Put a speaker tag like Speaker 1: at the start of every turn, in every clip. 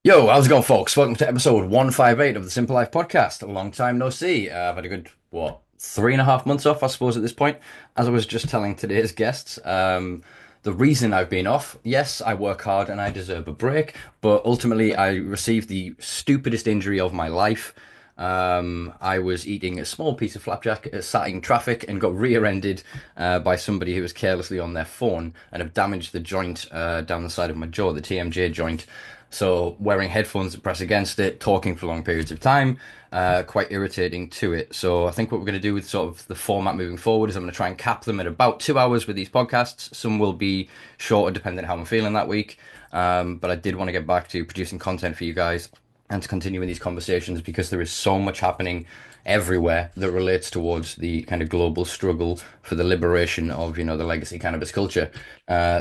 Speaker 1: Yo, how's it going, folks? Welcome to episode 158 of the Simpa Life Podcast. A long time no see. I've had a good, 3.5 months off, I suppose, at this point. As I was just telling today's guests, the reason I've been off, yes, I work hard and I deserve a break, but ultimately I received the stupidest injury of my life. I was eating a small piece of flapjack, sat in traffic, and got rear-ended by somebody who was carelessly on their phone and have damaged the joint down the side of my jaw, the TMJ joint. So wearing headphones that press against it, talking for long periods of time, quite irritating to it. So I think what we're going to do with sort of the format moving forward is I'm going to try and cap them at about 2 hours with these podcasts. Some will be shorter depending on how I'm feeling that week. But I did want to get back to producing content for you guys and to continue in these conversations because there is so much happening everywhere that relates towards the kind of global struggle for the liberation of, the legacy cannabis culture.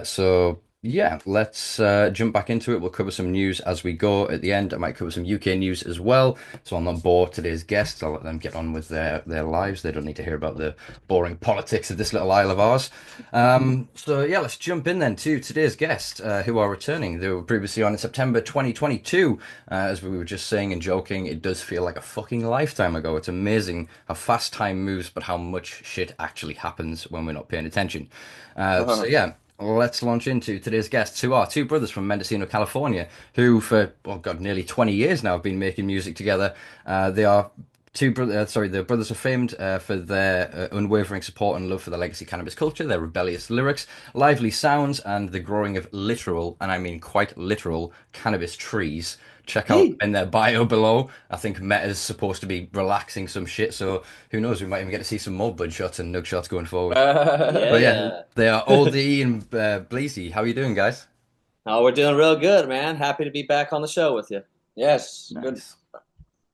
Speaker 1: So yeah, let's jump back into it. We'll cover some news as we go. At the end, I might cover some UK news as well. So I'll not bore today's guests. I'll let them get on with their lives. They don't need to hear about the boring politics of this little isle of ours. So yeah, let's jump in then to today's guests who are returning. They were previously on in September 2022. As we were just saying and joking, it does feel like a fucking lifetime ago. It's amazing how fast time moves, but how much shit actually happens when we're not paying attention. So yeah. Let's launch into today's guests, who are two brothers from Mendocino, California, who for, oh God, nearly 20 years now have been making music together. They are the brothers are famed for their unwavering support and love for the legacy cannabis culture, their rebellious lyrics, lively sounds, and the growing of literal, and I mean quite literal, cannabis trees. Check out
Speaker 2: Hey.
Speaker 1: in their bio below. I think Meta's supposed to be relaxing some shit, so who knows? We might even get to see some more bud shots and nug shots going forward. But yeah,
Speaker 2: Yeah.
Speaker 1: they are Old E and Bleezy. How are you doing, guys?
Speaker 2: Oh, we're doing real good, man. Happy to be back on the show with you.
Speaker 3: Yes, good,
Speaker 1: Nice.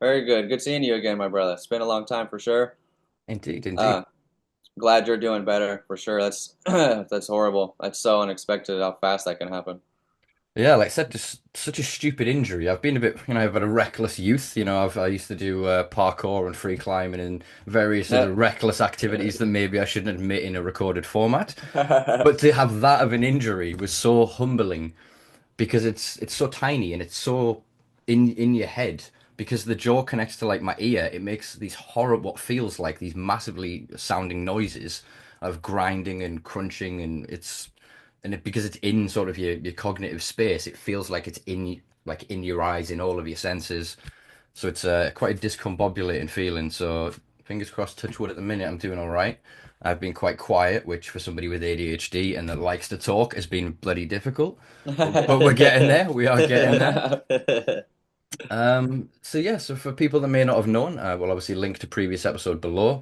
Speaker 3: very good. Good seeing you again, my brother. It's been a long time for sure.
Speaker 1: Indeed, indeed.
Speaker 3: Uh, Glad you're doing better for sure. That's that's horrible. That's so unexpected how fast that can happen.
Speaker 1: Yeah, like I said, just such a stupid injury. I've been a bit, I've had a reckless youth. I used to do parkour and free climbing and various other
Speaker 3: Yeah.
Speaker 1: reckless activities that maybe I shouldn't admit in a recorded format. But to have that of an injury was so humbling because it's so tiny and it's so in your head because the jaw connects to like my ear. It makes these horrible, what feels like these massively sounding noises of grinding and crunching, and because it's in sort of your cognitive space, it feels like it's in your eyes, in all of your senses. So it's quite a discombobulating feeling. So fingers crossed, touch wood, at the minute I'm doing all right. I've been quite quiet, which for somebody with ADHD and that likes to talk has been bloody difficult. But we're getting there. We are getting there. So yeah, so for people that may not have known, we'll obviously link to previous episode below.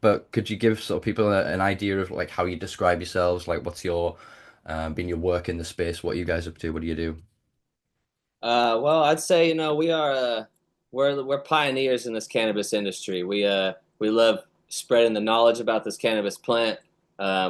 Speaker 1: But could you give sort of people an idea of like how you describe yourselves? Like, what's your been your work in the space? What are you guys up to? What do you do?
Speaker 2: Well, I'd say we are we're pioneers in this cannabis industry. We love spreading the knowledge about this cannabis plant.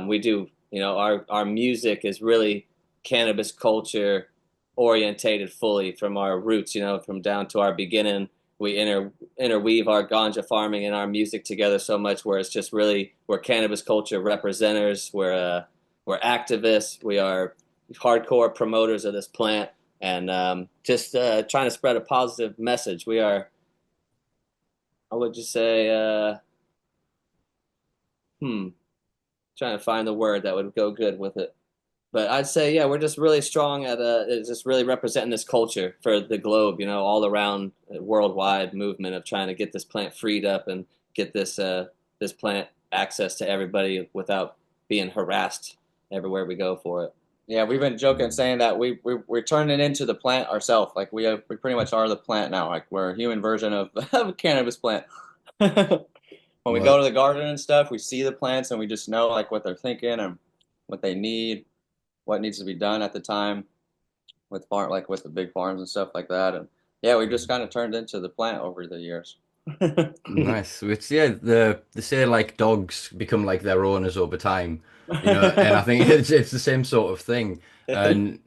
Speaker 2: We do our music is really cannabis culture orientated fully from our roots. From down to our beginning. We interweave our ganja farming and our music together so much where it's just really we're cannabis culture representers. We're activists. We are hardcore promoters of this plant and just trying to spread a positive message. We are, I would just say, hmm, trying to find the word that would go good with it. But I'd say, yeah, we're just really strong at just really representing this culture for the globe, all around worldwide movement of trying to get this plant freed up and get this plant access to everybody without being harassed everywhere we go for it.
Speaker 3: Yeah, we've been joking saying that we're turning into the plant ourselves. Like we pretty much are the plant now. Like we're a human version of, of a cannabis plant. When we go
Speaker 1: Well,
Speaker 3: to the garden and stuff, we see the plants and we just know like what they're thinking and what they need, what needs to be done at the time with with the big farms and stuff like that. And yeah, we just kind of turned into the plant over the years.
Speaker 1: nice. It's yeah, they say like dogs become like their owners over time, and I think it's the same sort of thing. And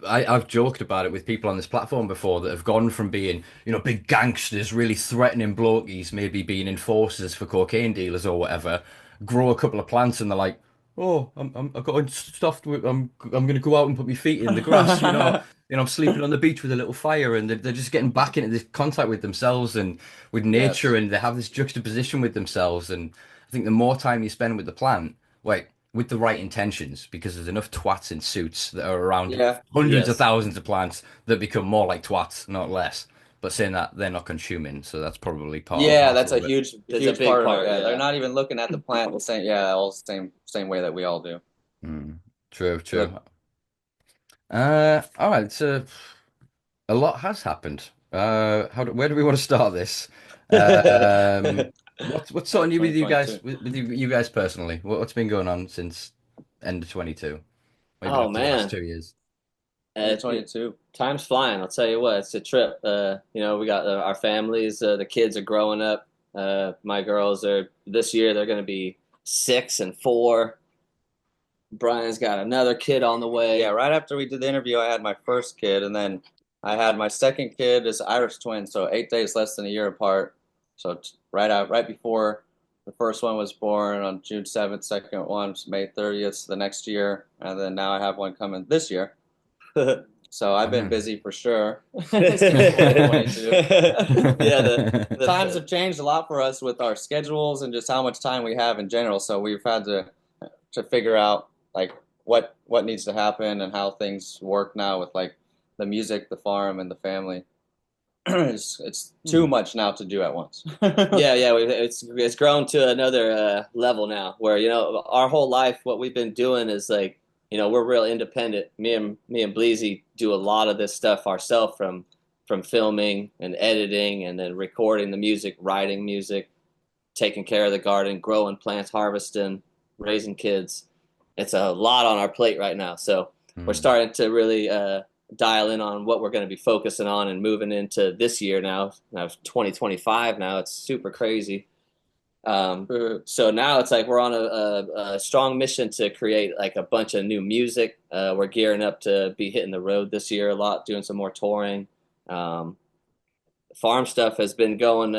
Speaker 1: I've joked about it with people on this platform before that have gone from being, big gangsters, really threatening blokies, maybe being enforcers for cocaine dealers or whatever, grow a couple of plants and they're like, oh, I've got stuffed with, I'm gonna go out and put my feet in the grass. I'm sleeping on the beach with a little fire, and they're just getting back into this contact with themselves and with nature,
Speaker 3: Yes.
Speaker 1: and they have this juxtaposition with themselves. And I think the more time you spend with the plant, wait, with the right intentions, because there's enough twats in suits that are around
Speaker 3: Yeah.
Speaker 1: hundreds of
Speaker 2: Yes.
Speaker 1: thousands of plants that become more like twats, not less. But saying that, they're not consuming, so that's probably part and
Speaker 3: Yeah, that's
Speaker 1: parcel
Speaker 3: a
Speaker 1: of it.
Speaker 2: There's a
Speaker 3: huge
Speaker 2: big
Speaker 3: part of it.
Speaker 2: part.
Speaker 3: Yeah, they're
Speaker 2: Yeah.
Speaker 3: not even looking at the plant the same. Yeah, all the same way that we all do.
Speaker 1: Mm, true,
Speaker 3: Look,
Speaker 1: true. All right, so a lot has happened. Where do we want to start this? Um, what's sort of new with you guys,
Speaker 3: 2022.
Speaker 1: with you guys personally? What's been going on since end of 22? What have you been
Speaker 2: Oh
Speaker 1: up to the last
Speaker 2: man.
Speaker 1: 2 years?
Speaker 3: 2022.
Speaker 2: Time's flying. I'll tell you what, it's a trip. We got our families. The kids are growing up. My girls are this year. They're going to be 6 and 4. Brian's got another kid on the
Speaker 3: Yeah,
Speaker 2: way.
Speaker 3: right after we did the interview, I had my first kid, and then I had my second kid is Irish twin, so 8 days less than a year apart. So right before the first one was born on June 7th, second one was May 30th the next year, and then now I have one coming this year. So I've been
Speaker 1: Mm.
Speaker 3: busy for sure since
Speaker 2: Yeah,
Speaker 3: 2022. Times
Speaker 2: the
Speaker 3: have changed a lot for us with our schedules and just how much time we have in general. So we've had to figure out like what needs to happen and how things work now with like the music, the farm, and the family. It's too much now to do at once.
Speaker 2: yeah. It's grown to another level now, where our whole life, what we've been doing is like, we're real independent. Me and Bleezy do a lot of this stuff ourselves, from filming and editing, and then recording the music, writing music, taking care of the garden, growing plants, harvesting, raising kids. It's a lot on our plate right now. So we're
Speaker 1: Mm.
Speaker 2: starting to really dial in on what we're going to be focusing on and moving into this year now. Now it's 2025 now. It's super crazy. So now it's like we're on a strong mission to create like a bunch of new music. We're gearing up to be hitting the road this year a lot, doing some more touring. Um, Farm stuff has been going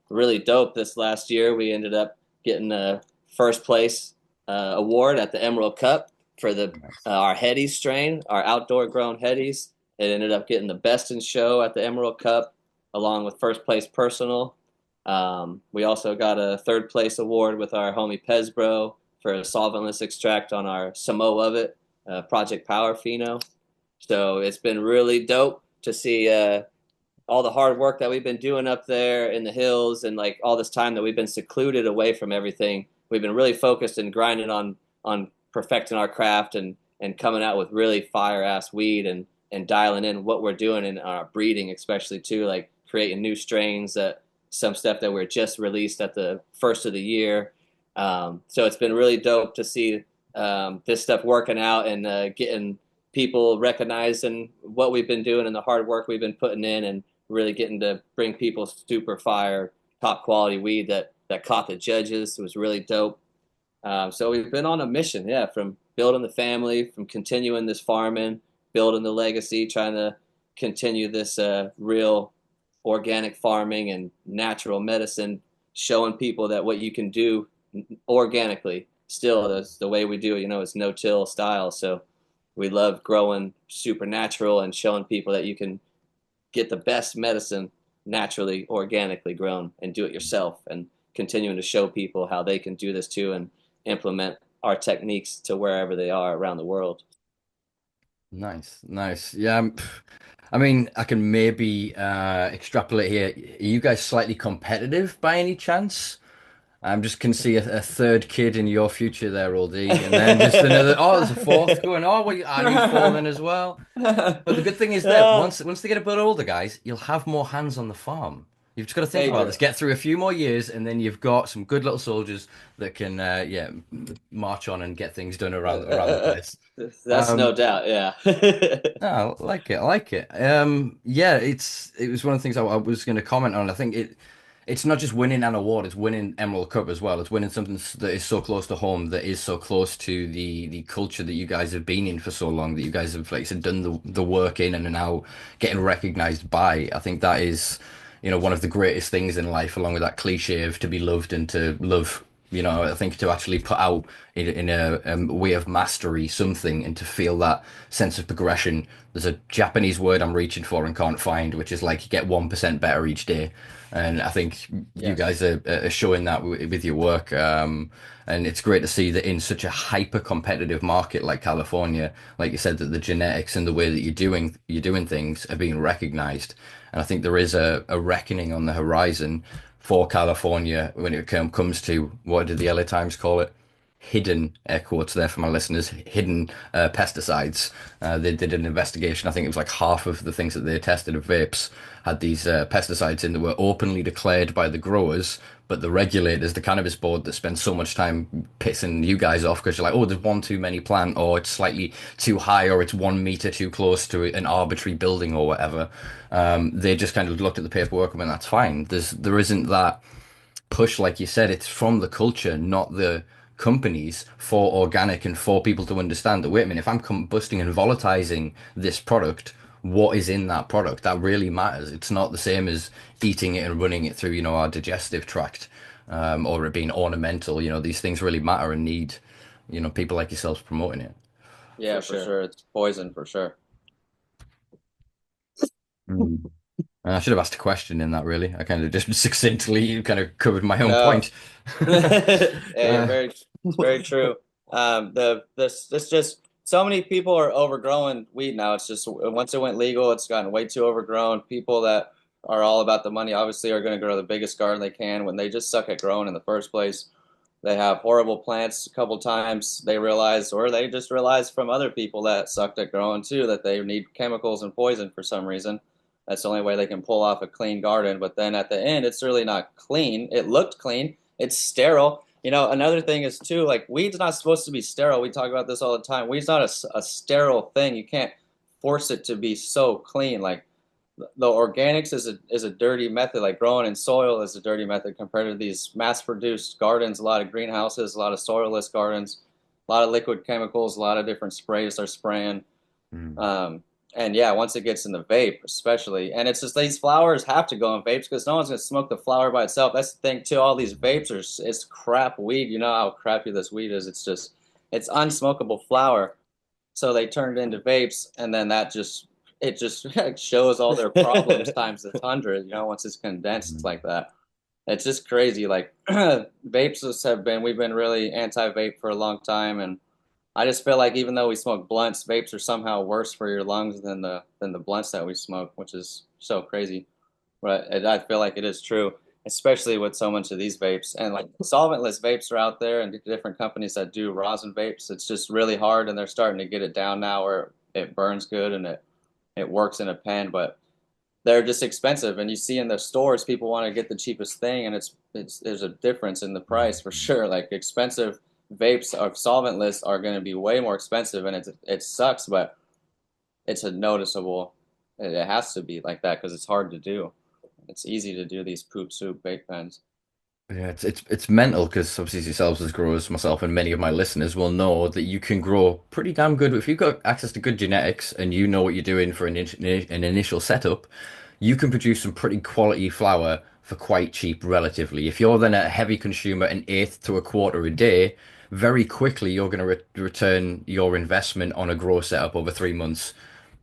Speaker 2: really dope this last year. We ended up getting a first place award at the Emerald Cup for
Speaker 1: Nice.
Speaker 2: our Headies strain, our outdoor grown Headies. It ended up getting the best in show at the Emerald Cup, along with first place personal. We also got a third place award with our homie Pezbro for a solventless extract on our Samo of it, Project Power Pheno. So it's been really dope to see all the hard work that we've been doing up there in the hills, and like all this time that we've been secluded away from everything. We've been really focused and grinding on perfecting our craft, and coming out with really fire ass weed, and dialing in what we're doing in our breeding, especially too, like creating new strains, that some stuff that we're just released at the first of the year. So it's been really dope to see this stuff working out, and getting people recognizing what we've been doing and the hard work we've been putting in, and really getting to bring people super fire, top quality weed that caught the judges. It was really dope. So we've been on a mission, yeah, from building the family, from continuing this farming, building the legacy, trying to continue this real organic farming and natural medicine, showing people that what you can do organically still is the way we do it. It's no-till style. So we love growing supernatural and showing people that you can get the best medicine naturally, organically grown, and do it yourself, and continuing to show people how they can do this too, and implement our techniques to wherever they are around the world.
Speaker 1: Nice, nice. Yeah, I mean, I can maybe extrapolate here. Are you guys slightly competitive by any chance? I'm just can see a third kid in your future there, Old E, and then just another. Oh, there's a fourth going. Oh, well, I need four then as well. But the good thing is that once they get a bit older, guys, you'll have more hands on the farm. You've just got to think
Speaker 3: Hey,
Speaker 1: about this. Get through a few more years, and then you've got some good little soldiers that can, yeah, march on and get things done around the place.
Speaker 2: That's no
Speaker 1: Um,
Speaker 2: doubt, yeah.
Speaker 1: no, I like it. I like it. Yeah, it was one of the things I was going to comment on. I think it's not just winning an award; it's winning Emerald Cup as well. It's winning something that is so close to home, that is so close to the culture that you guys have been in for so long, that you guys have, like I said, done the work in and are now getting recognized by. I think that is, one of the greatest things in life, along with that cliche of to be loved and to love. You know, I think to actually put out in a way of mastery something and to feel that sense of progression. There's a Japanese word I'm reaching for and can't find, which is like you get 1% better each day. And I think you
Speaker 3: Yes.
Speaker 1: guys are showing that with your work. And it's great to see that in such a hyper competitive market like California, like you said, that the genetics and the way that you're doing things are being recognized. And I think there is a reckoning on the horizon for California when it comes to what did the LA Times call it? Hidden, air quotes there for my listeners, hidden pesticides. They did an investigation. I think it was like half of the things that they tested of vapes had these pesticides in that were openly declared by the growers, but the regulators, the cannabis board that spends so much time pissing you guys off because you're like, oh, there's one too many plant, or it's slightly too high, or it's 1 meter too close to an arbitrary building or whatever. They just kind of looked at the paperwork and went, that's fine. There isn't that push, like you said. It's from the culture, not the companies, for organic and for people to understand that, wait a minute, if I'm combusting and volatilizing this product, what is in that product? That really matters. It's not the same as eating it and running it through, our digestive tract, or it being ornamental. These things really matter and need, people like yourselves promoting it.
Speaker 3: Yeah,
Speaker 2: For
Speaker 3: for
Speaker 2: sure.
Speaker 3: sure. It's poison for sure.
Speaker 1: Mm. I should have asked a question in that, really. I kind of just succinctly kind of covered my own
Speaker 3: No.
Speaker 1: point.
Speaker 3: Yeah, you're
Speaker 1: Uh,
Speaker 3: very true. This just so many people are overgrowing weed now. It's just once it went legal, it's gotten way too overgrown. People that are all about the money obviously are going to grow the biggest garden they can when they just suck at growing in the first place. They have horrible plants a couple times. They realize, or they just realize from other people that sucked at growing too, that they need chemicals and poison for some reason. That's the only way they can pull off a clean garden. But then at the end, it's really not clean. It looked clean. It's sterile. Another thing is too, like weed's not supposed to be sterile. We talk about this all the time. Weed's not a sterile thing. You can't force it to be so clean. Like the organics is a dirty method. Like growing in soil is a dirty method compared to these mass-produced gardens. A lot of greenhouses, a lot of soilless gardens, a lot of liquid chemicals, a lot of different sprays they're spraying.
Speaker 1: mm,
Speaker 3: Um, and yeah, once it gets in the vape, especially, and it's just these flowers have to go in vapes because no one's gonna smoke the flower by itself. That's the thing too. All these vapes it's crap weed. You know how crappy this weed is. It's unsmokable flower. So they turned into vapes, and then it just shows all their problems times 100. Once it's condensed
Speaker 1: mm.
Speaker 3: like that, it's just crazy. Like vapes we've been really anti-vape for a long time, and I just feel like even though we smoke blunts, vapes are somehow worse for your lungs than the blunts that we smoke, which is so crazy. But I feel like it is true, especially with so much of these vapes. And like solventless vapes are out there and different companies that do rosin vapes. It's just really hard, and they're starting to get it down now where it burns good and it works in a pen, but they're just expensive. And you see in the stores, people want to get the cheapest thing, and it's there's a difference in the price for sure. Like expensive vapes of solventless are going to be way more expensive, and it sucks, but it's a noticeable. It has to be like that because it's hard to do. It's easy to do these poop soup vape pens.
Speaker 1: Yeah, it's mental because obviously yourselves as growers, myself and many of my listeners will know that you can grow pretty damn good if you've got access to good genetics and you know what you're doing for an initial setup. You can produce some pretty quality flour for quite cheap relatively. If you're then a heavy consumer, an eighth to a quarter a day, very quickly you're going to return your investment on a grow setup over 3 months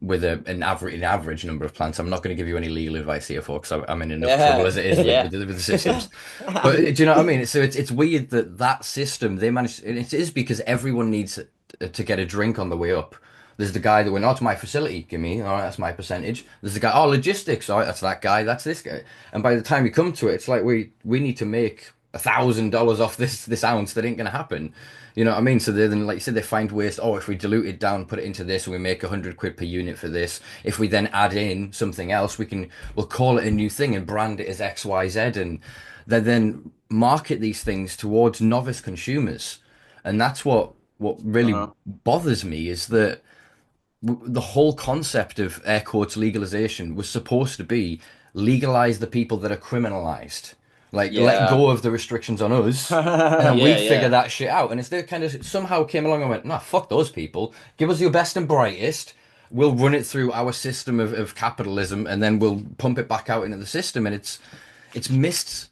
Speaker 1: with an average number of plants. I'm not going to give you any legal advice here, folks. I'm in enough trouble
Speaker 3: Yeah,
Speaker 1: as it is with,
Speaker 3: yeah.
Speaker 1: with the systems. But do you know what I mean? So it's weird that system they managed. And it is because everyone needs to get a drink on the way up. There's the guy that went, oh, it's my facility, give me, all right, that's my percentage. There's the guy, oh, logistics, all right, that's that guy, that's this guy. And by the time you come to it, it's like we need to make $1,000 off this ounce. That ain't gonna happen. You know what I mean? So then, like you said, they find ways. Oh, if we dilute it down, put it into this, and we make 100 quid per unit for this. If we then add in something else, we'll call it a new thing and brand it as X, Y, Z, and they then market these things towards novice consumers. And that's what really
Speaker 3: Uh-huh.
Speaker 1: bothers me is that the whole concept of air quotes legalization was supposed to be legalize the people that are criminalized. Like let
Speaker 3: Yeah.
Speaker 1: go of the restrictions on us, and then
Speaker 3: Yeah,
Speaker 1: we'd figure
Speaker 3: yeah.
Speaker 1: that shit out. And instead, kind of somehow came along and went, nah, fuck those people. Give us your best and brightest. We'll run it through our system of capitalism, and then we'll pump it back out into the system. And it's missed.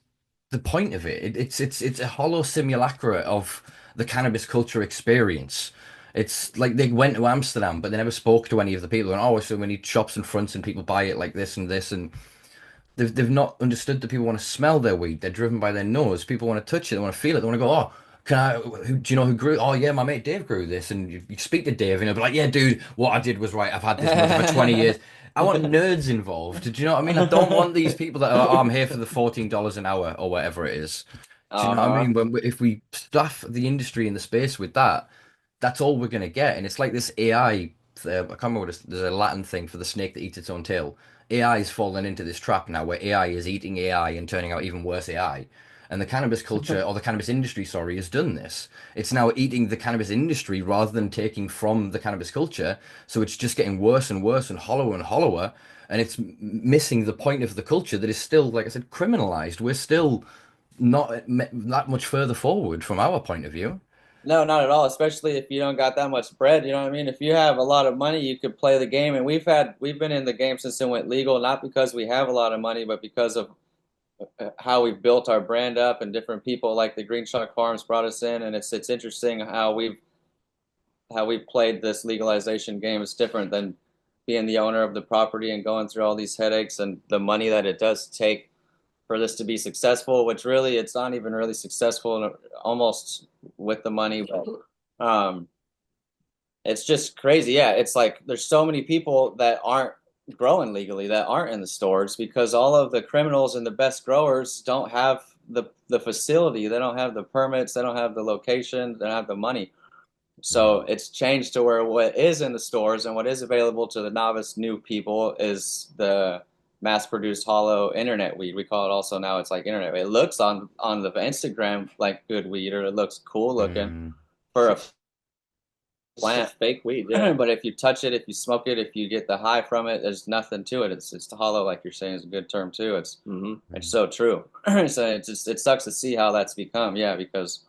Speaker 1: the point of it. It's a hollow simulacra of the cannabis culture experience. It's like they went to Amsterdam, but they never spoke to any of the people. And oh, so we need shops and fronts and people buy it like this and this, and they've not understood that people want to smell their weed. They're driven by their nose. People want to touch it. They want to feel it. They want to go, oh, can I? Do you know who grew? Oh yeah, my mate Dave grew this. And you speak to Dave, and he'll be like, yeah, dude, what I did was right. I've had this mother for 20 years. I want nerds involved. Do you know what I mean? I don't want these people that are, oh, I'm here for the $14 an hour or whatever it is. Do you know what I
Speaker 3: Uh-huh.
Speaker 1: mean? If we stuff the industry in the space with that, that's all we're gonna get. And it's like this AI. I can't remember what there's a Latin thing for the snake that eats its own tail. AI is fallen into this trap now where AI is eating AI and turning out even worse AI. And the cannabis culture, or the cannabis industry, sorry, has done this. It's now eating the cannabis industry rather than taking from the cannabis culture. So it's just getting worse and worse and hollower and hollower. And it's missing the point of the culture that is still, like I said, criminalized. We're still not that much further forward from our point of view.
Speaker 3: No, not at all, especially if you don't got that much bread, you know what I mean? If you have a lot of money, you could play the game. And we've been in the game since it went legal, not because we have a lot of money, but because of how we've built our brand up and different people like the Green Shark Farms brought us in. And it's interesting how we've played this legalization game. It's different than being the owner of the property and going through all these headaches and the money that it does take for this to be successful, which really it's not even really successful almost with the money, but it's just crazy. Yeah, it's like there's so many people that aren't growing legally, that aren't in the stores because all of the criminals and the best growers don't have the facility, they don't have the permits, they don't have the location, they don't have the money. So it's changed to where what is in the stores and what is available to the novice new people is the mass-produced hollow internet weed. We call it also now it's like internet weed. It looks on the Instagram like good weed or it looks cool looking
Speaker 1: Mm.
Speaker 3: for a
Speaker 2: Plant
Speaker 3: plant.
Speaker 2: fake weed, yeah.
Speaker 3: But if you touch it, if you smoke it, if you get the high from it, there's nothing to it. It's hollow, like you're saying, is a good term too. It's so true. So it sucks to see how that's become. Yeah, because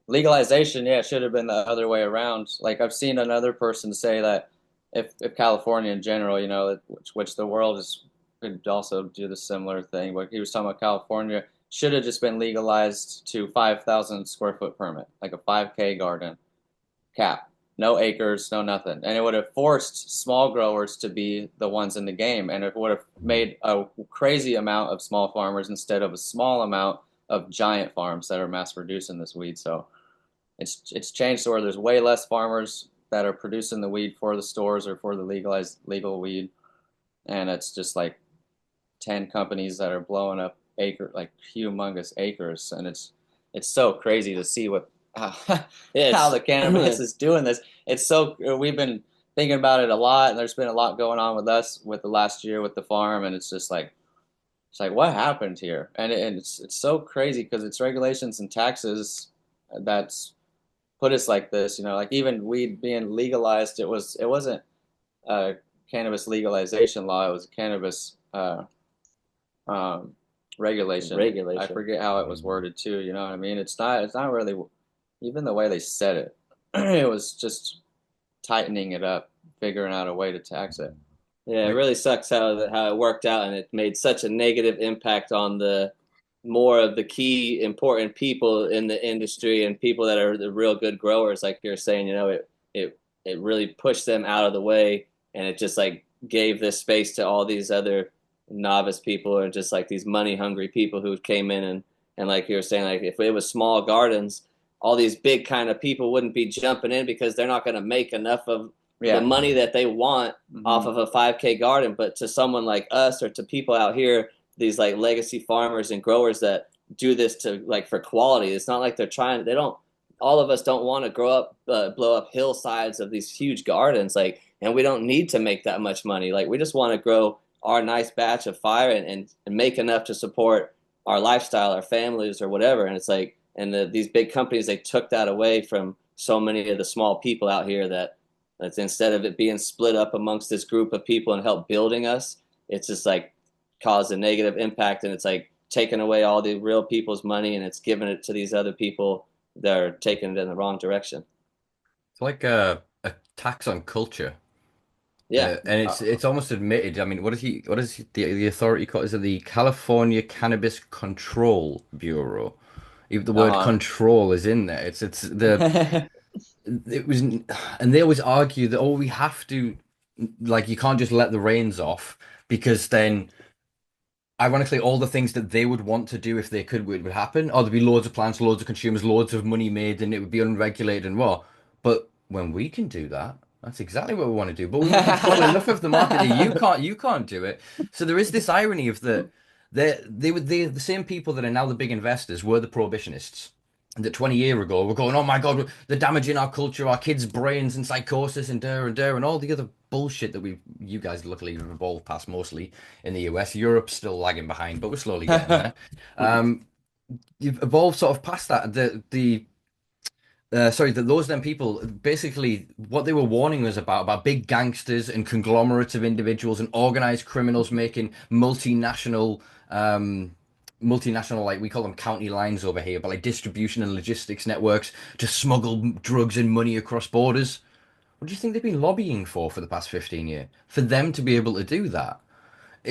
Speaker 3: legalization, yeah, it should have been the other way around. Like I've seen another person say that if California in general, which the world is could also do the similar thing, but he was talking about California should have just been legalized to 5,000 square foot permit, like a 5K garden cap, no acres, no nothing, and it would have forced small growers to be the ones in the game, and it would have made a crazy amount of small farmers instead of a small amount of giant farms that are mass producing this weed. So it's changed to where there's way less farmers that are producing the weed for the stores or for the legalized legal weed, and it's just like 10 companies that are blowing up like humongous acres, and it's so crazy to see what how, how the cannabis is doing this. It's so we've been thinking about it a lot, and there's been a lot going on with us with the last year with the farm, and it's just like what happened here, and it's so crazy because it's regulations and taxes that's put us like this. Like even weed being legalized, it wasn't a cannabis legalization law. It was a cannabis um, regulation. I forget how it was worded too. You know what I mean? It's not really even the way they said it. It was just tightening it up, figuring out a way to tax it.
Speaker 2: Yeah, it really sucks how it worked out, and it made such a negative impact on the more of the key important people in the industry and people that are the real good growers, like you're saying. It really pushed them out of the way, and it just like gave this space to all these other novice people or just like these money hungry people who came in and like you were saying, like if it was small gardens, all these big kind of people wouldn't be jumping in because they're not going to make enough of the money that they want off of a 5K garden. But to someone like us or to people out here, these like legacy farmers and growers that do this to like for quality, it's not like they don't, all of us don't want to grow up, blow up hillsides of these huge gardens. Like, and we don't need to make that much money. Like we just want to grow our nice batch of fire and make enough to support our lifestyle, our families or whatever. And it's like, and these big companies, they took that away from so many of the small people out here that's instead of it being split up amongst this group of people and help building us, it's just like caused a negative impact. And it's like taking away all the real people's money and it's giving it to these other people that are taking it in the wrong direction.
Speaker 1: It's like a tax on culture.
Speaker 2: Yeah.
Speaker 1: And it's almost admitted. I mean, what is the authority called? Is it the California Cannabis Control Bureau? Even the word
Speaker 3: Uh-huh.
Speaker 1: control is in there. It's the it was, and they always argue that, oh, we have to, like, you can't just let the reins off because then ironically, all the things that they would want to do if they could would happen. Or there'd be loads of plants, loads of consumers, loads of money made, and it would be unregulated and what. But when we can do that, that's exactly what we want to do. But we want to control enough of the market that you can't do it. So there is this irony of that they the same people that are now the big investors were the prohibitionists. That 20 years ago were going, oh my God, they're damaging our culture, our kids' brains and psychosis and all the other bullshit that you guys luckily have evolved past mostly in the US. Europe's still lagging behind, but we're slowly getting there. Um, you've evolved sort of past that. Sorry, that those then people basically what they were warning us about big gangsters and conglomerates of individuals and organized criminals making multinational, like we call them county lines over here, but like distribution and logistics networks to smuggle drugs and money across borders. What do you think they've been lobbying for the past 15 years? For them to be able to do that?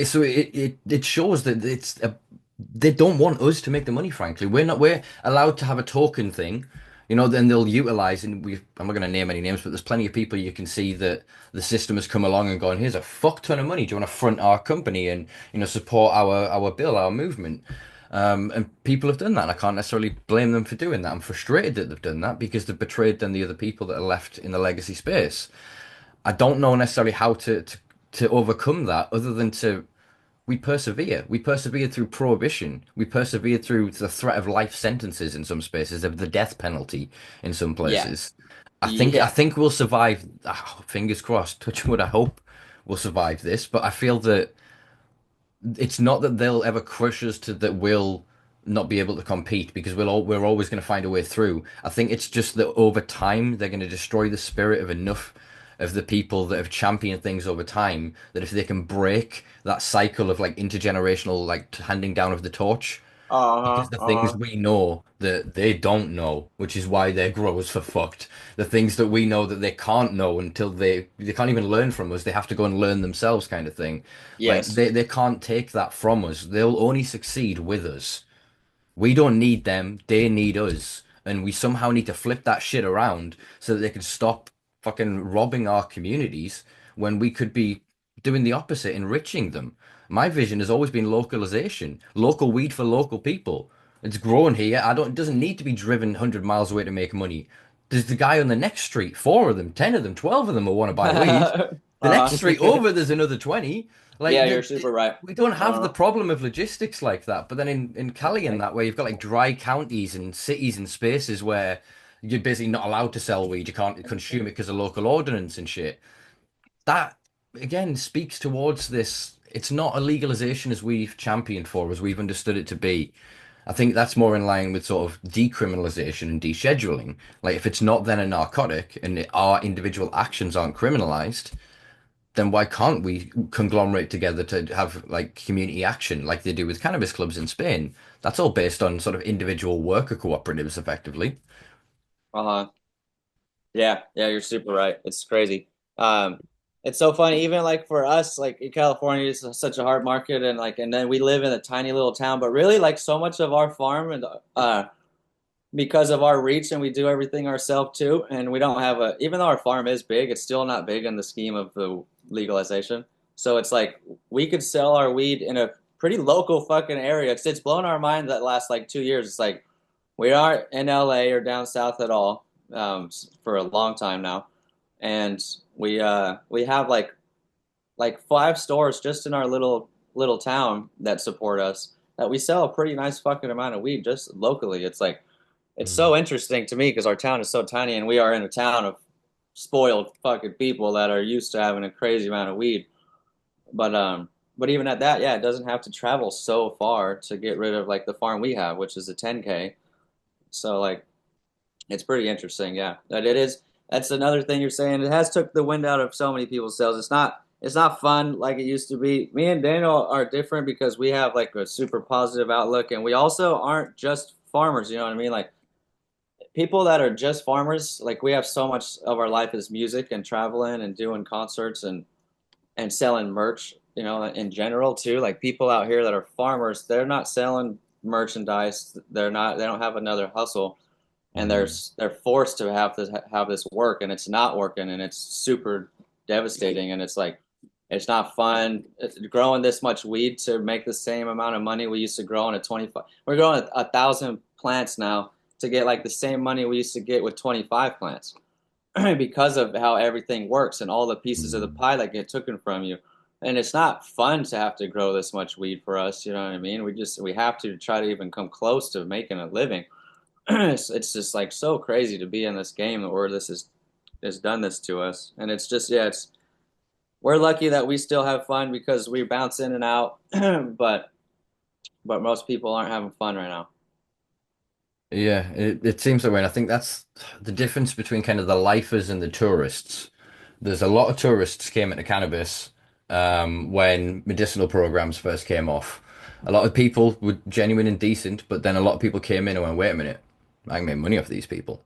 Speaker 1: So it shows that they don't want us to make the money, frankly. We're allowed to have a token thing, then they'll utilize, and I'm not going to name any names, but there's plenty of people you can see that the system has come along and gone, here's a fuck ton of money. Do you want to front our company and, support our bill, our movement? And people have done that, and I can't necessarily blame them for doing that. I'm frustrated that they've done that because they've betrayed then the other people that are left in the legacy space. I don't know necessarily how to overcome that other than to we persevere. We persevere through prohibition. We persevere through the threat of life sentences in some spaces, of the death penalty in some
Speaker 3: Yeah.
Speaker 1: places. I
Speaker 3: Yeah.
Speaker 1: think we'll survive. Fingers crossed, touch wood, I hope we'll survive this. But I feel that it's not that they'll ever crush us to that we'll not be able to compete because we're always going to find a way through. I think it's just that over time they're going to destroy the spirit of enough of the people that have championed things over time that if they can break that cycle of like intergenerational like handing down of the torch
Speaker 3: Uh-huh.
Speaker 1: because the things
Speaker 3: Uh-huh.
Speaker 1: we know that they don't know, which is why their growers for fucked. The things that we know that they can't know until they can't even learn from us. They have to go and learn themselves, kind of thing. Like
Speaker 3: Yes.
Speaker 1: they can't take that from us. They'll only succeed with us. We don't need them, they need us. And we somehow need to flip that shit around so that they can stop fucking robbing our communities when we could be doing the opposite, enriching them. My vision has always been localization, local weed for local people. It's grown here. It doesn't need to be driven 100 miles away to make money. There's the guy on the next street, four of them, 10 of them, 12 of them will want to buy weed. The next
Speaker 3: Uh-huh.
Speaker 1: street over, there's another 20.
Speaker 3: Yeah,
Speaker 1: Like
Speaker 3: you're super right.
Speaker 1: we don't have the
Speaker 3: Uh-huh.
Speaker 1: problem of logistics like that. But then in Cali and that way, you've got like dry counties and cities and spaces where you're basically not allowed to sell weed. You can't consume it because of local ordinance and shit. That again speaks towards this. It's not a legalization as we've championed for, as we've understood it to be. I think that's more in line with sort of decriminalization and descheduling. Like if it's not then a narcotic and our individual actions aren't criminalized, then why can't we conglomerate together to have like community action like they do with cannabis clubs in Spain? That's all based on sort of individual worker cooperatives, effectively.
Speaker 3: Uh-huh. Yeah, yeah, you're super right. It's crazy. Um, it's so funny, even like for us, like in California, it's such a hard market, and like, and then we live in a tiny little town, but really, like, so much of our farm and because of our reach, and we do everything ourselves too, and we don't have a, even though our farm is big, it's still not big in the scheme of the legalization. So it's like we could sell our weed in a pretty local fucking area. It's blown our mind that last like 2 years. It's like we aren't in LA or down south at all for a long time now, and we have like 5 stores just in our little town that support us. That we sell a pretty nice fucking amount of weed just locally. It's like it's
Speaker 1: Mm.
Speaker 3: so interesting to me because our town is so tiny, and we are in a town of spoiled fucking people that are used to having a crazy amount of weed. But even at that, yeah, it doesn't have to travel so far to get rid of like the farm we have, which is a 10K. So like it's pretty interesting, yeah. That it is. That's another thing you're saying. It has took the wind out of so many people's sails. It's not fun like it used to be. Me and Daniel are different because we have like a super positive outlook, and we also aren't just farmers. You know what I mean? Like people that are just farmers, like we have so much of our life is music and traveling and doing concerts, and and selling merch, in general too. Like people out here that are farmers, they're not selling merchandise. They don't have another hustle, and
Speaker 1: Mm.
Speaker 3: they're forced to have this work, and it's not working, and it's super devastating, and it's like it's not fun. Growing this much weed to make the same amount of money we used to grow in a 25. We're growing 1,000 plants now to get like the same money we used to get with 25 plants because of how everything works and all the pieces of the
Speaker 1: Mm.
Speaker 3: pie that get taken from you. And it's not fun to have to grow this much weed for us. You know what I mean? We have to try to even come close to making a living. It's just like so crazy to be in this game where this is done this to us. And it's just, yeah, it's we're lucky that we still have fun because we bounce in and out, but most people aren't having fun right now.
Speaker 1: Yeah, it seems that way. And I think that's the difference between kind of the lifers and the tourists. There's a lot of tourists came into cannabis when medicinal programs first came off. A lot of people were genuine and decent, but then a lot of people came in and went, wait a minute, I can make money off these people.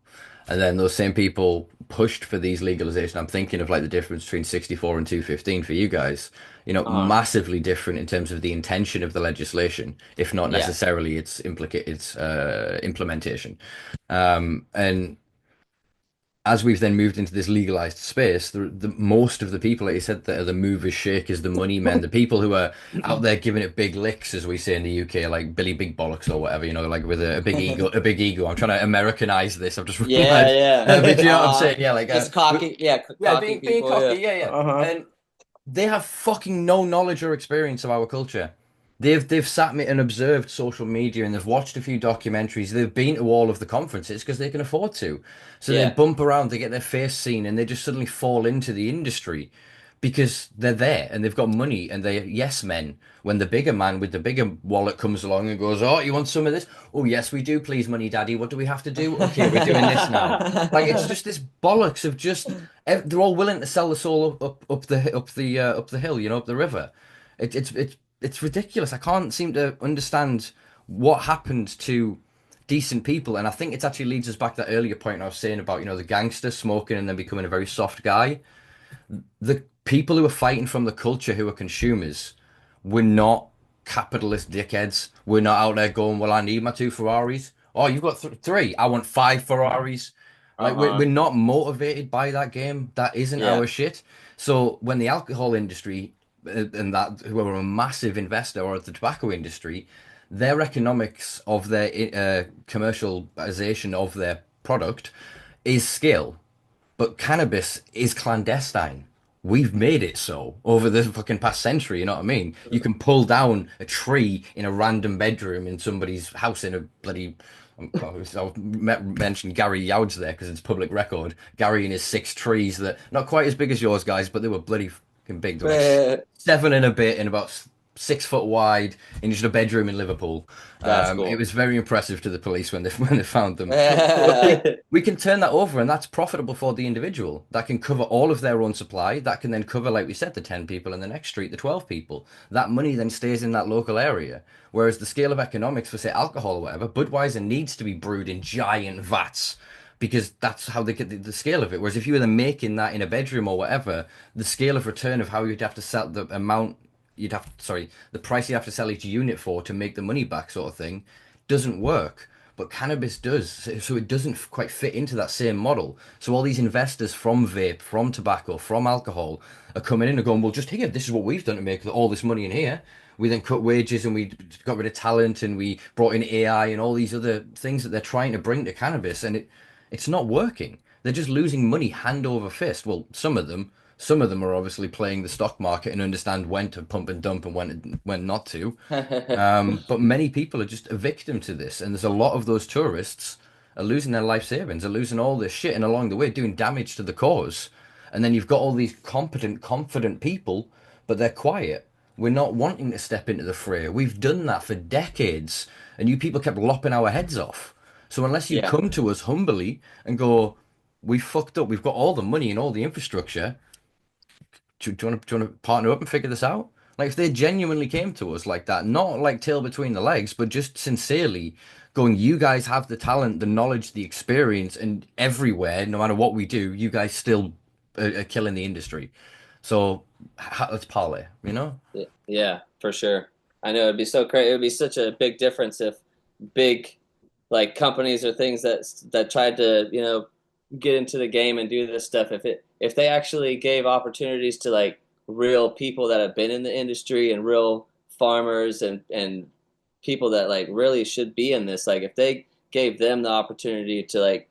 Speaker 1: And then those same people pushed for these legalization. I'm thinking of like the difference between 64 and 215 for you guys.
Speaker 3: Uh-huh.
Speaker 1: Massively different in terms of the intention of the legislation, if not
Speaker 3: Yeah.
Speaker 1: necessarily its implementation. And as we've then moved into this legalized space, the most of the people, like you said, that are the movers, shakers, the money men, the people who are out there giving it big licks, as we say in the UK, like Billy Big Bollocks or whatever, like with a big ego, a big ego. I'm trying to Americanize this. I've just
Speaker 3: Yeah,
Speaker 1: realized, but
Speaker 3: yeah.
Speaker 1: you know what I'm saying? Yeah, like,
Speaker 3: Just cocky, yeah,
Speaker 1: yeah,
Speaker 3: cocky
Speaker 1: being
Speaker 3: people, yeah.
Speaker 1: cocky, yeah, yeah,
Speaker 3: Uh-huh.
Speaker 1: and they have fucking no knowledge or experience of our culture. They've sat me and observed social media and they've watched a few documentaries. They've been to all of the conferences because they can afford to. So they
Speaker 3: Yeah.
Speaker 1: bump around, they get their face seen, and they just suddenly fall into the industry because they're there and they've got money and they're yes men. When the bigger man with the bigger wallet comes along and goes, "Oh, you want some of this? Oh, yes, we do, please, money daddy. What do we have to do? Okay, we're doing this now." Like it's just this bollocks of just they're all willing to sell the soul up the hill, up the river. It's ridiculous. I can't seem to understand what happened to decent people, and I think it actually leads us back to that earlier point I was saying about the gangster smoking and then becoming a very soft guy. The people who are fighting from the culture, who are consumers, we're not capitalist dickheads. We're not out there going, well, I need my two Ferraris. Oh, you've got three. I want five Ferraris. Like, we're
Speaker 3: Uh-huh.
Speaker 1: not motivated by that game. That isn't
Speaker 3: Yeah.
Speaker 1: our shit. So when the alcohol industry and that who are a massive investor or the tobacco industry, their economics of their commercialization of their product is skill, but cannabis is clandestine. We've made it so over the fucking past century, you know what I mean? You can pull down a tree in a random bedroom in somebody's house in a bloody. I'll mention Gary Youds there because it's public record. Gary and his six trees that not quite as big as yours guys, but they were bloody fucking big. They're like seven and a bit and about 6 foot wide in just a bedroom in Liverpool.
Speaker 3: That's
Speaker 1: It
Speaker 3: cool.
Speaker 1: was very impressive to the police when they found them. But we can turn that over, and that's profitable for the individual. That can cover all of their own supply. That can then cover, like we said, the 10 people in the next street, the 12 people. That money then stays in that local area. Whereas the scale of economics for, say, alcohol or whatever, Budweiser needs to be brewed in giant vats because that's how they get the scale of it. Whereas if you were then making that in a bedroom or whatever, the scale of return of how you'd have to sell the amount the price you have to sell each unit for to make the money back, sort of thing, doesn't work. But cannabis does, so it doesn't quite fit into that same model. So all these investors from vape, from tobacco, from alcohol are coming in and going, well, just here, this is what we've done to make all this money in here. We then cut wages and we got rid of talent and we brought in AI and all these other things that they're trying to bring to cannabis, and it's not working. They're just losing money hand over fist. Well, some of them. Some of them are obviously playing the stock market and understand when to pump and dump and when not to. But many people are just a victim to this, and there's a lot of those tourists are losing their life savings, are losing all this shit, and along the way doing damage to the cause. And then you've got all these competent, confident people, but they're quiet. We're not wanting to step into the fray. We've done that for decades, and you people kept lopping our heads off. So unless you
Speaker 3: Yeah.
Speaker 1: come to us humbly and go, we fucked up, we've got all the money and all the infrastructure, do you want to partner up and figure this out? Like if they genuinely came to us like that, not like tail between the legs, but just sincerely going, you guys have the talent, the knowledge, the experience, and everywhere, no matter what we do, you guys still are killing the industry. So let's parlay, you know?
Speaker 2: Yeah, for sure. I know it'd be so crazy. It would be such a big difference if big like companies or things that tried to, get into the game and do this stuff, if they actually gave opportunities to like real people that have been in the industry and real farmers and people that like really should be in this, like if they gave them the opportunity to like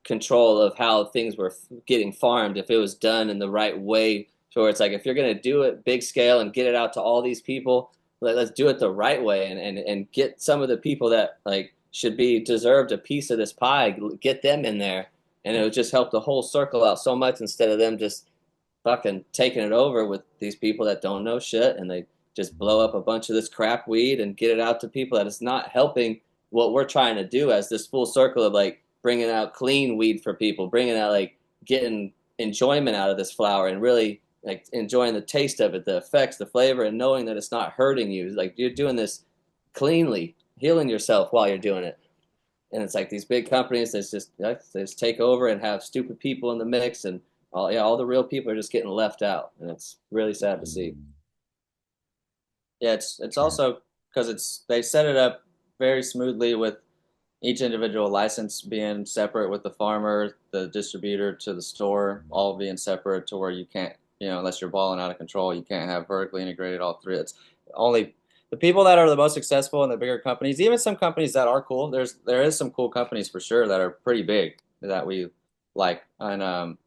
Speaker 2: control of how things were getting farmed, if it was done in the right way, so where it's like if you're going to do it big scale and get it out to all these people, let's do it the right way and get some of the people that like should be deserved a piece of this pie, get them in there, and it would just help the whole circle out so much instead of them just fucking taking it over with these people that don't know shit and they just blow up a bunch of this crap weed and get it out to people that is not helping what we're trying to do as this full circle of like bringing out clean weed for people, bringing out like getting enjoyment out of this flower and really like enjoying the taste of it, the effects, the flavor, and knowing that it's not hurting you. Like you're doing this cleanly, healing yourself while you're doing it. And it's like these big companies that just take over and have stupid people in the mix, and all the real people are just getting left out, and it's really sad to see.
Speaker 3: Yeah, it's also because they set it up very smoothly with each individual license being separate with the farmer, the distributor to the store, all being separate to where you can't, unless you're balling out of control, you can't have vertically integrated all three. It's only the people that are the most successful in the bigger companies, even some companies that are cool. There is some cool companies for sure that are pretty big that we like, and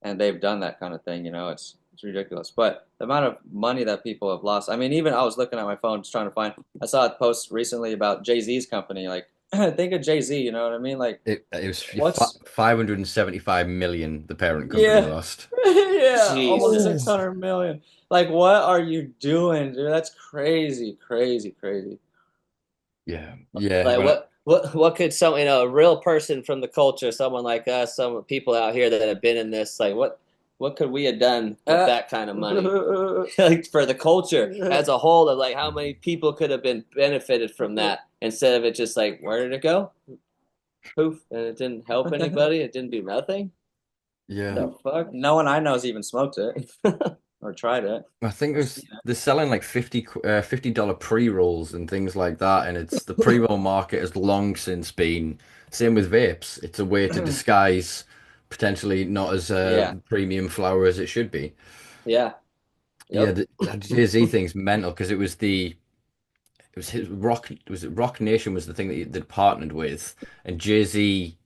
Speaker 3: they've done that kind of thing. It's ridiculous. But the amount of money that people have lost. I mean, even I was looking at my phone just trying to find. I saw a post recently about Jay-Z's company. Like, think of Jay-Z. You know what I mean? Like,
Speaker 1: It was
Speaker 3: what's
Speaker 1: 575 million the parent company
Speaker 3: yeah,
Speaker 1: lost.
Speaker 3: yeah, almost
Speaker 2: Jesus.
Speaker 3: 600 million. Like, what are you doing, dude? That's crazy, crazy, crazy.
Speaker 1: Yeah, yeah.
Speaker 2: Like what could some a real person from the culture, someone like us, some people out here that have been in this, like what could we have done with that kind of money? Like for the culture as a whole, of like how many people could have been benefited from that instead of it just like where did it go? Poof, and it didn't help anybody. It didn't do nothing.
Speaker 1: Yeah.
Speaker 2: The fuck?
Speaker 3: No one I know has even smoked it or tried it.
Speaker 1: I think they're selling like $50 pre-rolls and things like that, and it's the pre-roll market has long since been same with vapes. It's a way to disguise potentially not as
Speaker 3: Yeah,
Speaker 1: premium flower as it should be.
Speaker 2: Yeah.
Speaker 1: Yeah,
Speaker 2: Yep.
Speaker 1: the Jay-Z thing's mental because it was his Rock Nation was the thing that they'd partnered with, and Jay-Z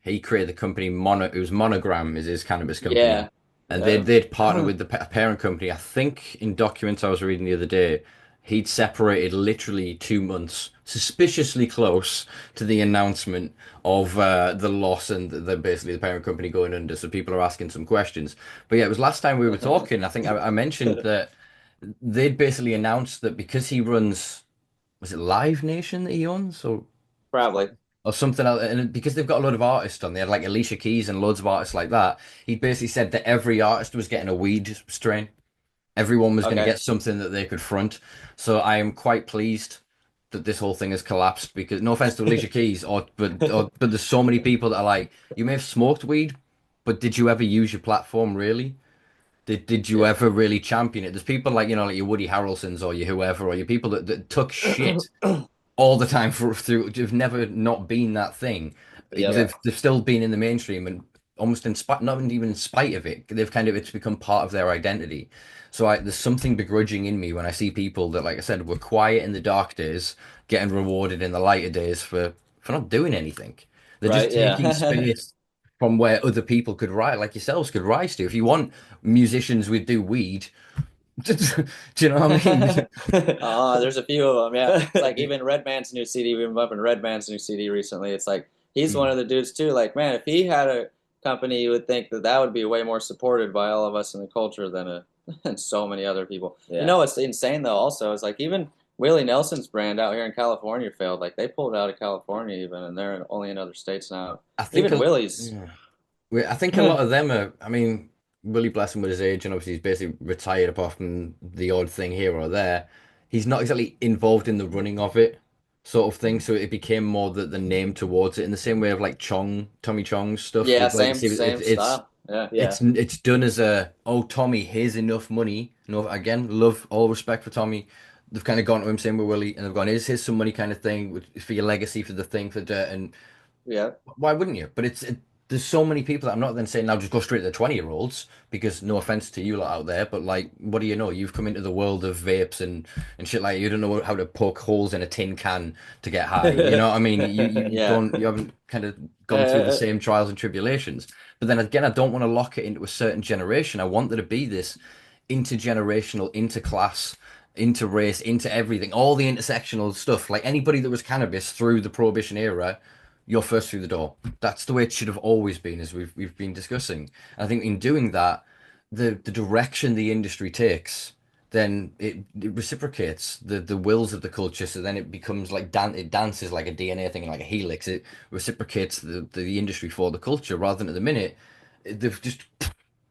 Speaker 1: he created the company it was Monogram is his cannabis company,
Speaker 2: Yeah.
Speaker 1: and
Speaker 2: Yep.
Speaker 1: they'd partnered with the parent company. I think in documents I was reading the other day, he'd separated literally 2 months, suspiciously close to the announcement of the loss and basically the parent company going under. So people are asking some questions. But yeah, it was last time we were talking. I think I mentioned that they'd basically announced that because he runs was it Live Nation that he owns
Speaker 3: probably.
Speaker 1: or something else? And because they've got a lot of artists on there, like Alicia Keys and loads of artists like that, he basically said that every artist was getting a weed strain. Everyone was going to
Speaker 3: Okay.
Speaker 1: get something that they could front. So I am quite pleased that this whole thing has collapsed because no offense to Alicia Keys, but there's so many people that are like, you may have smoked weed, but did you ever use your platform really? Did you
Speaker 3: Yeah.
Speaker 1: ever really champion it? There's people like, like your Woody Harrelsons or your whoever, or your people that took shit all the time through have never not been that thing.
Speaker 2: Yep.
Speaker 3: Yeah.
Speaker 1: They've still been in the mainstream and almost in spite, not even in spite of it, they've kind of it's become part of their identity. So there's something begrudging in me when I see people that, like I said, were quiet in the dark days, getting rewarded in the lighter days for not doing anything. They're just
Speaker 2: Right.
Speaker 1: taking
Speaker 2: Yeah.
Speaker 1: space from where other people could rise, like yourselves could rise to. If you want musicians with do weed, do you know what I mean?
Speaker 3: There's a few of them. Yeah, it's like even Redman's new CD. We've been bumping Redman's new CD recently. It's like he's one of the dudes too. Like, man, if he had a company, you would think that that would be way more supported by all of us in the culture than so many other people.
Speaker 2: Yeah.
Speaker 3: What's insane though? Also, is like even Willie Nelson's brand out here in California failed. Like they pulled out of California even, and they're only in other states now.
Speaker 1: I think
Speaker 3: Even Willie's.
Speaker 1: yeah. I think a lot of them are. I mean, Willie bless him with his age, and obviously he's basically retired apart from the odd thing here or there. He's not exactly involved in the running of it, sort of thing. So it became more the name towards it in the same way of like Tommy Chong's stuff.
Speaker 3: Yeah,
Speaker 1: It's like
Speaker 3: same
Speaker 1: see,
Speaker 3: same
Speaker 1: it's
Speaker 3: style. Yeah.
Speaker 2: Yeah.
Speaker 1: It's done as a, oh, Tommy, here's enough money. No, again, love, all respect for Tommy. They've kind of gone to him saying we're Willie, and they've gone, here's some money kind of thing for your legacy, for the thing, for dirt, and
Speaker 3: Yeah.
Speaker 1: why wouldn't you? But there's so many people that I'm not then saying now just go straight to the 20-year-olds because no offense to you lot out there, but like, what do you know? You've come into the world of vapes and shit like you don't know how to poke holes in a tin can to get high. You know what I mean?
Speaker 3: Yeah.
Speaker 1: You haven't kind of gone through the same trials and tribulations. But then again, I don't want to lock it into a certain generation. I want there to be this intergenerational, interclass, inter race, into everything, all the intersectional stuff. Like anybody that was cannabis through the prohibition era, you're first through the door. That's the way it should have always been, as we've been discussing. I think in doing that, the direction the industry takes, then it reciprocates the wills of the culture. So then it becomes like it dances like a DNA thing, like a helix. It reciprocates the industry for the culture, rather than at the minute they've just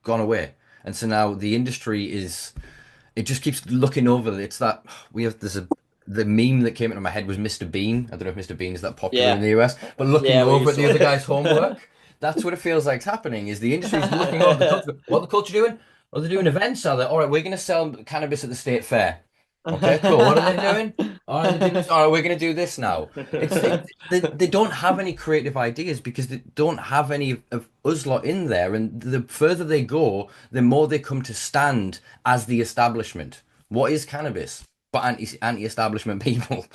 Speaker 1: gone away. And so now the industry is, it just keeps looking over. It's that we have there's a the meme that came into my head was Mr. Bean. I don't know if Mr. Bean is that popular in
Speaker 2: Yeah.
Speaker 1: the US, but looking
Speaker 2: Yeah, we
Speaker 1: over
Speaker 2: used
Speaker 1: at the other
Speaker 2: to.
Speaker 1: guy's homework, that's what it feels like happening. Is the industry's looking over the culture? What the culture doing? Oh, they're doing events. Are they? All right, we're going to sell cannabis at the state fair. Okay, cool. What are they doing? All right, they're doing this. All right, we're going to do this now. They don't have any creative ideas because they don't have any of us lot in there, and the further they go, the more they come to stand as the establishment. What is cannabis? But anti-establishment people.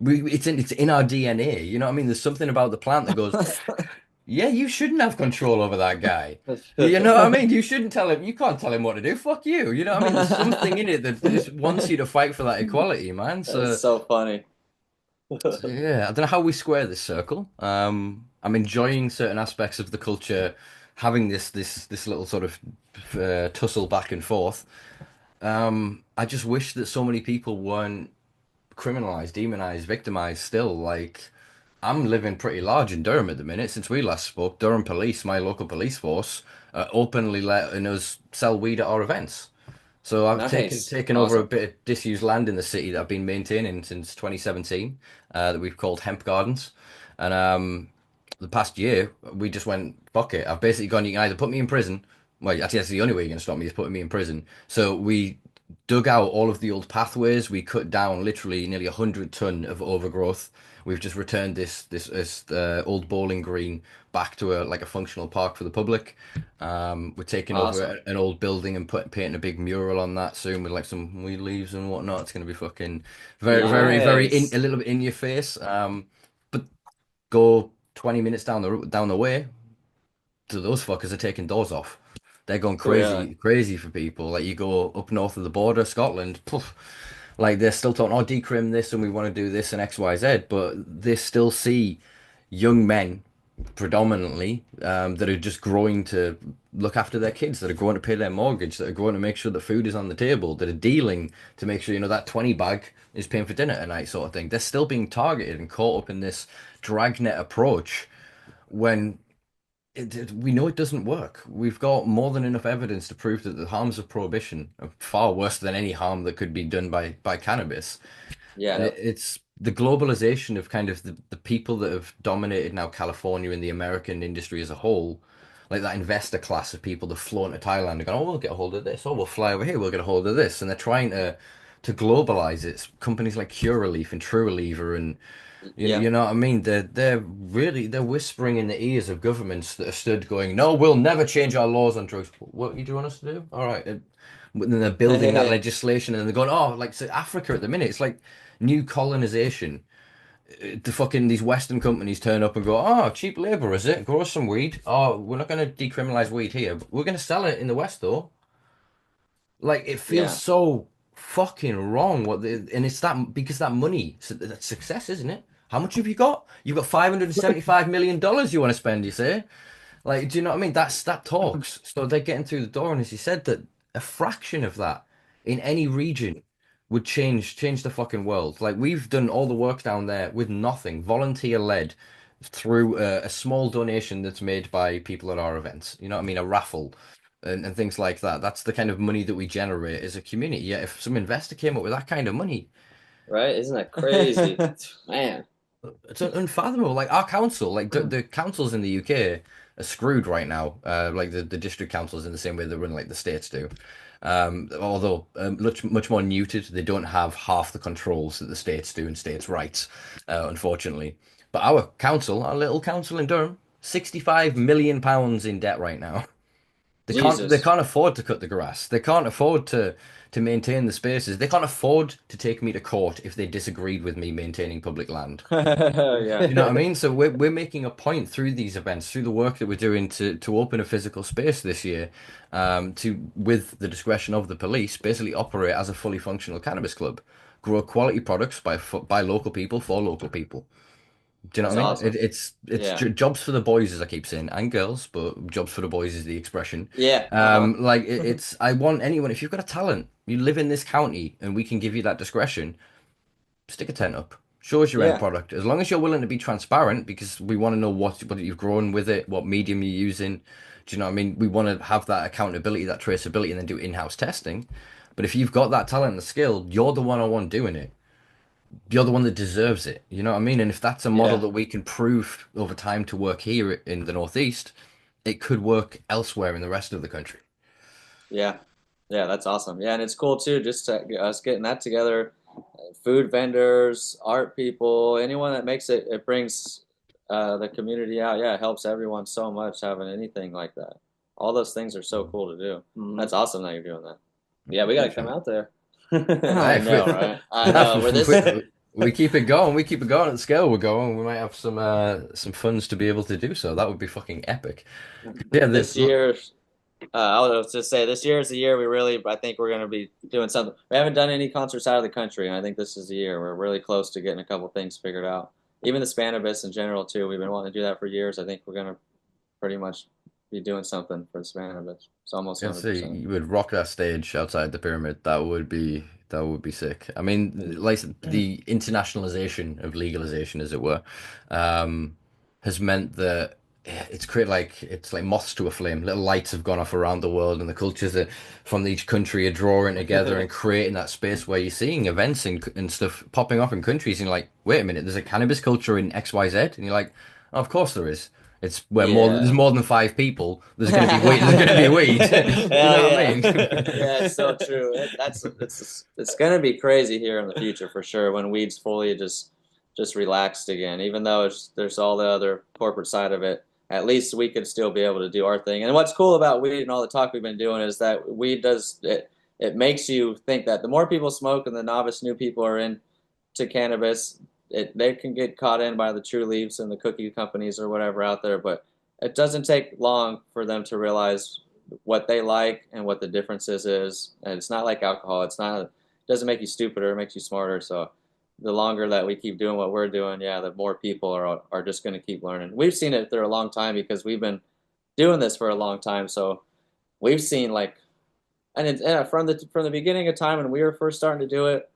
Speaker 1: It's in our DNA. You know what I mean? There's something about the plant that goes, yeah, you shouldn't have control over that guy. You know what I mean? You shouldn't tell him. You can't tell him what to do. Fuck you. You know what I mean? There's something in it that just wants you to fight for that equality, man.
Speaker 3: That's
Speaker 1: So,
Speaker 3: so funny.
Speaker 1: so yeah, I don't know how we square this circle. I'm enjoying certain aspects of the culture, having this little sort of tussle back and forth. I just wish that so many people weren't criminalized, demonized, victimized still. Like, I'm living pretty large in Durham at the minute. Since we last spoke, Durham Police, my local police force, openly letting us sell weed at our events. So I've
Speaker 2: Nice.
Speaker 1: taken over a
Speaker 3: Awesome.
Speaker 1: bit of disused land in the city that I've been maintaining since 2017, that we've called Hemp Gardens. And the past year, we just went, fuck it. I've basically gone, you can either put me in prison. Well, actually, that's the only way you're going to stop me is putting me in prison. So we dug out all of the old pathways. We cut down literally nearly 100 ton of overgrowth. We've just returned this old bowling green back to a functional park for the public. We're taking over
Speaker 3: Awesome.
Speaker 1: an old building and painting a big mural on that soon with like some weed leaves and whatnot. It's going to be fucking very
Speaker 2: Nice.
Speaker 1: a little bit in your face. But go 20 minutes down the way, to those fuckers are taking doors off. They're going
Speaker 3: Yeah.
Speaker 1: crazy for people. Like you go up north of the border, Scotland, poof, like they're still talking, oh, decrim this and we want to do this and X, Y, Z, but they still see young men predominantly that are just growing to look after their kids, that are growing to pay their mortgage, that are growing to make sure that food is on the table, that are dealing to make sure, that 20 bag is paying for dinner tonight, sort of thing. They're still being targeted and caught up in this dragnet approach when we know it doesn't work. We've got more than enough evidence to prove that the harms of prohibition are far worse than any harm that could be done by cannabis.
Speaker 3: Yeah.
Speaker 1: And
Speaker 2: Yep.
Speaker 1: it's the globalization of kind of the people that have dominated now California and the American industry as a whole, like that investor class of people that flown to Thailand and go, oh, we'll get a hold of this. Oh, we'll fly over here, we'll get a hold of this. And they're trying to globalize it. Companies like Curaleaf and Trueliever and
Speaker 3: Yeah.
Speaker 1: you know what I mean? They're whispering in the ears of governments that are stood going, no, we'll never change our laws on drugs. What you do want us to do? All right. And then they're building that legislation and they're going, oh, like so Africa at the minute, it's like new colonization. The fucking these Western companies turn up and go, oh, cheap labor, is it? Grow us some weed. Oh, we're not going to decriminalize weed here. But we're going to sell it in the West though. Like it feels
Speaker 3: Yeah.
Speaker 1: so fucking wrong. And it's that because that money, that's success, isn't it? How much have you got? You've got $575 million you want to spend, you say? Like, do you know what I mean? That talks. So they're getting through the door, and as you said, that a fraction of that in any region would change the fucking world. Like we've done all the work down there with nothing, volunteer led, through a small donation that's made by people at our events. You know what I mean? A raffle and things like that. That's the kind of money that we generate as a community. Yeah, if some investor came up with that kind of money,
Speaker 2: Right? Isn't that crazy? Man.
Speaker 1: it's unfathomable. Like our council, like the councils in the UK, are screwed right now. Like the district councils in the same way they run like the states do. Although much more neutered, they don't have half the controls that the states do in states' rights, unfortunately. But our little council in Durham, £65 million in debt right now. They
Speaker 3: Jesus.
Speaker 1: can't afford to cut the grass. They can't afford to maintain the spaces. They can't afford to take me to court if they disagreed with me maintaining public land.
Speaker 3: Yeah.
Speaker 1: You know what I mean? So we're making a point through these events, through the work that we're doing to open a physical space this year, to with the discretion of the police, basically operate as a fully functional cannabis club, grow quality products by local people for local people. Do you know
Speaker 3: That's
Speaker 1: what I mean?
Speaker 3: awesome.
Speaker 1: It's
Speaker 3: Yeah.
Speaker 1: jobs for the boys, as I keep saying, and girls, but jobs for the boys is the expression.
Speaker 3: Yeah. Uh-huh.
Speaker 1: Like it's I want anyone, if you've got a talent, you live in this county, and we can give you that discretion. Stick a tent up. Show us your end
Speaker 3: Yeah.
Speaker 1: product. As long as you're willing to be transparent, because we want to know what you've grown with it, what medium you're using. Do you know what I mean? We want to have that accountability, that traceability, and then do in-house testing. But if you've got that talent and the skill, you're the one-on-one doing it. You're the one that deserves it. You know what I mean? And if that's a model
Speaker 3: Yeah.
Speaker 1: that we can prove over time to work here in the Northeast, it could work elsewhere in the rest of the country.
Speaker 3: Yeah. Yeah, that's awesome. Yeah, and it's cool too, just to, us getting that together. Food vendors, art people, anyone that makes it, it brings the community out. Yeah, it helps everyone so much having anything like that. All those things are so cool to do.
Speaker 2: Mhm.
Speaker 3: That's awesome that you're doing that.
Speaker 2: Yeah, we got to come
Speaker 1: Appreciate
Speaker 2: out there.
Speaker 3: I
Speaker 1: it.
Speaker 3: know,
Speaker 1: If
Speaker 3: right? I know. We're this.
Speaker 1: we keep it going. We keep it going at the scale we're going. We might have some funds to be able to do so. That would be fucking epic. Yeah,
Speaker 3: This year, I was just say this year is the year we really. I think we're going to be doing something. We haven't done any concerts out of the country, and I think this is the year. We're really close to getting a couple things figured out. Even the Cannabis in general too. We've been wanting to do that for years. I think we're going to pretty much be doing something for the Cannabis. It's almost
Speaker 1: yeah, see,
Speaker 3: 100%.
Speaker 1: you would rock that stage outside the pyramid. That would be sick. I mean, like the internationalization of legalization, as it were, has meant that it's created like it's like moths to a flame. Little lights have gone off around the world, and the cultures that from each country are drawing together and creating that space where you're seeing events and stuff popping up in countries, and you're like, wait a minute, there's a cannabis culture in XYZ, and you're like, oh, of course there is. It's where there's
Speaker 3: Yeah.
Speaker 1: more than five people. There's gonna be weed. There's gonna be weed. You
Speaker 3: Hell
Speaker 1: know what I
Speaker 3: yeah.
Speaker 1: mean?
Speaker 3: Yeah, it's so true. It's gonna be crazy here in the future for sure when weed's fully just relaxed again. Even though there's all the other corporate side of it, at least we could still be able to do our thing. And what's cool about weed and all the talk we've been doing is that weed does it. It makes you think that the more people smoke and the novice new people are into cannabis, they can get caught in by the True Leaves and the cookie companies or whatever out there, but it doesn't take long for them to realize what they like and what the differences is. And it's not like alcohol. It doesn't make you stupider, it makes you smarter. So the longer that we keep doing what we're doing, yeah, the more people are just going to keep learning. We've seen it through a long time because we've been doing this for a long time. So we've seen like, and from the beginning of time when we were first starting to do it,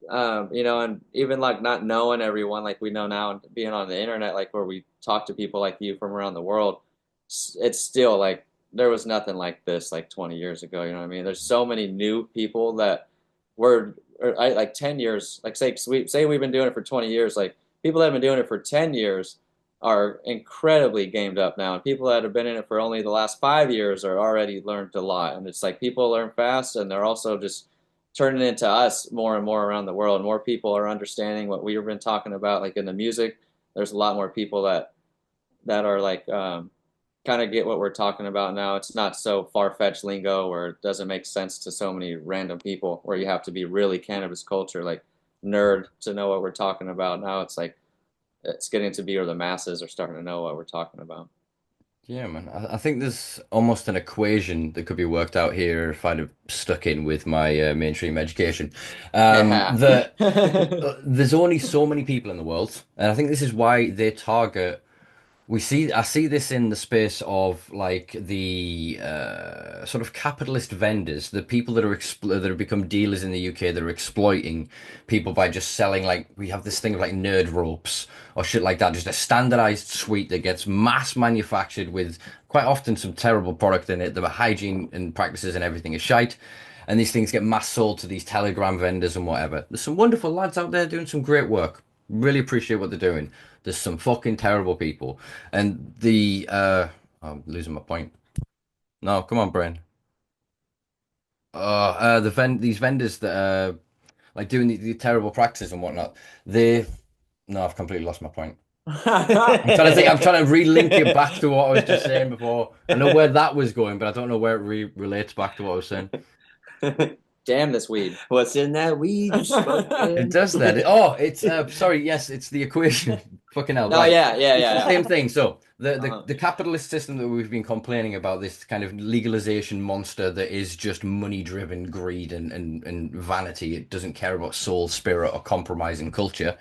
Speaker 3: and even like not knowing everyone like we know now and being on the internet, like where we talk to people like you from around the world, it's still like there was nothing like this like 20 years ago. You know what I mean? There's so many new people that like 10 years, like say we've been doing it for 20 years, like people that have been doing it for 10 years are incredibly gamed up now. And people that have been in it for only the last 5 years are already learned a lot. And it's like people learn fast and they're also just turning into us more and more around the world. More people are understanding what we've been talking about, like in the music. There's a lot more people that are like kind of get what we're talking about now. It's not so far-fetched lingo where it doesn't make sense to so many random people where you have to be really cannabis culture, like nerd to know what we're talking about. Now it's like it's getting to be where the masses are starting to know what we're talking about.
Speaker 1: Yeah, man. I think there's almost an equation that could be worked out here if I'd have stuck in with my mainstream education.
Speaker 3: Yeah.
Speaker 1: That there's only so many people in the world, and I think this is why they target. I see this in the space of like the sort of capitalist vendors, the people that that have become dealers in the UK that are exploiting people by just selling like we have this thing of like nerd ropes or shit like that, just a standardized suite that gets mass manufactured with quite often some terrible product in it. The hygiene and practices and everything is shite. And these things get mass sold to these Telegram vendors and whatever. There's some wonderful lads out there doing some great work. Really appreciate what they're doing. There's some fucking terrible people, and I'm losing my point. No, come on, brain. These vendors that like doing the terrible practices and whatnot. They No, I've completely lost my point. I'm trying to think. I'm trying to relink it back to what I was just saying before. I know where that was going, but I don't know where it relates back to what I was saying.
Speaker 3: Damn this weed.
Speaker 2: What's in that weed you
Speaker 1: It
Speaker 2: smoking?
Speaker 1: does that. Oh, it's sorry. Yes, it's the equation. Fucking hell.
Speaker 3: No,
Speaker 1: Right.
Speaker 3: yeah, yeah,
Speaker 1: It's the
Speaker 3: yeah,
Speaker 1: same thing. So
Speaker 3: yeah.
Speaker 1: the capitalist system that we've been complaining about, this kind of legalization monster that is just money driven greed and vanity. It doesn't care about soul, spirit, or compromising culture.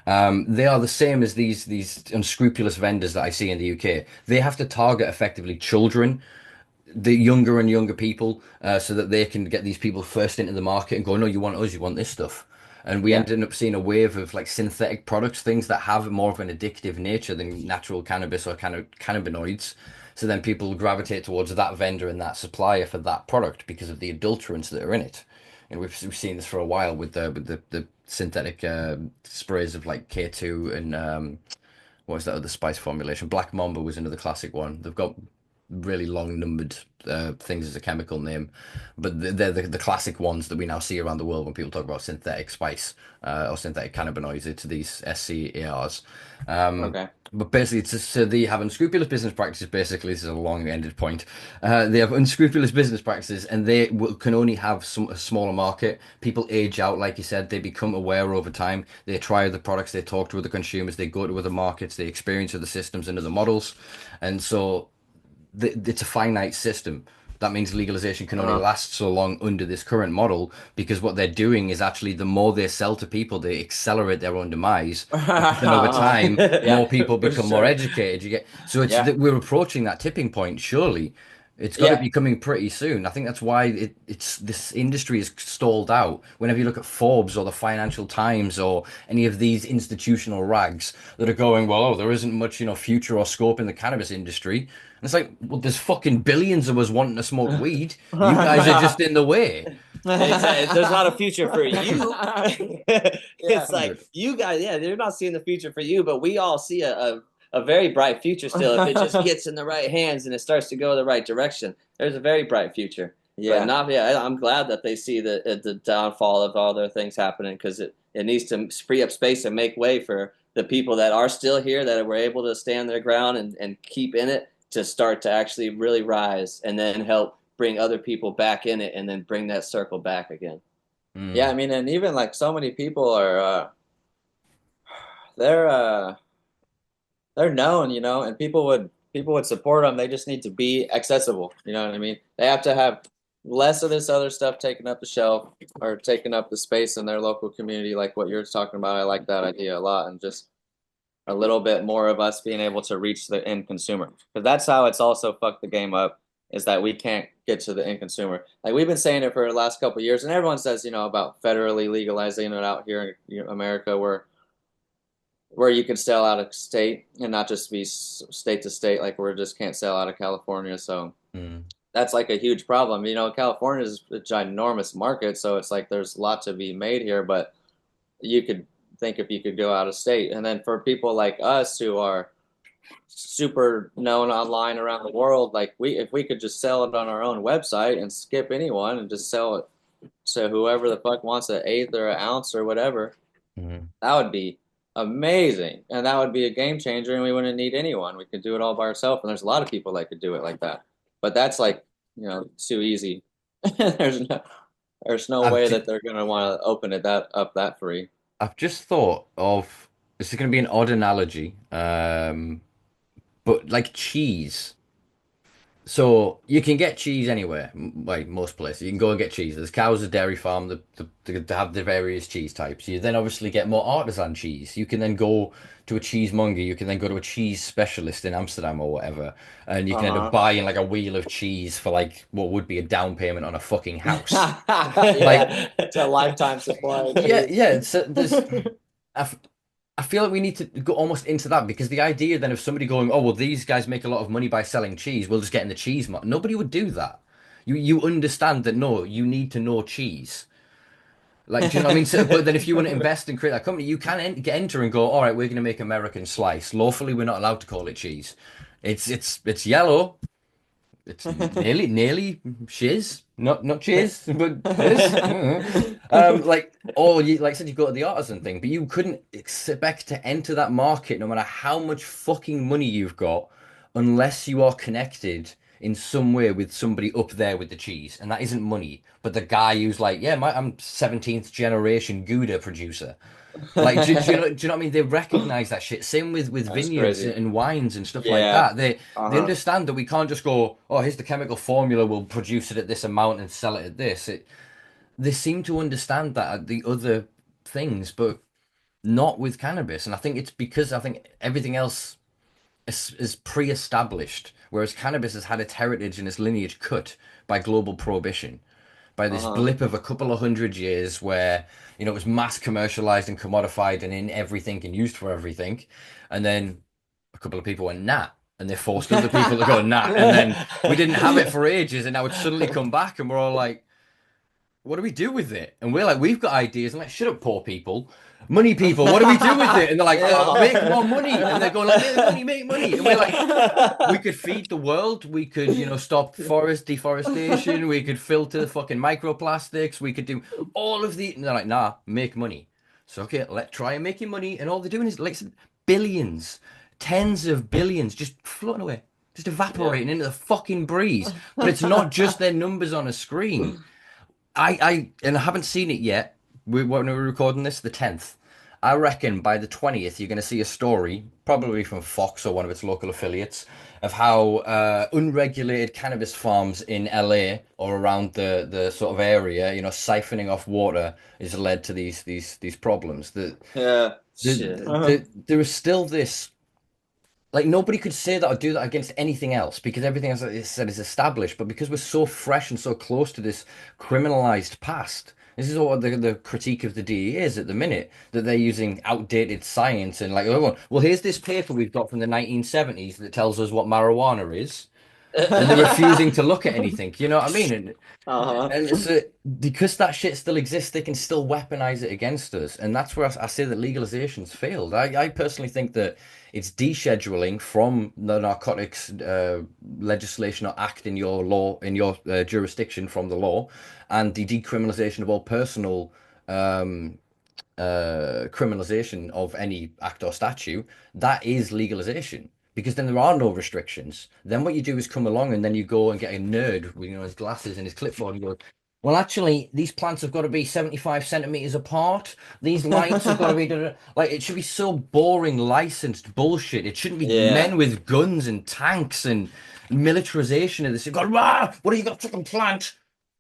Speaker 1: They are the same as these unscrupulous vendors that I see in the UK. They have to target effectively children, the younger and younger people, so that they can get these people first into the market and go, no, you want us, you want this stuff. And we
Speaker 3: Yeah.
Speaker 1: ended up seeing a wave of like synthetic products, things that have more of an addictive nature than natural cannabis or kind of cannabinoids. So then people gravitate towards that vendor and that supplier for that product because of the adulterants that are in it. And we've seen this for a while with the synthetic sprays of like K2 and what was that other spice formulation? Black Mamba was another classic one. They've got really long numbered things as a chemical name, but they're the classic ones that we now see around the world when people talk about synthetic spice or synthetic cannabinoids. It's these SCARs.
Speaker 3: Okay.
Speaker 1: But basically, so they have unscrupulous business practices. Basically, this is a long-ended point. They have unscrupulous business practices, and can only have a smaller market. People age out, like you said. They become aware over time. They try other products. They talk to other consumers. They go to other markets. They experience other systems and other models, and so it's a finite system. That means legalization can only
Speaker 3: Uh,
Speaker 1: last so long under this current model because what they're doing is actually the more they sell to people, they accelerate their own demise because then over time,
Speaker 3: yeah,
Speaker 1: more people
Speaker 3: for
Speaker 1: become more
Speaker 3: sure.
Speaker 1: educated. You get so it's
Speaker 3: Yeah,
Speaker 1: that we're approaching that tipping point. Surely, it's got to
Speaker 3: yeah.
Speaker 1: be coming pretty soon. I think that's why it's this industry is stalled out. Whenever you look at Forbes or the Financial Times or any of these institutional rags that are going, well, oh, there isn't much, future or scope in the cannabis industry. And it's like, well, there's fucking billions of us wanting to smoke weed. You guys are just in the way.
Speaker 2: There's not a future for you.
Speaker 3: Yeah.
Speaker 2: It's like you guys, yeah, they're not seeing the future for you, but we all see a very bright future still if it just gets in the right hands and it starts to go the right direction. There's a very bright future. But
Speaker 3: Yeah.
Speaker 2: not, yeah, I'm glad that they see the downfall of all their things happening because it needs to free up space and make way for the people that are still here that were able to stand their ground and keep in it to start to actually really rise and then help bring other people back in it and then bring that circle back again.
Speaker 3: Yeah, I
Speaker 1: Mm.
Speaker 3: mean, and even like so many people are they're they're known, and people would support them. They just need to be accessible. You know what I mean? They have to have less of this other stuff taking up the shelf or taking up the space in their local community, like what you're talking about. I like that idea a lot, and just a little bit more of us being able to reach the end consumer, because that's how it's also fucked the game up, is that we can't get to the end consumer. Like we've been saying it for the last couple of years, and everyone says, about federally legalizing it out here in America, where you can sell out of state and not just be state to state, like we just can't sell out of California. So
Speaker 1: Mm.
Speaker 3: that's like a huge problem. California is a ginormous market, so it's like there's a lot to be made here, but you could think if you could go out of state. And then for people like us who are super known online around the world, like if we could just sell it on our own website and skip anyone and just sell it to whoever the fuck wants an eighth or an ounce or whatever,
Speaker 1: Mm.
Speaker 3: that would be amazing. And that would be a game changer, and we wouldn't need anyone. We could do it all by ourselves. And there's a lot of people that could do it like that. But that's like, too easy. there's no there's no
Speaker 1: I've
Speaker 3: way
Speaker 1: ju-
Speaker 3: that they're gonna want to open it that up that free.
Speaker 1: I've just thought of this is going to be an odd analogy, but like cheese. So you can get cheese anywhere, like most places. You can go and get cheese. There's cows, a dairy farm that have the various cheese types. You then obviously get more artisan cheese. You can then go to a cheesemonger. You can then go to a cheese specialist in Amsterdam or whatever, and you can end up
Speaker 3: Uh-huh.
Speaker 1: buying like a wheel of cheese for like what would be a down payment on a fucking house. Like,
Speaker 3: Yeah, it's a lifetime supply of
Speaker 1: yeah,
Speaker 3: cheese.
Speaker 1: yeah. So I, I feel like we need to go almost into that because the idea then of somebody going, oh, well, these guys make a lot of money by selling cheese. We'll just get in the cheese market. Nobody would do that. You understand that no, you need to know cheese. Like, do you know what I mean? So, but then if you want to invest and create that company, you can enter and go, all right, we're going to make American slice. Lawfully, we're not allowed to call it cheese. It's yellow. It's nearly shiz, not cheers, but shiz. Like, or you like I said, you go to the artisan thing, but you couldn't expect to enter that market no matter how much fucking money you've got, unless you are connected in some way with somebody up there with the cheese, and that isn't money, but the guy who's like, yeah, I'm 17th generation Gouda producer. Like, do you know what I mean? They recognize that shit. Same with
Speaker 3: That's
Speaker 1: vineyards
Speaker 3: crazy.
Speaker 1: and wines and stuff like
Speaker 3: Yeah.
Speaker 1: that. They
Speaker 3: Uh-huh.
Speaker 1: understand that we can't just go, oh, here's the chemical formula, we'll produce it at this amount and sell it at this. They seem to understand that at the other things, but not with cannabis. And I think it's because I think everything else is pre-established, whereas cannabis has had its heritage and its lineage cut by global prohibition, by this
Speaker 3: Uh-huh.
Speaker 1: blip of a couple of 100 years where it was mass commercialized and commodified and in everything and used for everything, and then a couple of people went nah, and they forced other people to go nah, and then we didn't have it for ages, and now it's suddenly come back, and we're all like, what do we do with it? And we're like, we've got ideas. And like, shut up, poor people, money people. What do we do with it? And they're like, make more money. And they're going like, make money. And we're like, we could feed the world. We could, stop forest deforestation. We could filter the fucking microplastics. We could do all of the. And they're like, nah, make money. So okay, let's try and making money. And all they're doing is like billions, tens of billions, just floating away, just
Speaker 3: Yeah.
Speaker 1: evaporating into the fucking breeze. But it's not just their numbers on a screen. And I haven't seen it yet. When we're recording this, the 10th. I reckon by the 20th, you're going to see a story, probably from Fox or one of its local affiliates, of how unregulated cannabis farms in LA or around the sort of area, siphoning off water, has led to these problems.
Speaker 3: Yeah.
Speaker 2: Shit.
Speaker 1: There is still this, like, nobody could say that or do that against anything else because everything else is said is established. But because we're so fresh and so close to this criminalized past, this is what the critique of the DEA is at the minute, that they're using outdated science and like, oh, well, here's this paper we've got from the 1970s that tells us what marijuana is, and they're refusing to look at anything. You know what I mean?
Speaker 3: Uh-huh.
Speaker 1: And it's because that shit still exists, they can still weaponize it against us. And that's where I say that legalization's failed. I personally think that it's descheduling from the narcotics legislation or act in your law, in your jurisdiction from the law, and the decriminalization of all personal um, criminalization of any act or statute. That is legalization. Because then there are no restrictions. Then what you do is come along and then you go and get a nerd with his glasses and his clipboard and go, well, actually, these plants have got to be 75 centimeters apart. These lights have got to be like it should be so boring, licensed bullshit. It shouldn't be
Speaker 3: Yeah.
Speaker 1: men with guns and tanks and militarization of this. You've got, what do you got, fucking plant?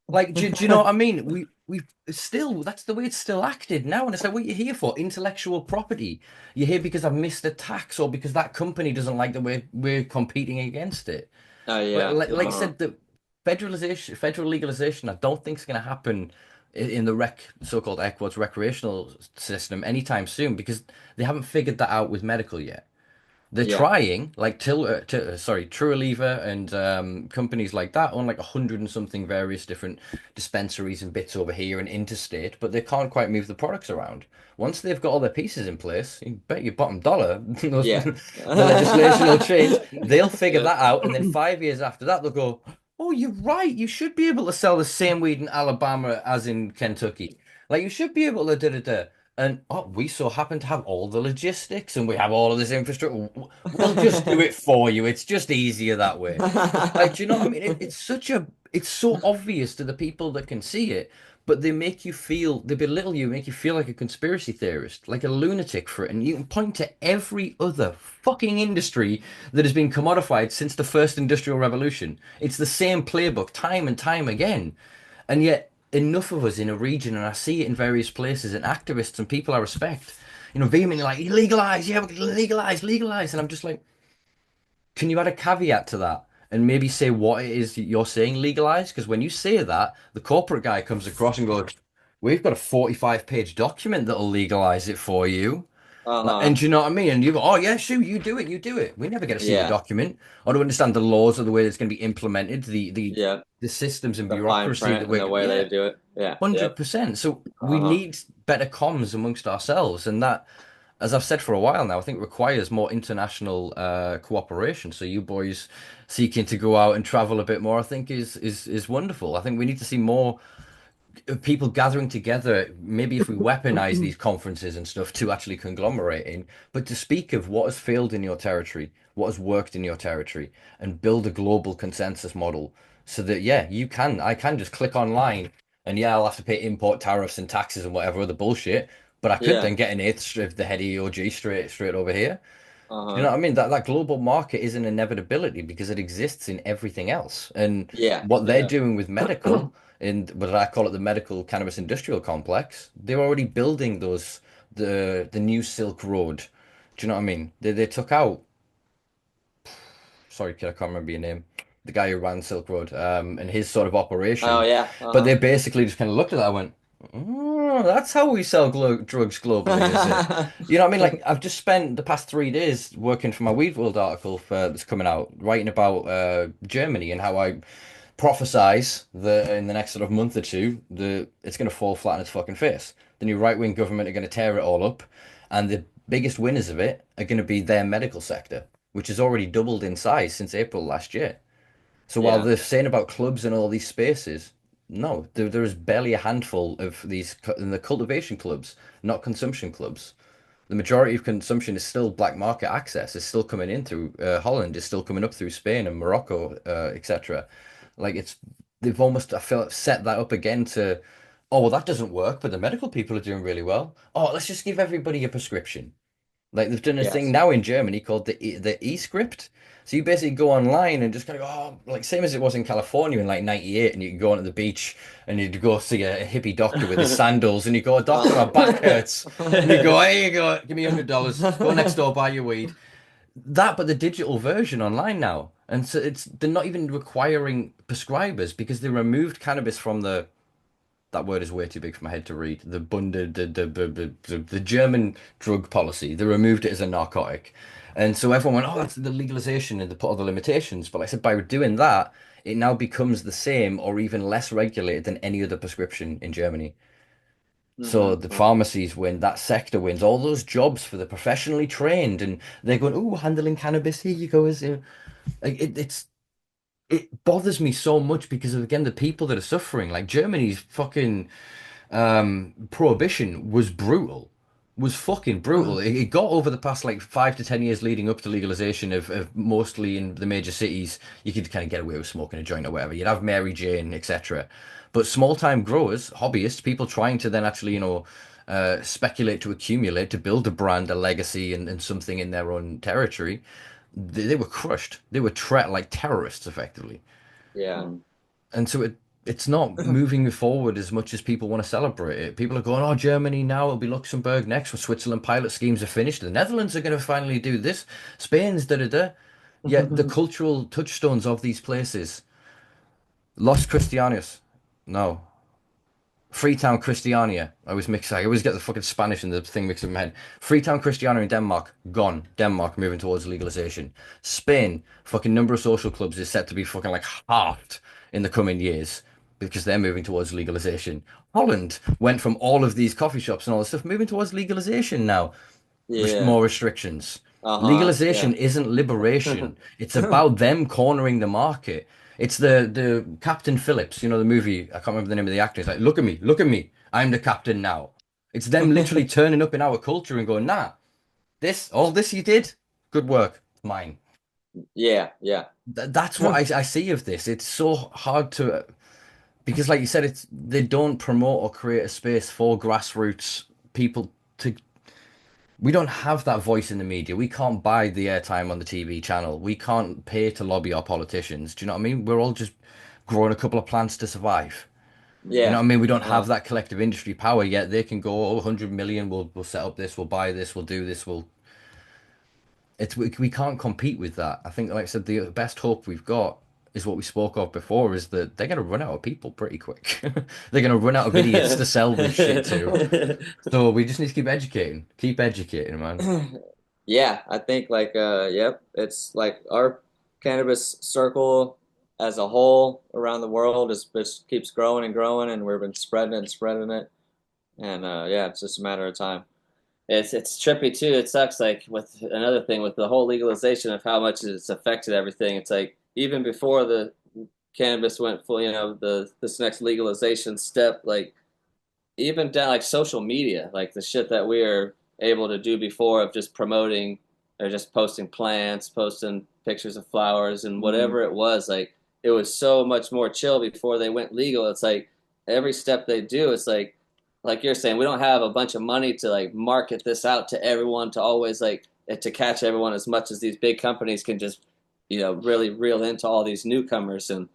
Speaker 1: Like, do you know what I mean? We still, that's the way it's still acted now, and it's like, what are you here for? Intellectual property. You're here because I've missed a tax or because that company doesn't like the way we're competing against it.
Speaker 3: Oh
Speaker 1: But
Speaker 3: yeah.
Speaker 1: like I
Speaker 3: Uh-huh.
Speaker 1: said, the federal legalization, I don't think is going to happen in the so-called air quotes recreational system anytime soon because they haven't figured that out with medical yet. They're
Speaker 3: Yeah.
Speaker 1: trying, like True Lever and companies like that own like 100 and something various different dispensaries and bits over here and interstate, but they can't quite move the products around. Once they've got all their pieces in place, you bet your bottom dollar
Speaker 3: Yeah.
Speaker 1: the legislation will change. They'll figure
Speaker 3: Yeah.
Speaker 1: that out, and then 5 years after that, they'll go, "Oh, you're right. You should be able to sell the same weed in Alabama as in Kentucky. Like you should be able to da da da." And oh, we so happen to have all the logistics and we have all of this infrastructure. We'll just do it for you. It's just easier that way. Like, do you know what I mean? It's so obvious to the people that can see it, but they belittle you, make you feel like a conspiracy theorist, like a lunatic for it. And you can point to every other fucking industry that has been commodified since the first industrial revolution. It's the same playbook time and time again. And yet, enough of us in a region, and I see it in various places, and activists and people I respect, vehemently like, legalize, yeah, legalize, legalize. And I'm just like, can you add a caveat to that? And maybe say what it is you're saying legalize? Because when you say that, the corporate guy comes across and goes, we've got a 45-page document that'll legalize it for you.
Speaker 3: Uh
Speaker 1: And
Speaker 3: huh.
Speaker 1: do you know what I mean? And you go, oh yeah, shoot, you do it, you do it. We never get to see the
Speaker 3: Yeah.
Speaker 1: document. I don't understand the laws or the way it's going to be implemented,
Speaker 3: Yeah.
Speaker 1: the systems and
Speaker 3: The fine
Speaker 1: bureaucracy
Speaker 3: print
Speaker 1: that
Speaker 3: and the
Speaker 1: we're,
Speaker 3: way they
Speaker 1: yeah,
Speaker 3: do it. Yeah. Yep.
Speaker 1: 100%. So we
Speaker 3: Uh huh.
Speaker 1: need better comms amongst ourselves, and that, as I've said for a while now, I think requires more international cooperation. So you boys seeking to go out and travel a bit more, I think is wonderful. I think we need to see more people gathering together. Maybe if we weaponize these conferences and stuff to actually conglomerate in, but to speak of what has failed in your territory, what has worked in your territory, and build a global consensus model so that, yeah, I can just click online and yeah, I'll have to pay import tariffs and taxes and whatever other bullshit, but I could
Speaker 3: Yeah.
Speaker 1: then get an eighth of the head of EOG straight over here.
Speaker 3: Uh
Speaker 1: Do you know
Speaker 3: huh.
Speaker 1: what I mean? That global market is an inevitability because it exists in everything else. And
Speaker 3: Yeah.
Speaker 1: what they're
Speaker 3: Yeah.
Speaker 1: doing with medical, in what I call it the medical cannabis industrial complex, they're already building the new Silk Road. Do you know what I mean? They took out, sorry kid, I can't remember your name, the guy who ran Silk Road, and his sort of
Speaker 3: Oh
Speaker 1: operation.
Speaker 3: yeah.
Speaker 1: But
Speaker 3: Uh
Speaker 1: they basically just kind of looked at that and went, oh, that's how we sell drugs globally, is it?
Speaker 3: huh.
Speaker 1: You know what I mean? Like I've just spent the past 3 days working for my Weed World article that's coming out, writing about Germany and how I prophesize that in the next sort of month or two, it's going to fall flat on its fucking face. The new right wing government are going to tear it all up, and the biggest winners of it are going to be their medical sector, which has already doubled in size since April last year. So while
Speaker 3: Yeah.
Speaker 1: they're saying about clubs and all these spaces, no, there is barely a handful of these in the cultivation clubs, not consumption clubs. The majority of consumption is still black market access. It's still coming in through Holland. It's still coming up through Spain and Morocco, etc. Like they've almost, I feel, set that up again to, oh well, that doesn't work, but the medical people are doing really well. Oh, let's just give everybody a prescription. Like they've done a thing
Speaker 3: Yes.
Speaker 1: now in Germany called the e-script. So you basically go online and just kind of go, oh, like same as it was in California in like '98, and you can go onto the beach and you'd go see a hippie doctor with his sandals, and you go, doctor, my back hurts, and you go, here you go, give me $100, go next door, buy your weed. That, but the digital version online now, and so they're not even requiring prescribers because they removed cannabis from the that word is way too big for my head to read. The Bunde, the German drug policy. They removed it as a narcotic, and so everyone went, "Oh, that's the legalization," and they put all the limitations. But like I said, by doing that, it now becomes the same or even less regulated than any other prescription in Germany. So
Speaker 3: hmm
Speaker 1: the pharmacies win, that sector wins, all those jobs for the professionally trained, and they're going, "Oh, handling cannabis, here you go." Is like it bothers me so much because of again the people that are suffering. Like Germany's fucking prohibition was brutal, was fucking brutal. It got over the past like 5 to 10 years leading up to legalization of mostly in the major cities. You could kind of get away with smoking a joint or whatever. You'd have Mary Jane, etc. But small time growers, hobbyists, people trying to then actually, speculate to accumulate, to build a brand, a legacy, and something in their own territory, they were crushed. They were treated like terrorists, effectively.
Speaker 3: Yeah.
Speaker 1: And so it's not moving forward as much as people want to celebrate it. People are going, oh, Germany now, it'll be Luxembourg next, when Switzerland pilot schemes are finished. The Netherlands are going to finally do this. Spain's da da da. Yet the cultural touchstones of these places, Los Cristianos, no. Freetown Christiania. I always get the fucking Spanish and the thing mixed in my head. Freetown Christiania in Denmark, gone. Denmark moving towards legalization. Spain, fucking number of social clubs is set to be fucking like halved in the coming years because they're moving towards legalization. Holland went from all of these coffee shops and all this stuff moving towards legalization now.
Speaker 3: Yeah.
Speaker 1: More restrictions.
Speaker 3: Uh-huh. Yeah.
Speaker 1: Legalization isn't liberation. It's about them cornering the market. It's the Captain Phillips, the movie. I can't remember the name of the actor. It's like, look at me. I'm the captain now. It's them literally turning up in our culture and going, nah, all this you did, good work, mine.
Speaker 3: Yeah. Yeah.
Speaker 1: That's what I see of this. It's so hard to because, like you said, they don't promote or create a space for grassroots people to we don't have that voice in the media. We can't buy the airtime on the TV channel. We can't pay to lobby our politicians. Do you know what I mean? We're all just growing a couple of plants to survive. You know
Speaker 3: Yeah.
Speaker 1: what I mean? We don't have
Speaker 3: Uh-huh.
Speaker 1: that collective industry power yet. They can go, oh, 100 million, we'll set up this, we'll buy this, we'll do this, we can't compete with that. I think, like I said, the best hope we've got, is what we spoke of before, is that they're going to run out of people pretty quick. They're going to run out of idiots to sell this shit to. So we just need to keep educating, man.
Speaker 3: Yeah, I think like yep, it's like our cannabis circle as a whole around the world is just keeps growing and growing, and we've been spreading it and spreading it, and yeah, it's just a matter of time.
Speaker 2: It's trippy too. It sucks like with another thing with the whole legalization of how much it's affected everything. It's like even before the cannabis went full, this next legalization step, like even down like social media, like the shit that we are able to do before of just promoting or just posting plants, posting pictures of flowers and
Speaker 3: Mhm.
Speaker 2: whatever it was, like it was so much more chill before they went legal. It's like every step they do, it's like you're saying, we don't have a bunch of money to like market this out to everyone to always like to catch everyone as much as these big companies can just, really reel into all these newcomers and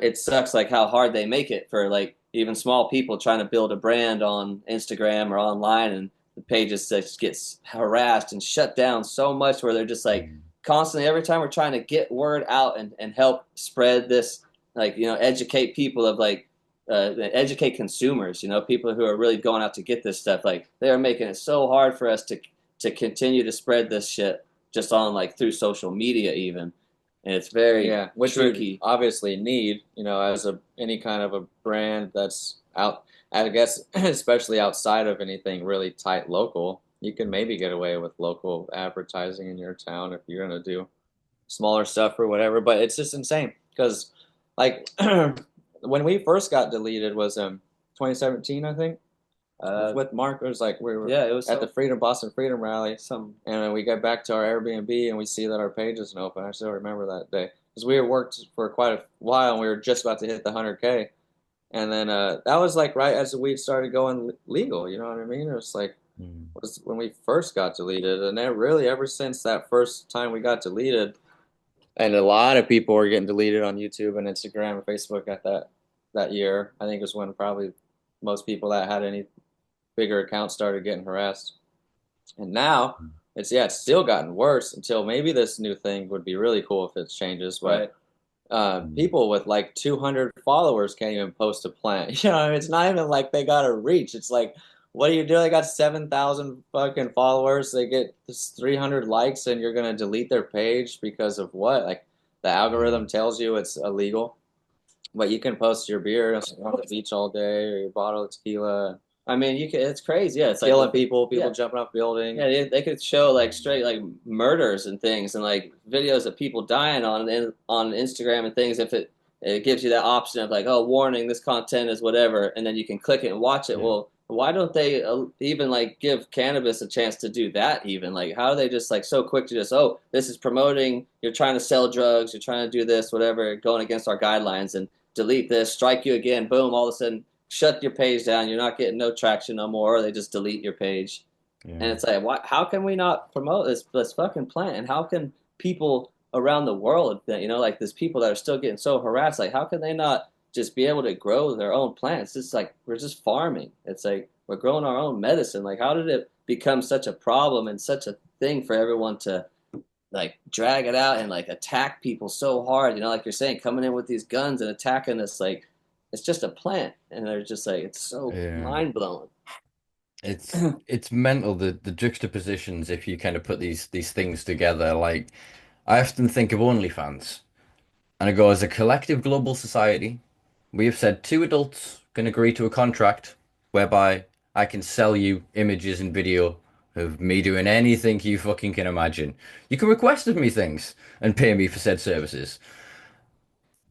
Speaker 2: it sucks like how hard they make it for like even small people trying to build a brand on Instagram or online and the pages just gets harassed and shut down so much where they're just like
Speaker 1: Mm.
Speaker 2: constantly every time we're trying to get word out and help spread this like educate people of like educate consumers people who are really going out to get this stuff like they're making it so hard for us to continue to spread this shit just on like through social media even and it's very
Speaker 3: Yeah, which we
Speaker 2: tricky.
Speaker 3: obviously need, as a any kind of a brand that's out, I guess, especially outside of anything really tight local, you can maybe get away with local advertising in your town if you're gonna do smaller stuff or whatever. But it's just insane because, like, when we first got deleted was 2017, I think. It was
Speaker 2: Uh,
Speaker 3: with Mark. It was like we were
Speaker 2: yeah, it was
Speaker 3: at the Boston Freedom Rally,
Speaker 2: some.
Speaker 3: and then we get back to our Airbnb and we see that our page isn't open. I still remember that day because we had worked for quite a while and we were just about to hit the 100K. And then that was like right as the weed started going legal. You know what I mean? It was like
Speaker 1: Mm.
Speaker 3: was when we first got deleted, and then really ever since that first time we got deleted, and a lot of people were getting deleted on YouTube and Instagram and Facebook at that year. I think it was when probably most people that had any bigger accounts started getting harassed. And now it's still gotten worse until maybe this new thing would be really cool if it changes. But
Speaker 2: Right.
Speaker 1: Mm.
Speaker 3: people with like 200 followers can't even post a plant. It's not even like they got a reach. It's like, what do you do? They got 7,000 fucking followers. They get this 300 likes, and you're gonna delete their page because of what? Like the
Speaker 1: Yeah.
Speaker 3: algorithm tells you it's illegal, but you can post your beer on the beach all day or your bottle of tequila,
Speaker 2: I mean, you can. It's crazy. Yeah, it's like
Speaker 3: killing people, people
Speaker 2: yeah,
Speaker 3: jumping off buildings.
Speaker 2: yeah. They could show like straight like murders and things and like videos of people dying on Instagram and things. If it gives you that option of like, oh, warning, this content is whatever, and then you can click it and watch it.
Speaker 1: Yeah.
Speaker 2: Well, why don't they even like give cannabis a chance to do that? Even like, how are they just like so quick to just this is promoting. You're trying to sell drugs. You're trying to do this, whatever, going against our guidelines and delete this, strike you again. Boom! All of a sudden shut your page down. You're not getting no traction no more, or they just delete your page. And
Speaker 1: Yeah.
Speaker 2: it's like, why, how can we not promote this fucking plant? And how can people around the world that like there's people that are still getting so harassed, like how can they not just be able to grow their own plants? It's like we're just farming. It's like we're growing our own medicine. Like how did it become such a problem and such a thing for everyone to like drag it out and like attack people so hard, like you're saying, coming in with these guns and attacking us like it's just a plant, and they're just like it's so
Speaker 1: Yeah.
Speaker 2: mind blowing.
Speaker 1: It's mental the juxtapositions if you kind of put these things together. Like I often think of OnlyFans and I go, as a collective global society, we have said two adults can agree to a contract whereby I can sell you images and video of me doing anything you fucking can imagine. You can request of me things and pay me for said services.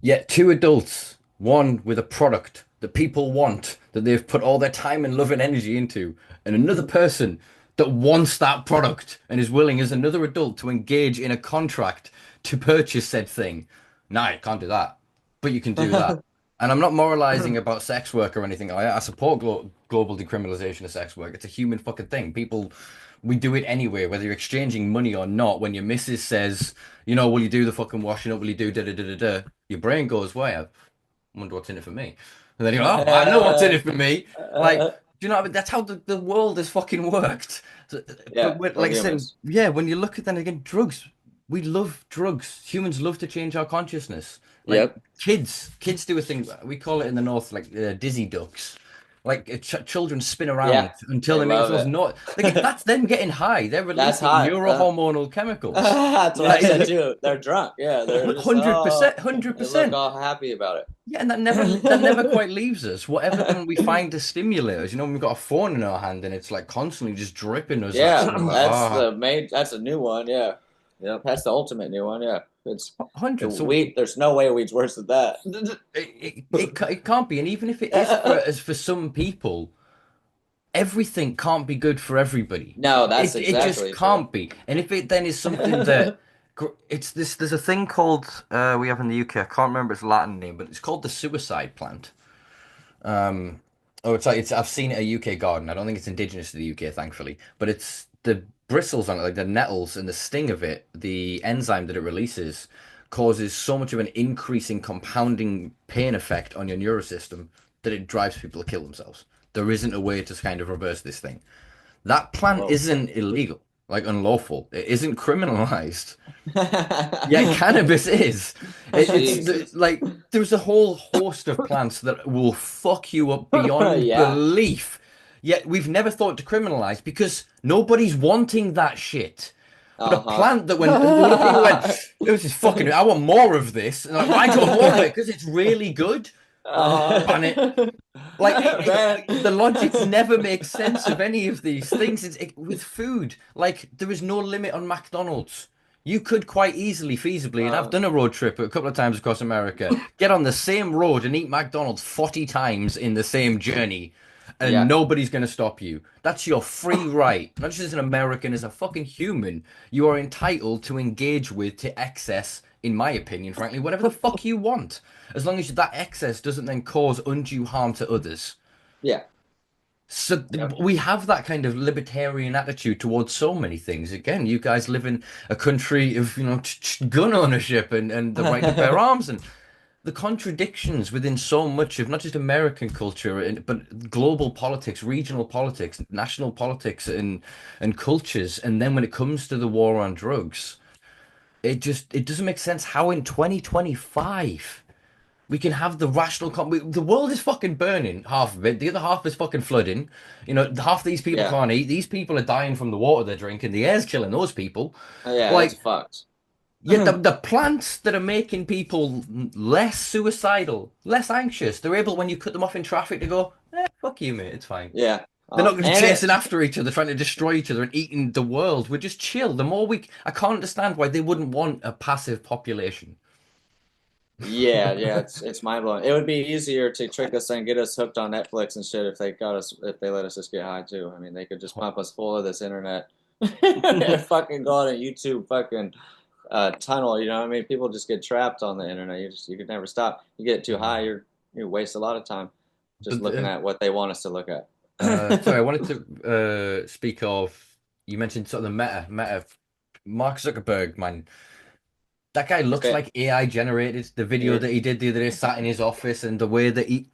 Speaker 1: Yet two adults, one with a product that people want, that they've put all their time and love and energy into, and another person that wants that product and is willing as another adult to engage in a contract to purchase said thing. Nah, you can't do that. But you can do that. And I'm not moralizing about sex work or anything like that. I support global decriminalization of sex work. It's a human fucking thing. People, we do it anyway, whether you're exchanging money or not. When your missus says, will you do the fucking washing up? Will you do da da da da da? Your brain goes, "Wait, I wonder what's in it for me." And then you go, "Oh, I know what's in it for me." Like, do you know what I mean? That's how the world has fucking worked. So,
Speaker 3: Yeah, we're
Speaker 1: like I said,
Speaker 3: humans.
Speaker 1: yeah, when you look at then again, drugs, we love drugs. Humans love to change our consciousness. Like
Speaker 3: Yep.
Speaker 1: kids do a thing. We call it in the north like dizzy ducks. Like children spin around
Speaker 3: Yeah.
Speaker 1: until
Speaker 3: They
Speaker 1: they make
Speaker 3: love
Speaker 1: themselves
Speaker 3: it.
Speaker 1: not. Like that's them getting high. They're
Speaker 3: That's
Speaker 1: releasing
Speaker 3: hot.
Speaker 1: neurohormonal chemicals.
Speaker 3: That's what I said
Speaker 1: Like
Speaker 3: too. They're drunk. Yeah, they're just
Speaker 1: 100%, hundred
Speaker 3: they look
Speaker 1: percent.
Speaker 3: all happy about
Speaker 1: Yeah, and that never
Speaker 3: it.
Speaker 1: quite leaves us. Whatever when we find the stimulators, when we've got a phone in our hand and it's like constantly just dripping us that
Speaker 3: Yeah,
Speaker 1: sort of like
Speaker 3: that's the main. That's a new one. Yeah, yep. That's the ultimate new one. Yeah, it's the
Speaker 1: 100. So
Speaker 3: weed. There's no way weed's worse than that.
Speaker 1: it can't be. And even if it is for some people, everything can't be good for everybody.
Speaker 3: No, that's
Speaker 1: It just
Speaker 3: exactly true.
Speaker 1: can't be. And if it then is something that it's this, there's a thing called we have in the UK. I can't remember its Latin name, but it's called the suicide plant. Um, oh, it's like it's. I've seen it at a UK garden. I don't think it's indigenous to the UK, thankfully, but it's the bristles on it, like the nettles and the sting of it, the enzyme that it releases, causes so much of an increasing compounding pain effect on your neurosystem that it drives people to kill themselves. There isn't a way to kind of reverse this thing. That plant
Speaker 3: Whoa.
Speaker 1: isn't illegal, like unlawful. It isn't criminalized. Yeah, cannabis is.
Speaker 3: Jesus.
Speaker 1: Like there's a whole host of plants that will fuck you up beyond
Speaker 3: Yeah.
Speaker 1: belief. Yet we've never thought to criminalize because nobody's wanting that shit. But a
Speaker 3: Uh-huh.
Speaker 1: plant that when a lot of people went, it was just fucking. I want more of this. And like, why do I want more of it? Because it's really good. Ban it. Like
Speaker 3: Man.
Speaker 1: the logic never makes sense of any of these things. With food, like there is no limit on McDonald's. You could quite easily, feasibly, and I've done a road trip a couple of times across America, get on the same road and eat McDonald's 40 times in the same journey, and
Speaker 3: Yeah.
Speaker 1: nobody's going to stop you. That's your free right. Not just as an American, as a fucking human, you are entitled to engage with, to excess, in my opinion, frankly, whatever the fuck you want, as long as that excess doesn't then cause undue harm to others.
Speaker 3: Yeah.
Speaker 1: So
Speaker 3: Yep.
Speaker 1: we have that kind of libertarian attitude towards so many things. Again, you guys live in a country of, gun ownership and the right to bear arms, and the contradictions within so much of not just American culture but global politics, regional politics, national politics, and cultures. And then when it comes to the war on drugs, it doesn't make sense how in 2025 we can have the rational the world is fucking burning, half of it. The other half is fucking flooding. Half these people
Speaker 3: Yeah.
Speaker 1: can't eat. These people are dying from the water they're drinking. The air's killing those people.
Speaker 3: Yeah, it's
Speaker 1: Like,
Speaker 3: fucked.
Speaker 1: yet the plants that are making people less suicidal, less anxious, they're able, when you cut them off in traffic, to go, fuck you, mate, it's fine.
Speaker 3: Yeah.
Speaker 1: They're not going to be
Speaker 3: And
Speaker 1: chasing
Speaker 3: it
Speaker 1: after each other, trying to destroy each other and eating the world. We're just chill. The more I can't understand why they wouldn't want a passive population.
Speaker 3: yeah, it's mind blowing. It would be easier to trick us and get us hooked on Netflix and shit if they let us just get high too. I mean, they could just pump us full of this internet and fucking go on a YouTube fucking tunnel. You know what I mean? People just get trapped on the internet. You could never stop. You get too high, you waste a lot of time just
Speaker 1: But
Speaker 3: looking at what they want us to look at.
Speaker 1: sorry, I wanted to speak of. You mentioned sort of the meta. Mark Zuckerberg, man, that guy looks
Speaker 3: Okay.
Speaker 1: like AI generated. The video that he did the other day, sat in his office, and the way that it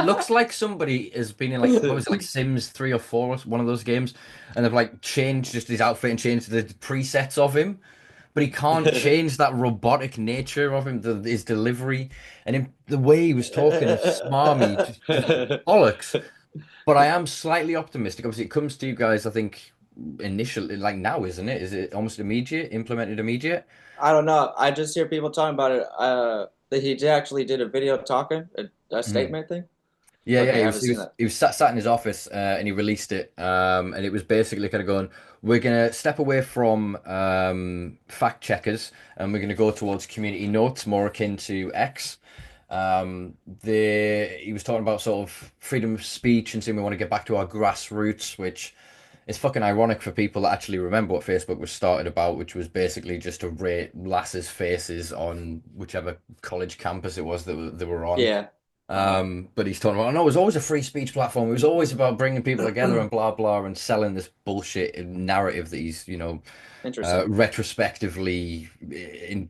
Speaker 1: looks like somebody has been in, like, what was it, like Sims 3 or 4, one of those games, and they've like changed just his outfit and changed the presets of him, but he can't change that robotic nature of him, his delivery, and the way he was talking, smarmy, just bollocks. But I am slightly optimistic. Obviously, it comes to you guys, I think, initially, like now, isn't it? Is it almost immediate, implemented immediate?
Speaker 3: I don't know. I just hear people talking about it. That he actually did a video talking, a
Speaker 1: Mhm.
Speaker 3: statement thing.
Speaker 1: Yeah, yeah.
Speaker 3: Okay, I
Speaker 1: He
Speaker 3: haven't
Speaker 1: was he
Speaker 3: seen
Speaker 1: was
Speaker 3: that.
Speaker 1: he was sat in his office, and he released it. And it was basically kind of going, we're gonna step away from fact checkers, and we're gonna go towards community notes, more akin to X. He was talking about sort of freedom of speech and saying we want to get back to our grassroots, which is fucking ironic for people that actually remember what Facebook was started about, which was basically just to rate lasses' faces on whichever college campus it was that they were on.
Speaker 3: Yeah. Uh-huh.
Speaker 1: But he's talking about, no, it was always a free speech platform. It was always about bringing people together and blah blah and selling this bullshit narrative that he's,
Speaker 3: Interesting.
Speaker 1: retrospectively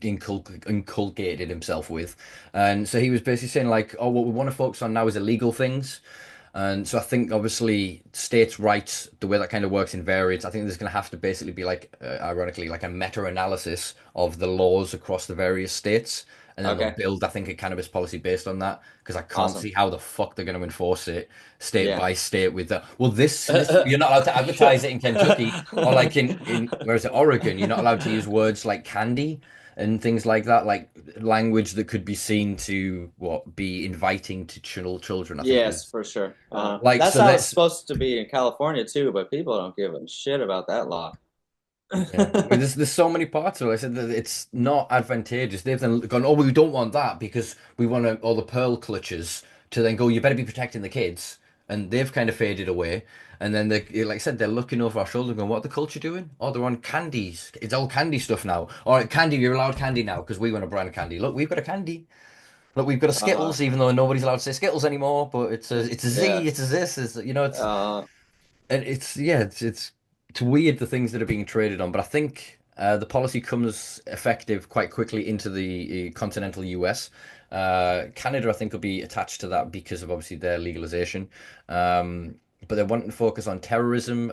Speaker 1: inculcated himself with. And so he was basically saying like, oh, what we want to focus on now is illegal things. And so I think obviously states' rights, the way that kind of works in variants, I think there's going to have to basically be like, ironically, like a meta-analysis of the laws across the various states and then they'll
Speaker 3: Okay.
Speaker 1: build, I think, a cannabis policy based on that. Because I can't
Speaker 3: Awesome.
Speaker 1: see how the fuck they're going to enforce it state
Speaker 3: Yeah.
Speaker 1: by state with the well, this you're not allowed to advertise it in Kentucky or like in where is it, Oregon? You're not allowed to use words like candy and things like that, like language that could be seen to what be inviting to children. I think
Speaker 3: Yes,
Speaker 1: was
Speaker 3: for sure.
Speaker 1: like
Speaker 3: That's
Speaker 1: so
Speaker 3: how it's
Speaker 1: that.
Speaker 3: supposed to be in California too, but people don't give a shit about that law.
Speaker 1: Yeah, but there's so many parts of it. I said that it's not advantageous. They've then gone, oh, we don't want that because we want all the pearl clutches to then go, you better be protecting the kids, and they've kind of faded away. And then they, like I said, they're looking over our shoulder, going, what are the culture doing? Oh, they're on candies. It's all candy stuff now. All right, candy, you're allowed candy now because we want to brand candy. Look, we've got a candy. Look, we've got a
Speaker 3: Uh-huh.
Speaker 1: Skittles, even though nobody's allowed to say Skittles anymore. But it's a
Speaker 3: Yeah.
Speaker 1: Z, it's a this, it's it's
Speaker 3: Uh,
Speaker 1: and it's yeah, it's weird the things that are being traded on, but I think the policy comes effective quite quickly into the continental US. Canada, I think, will be attached to that because of obviously their legalization. But they're wanting to focus on terrorism.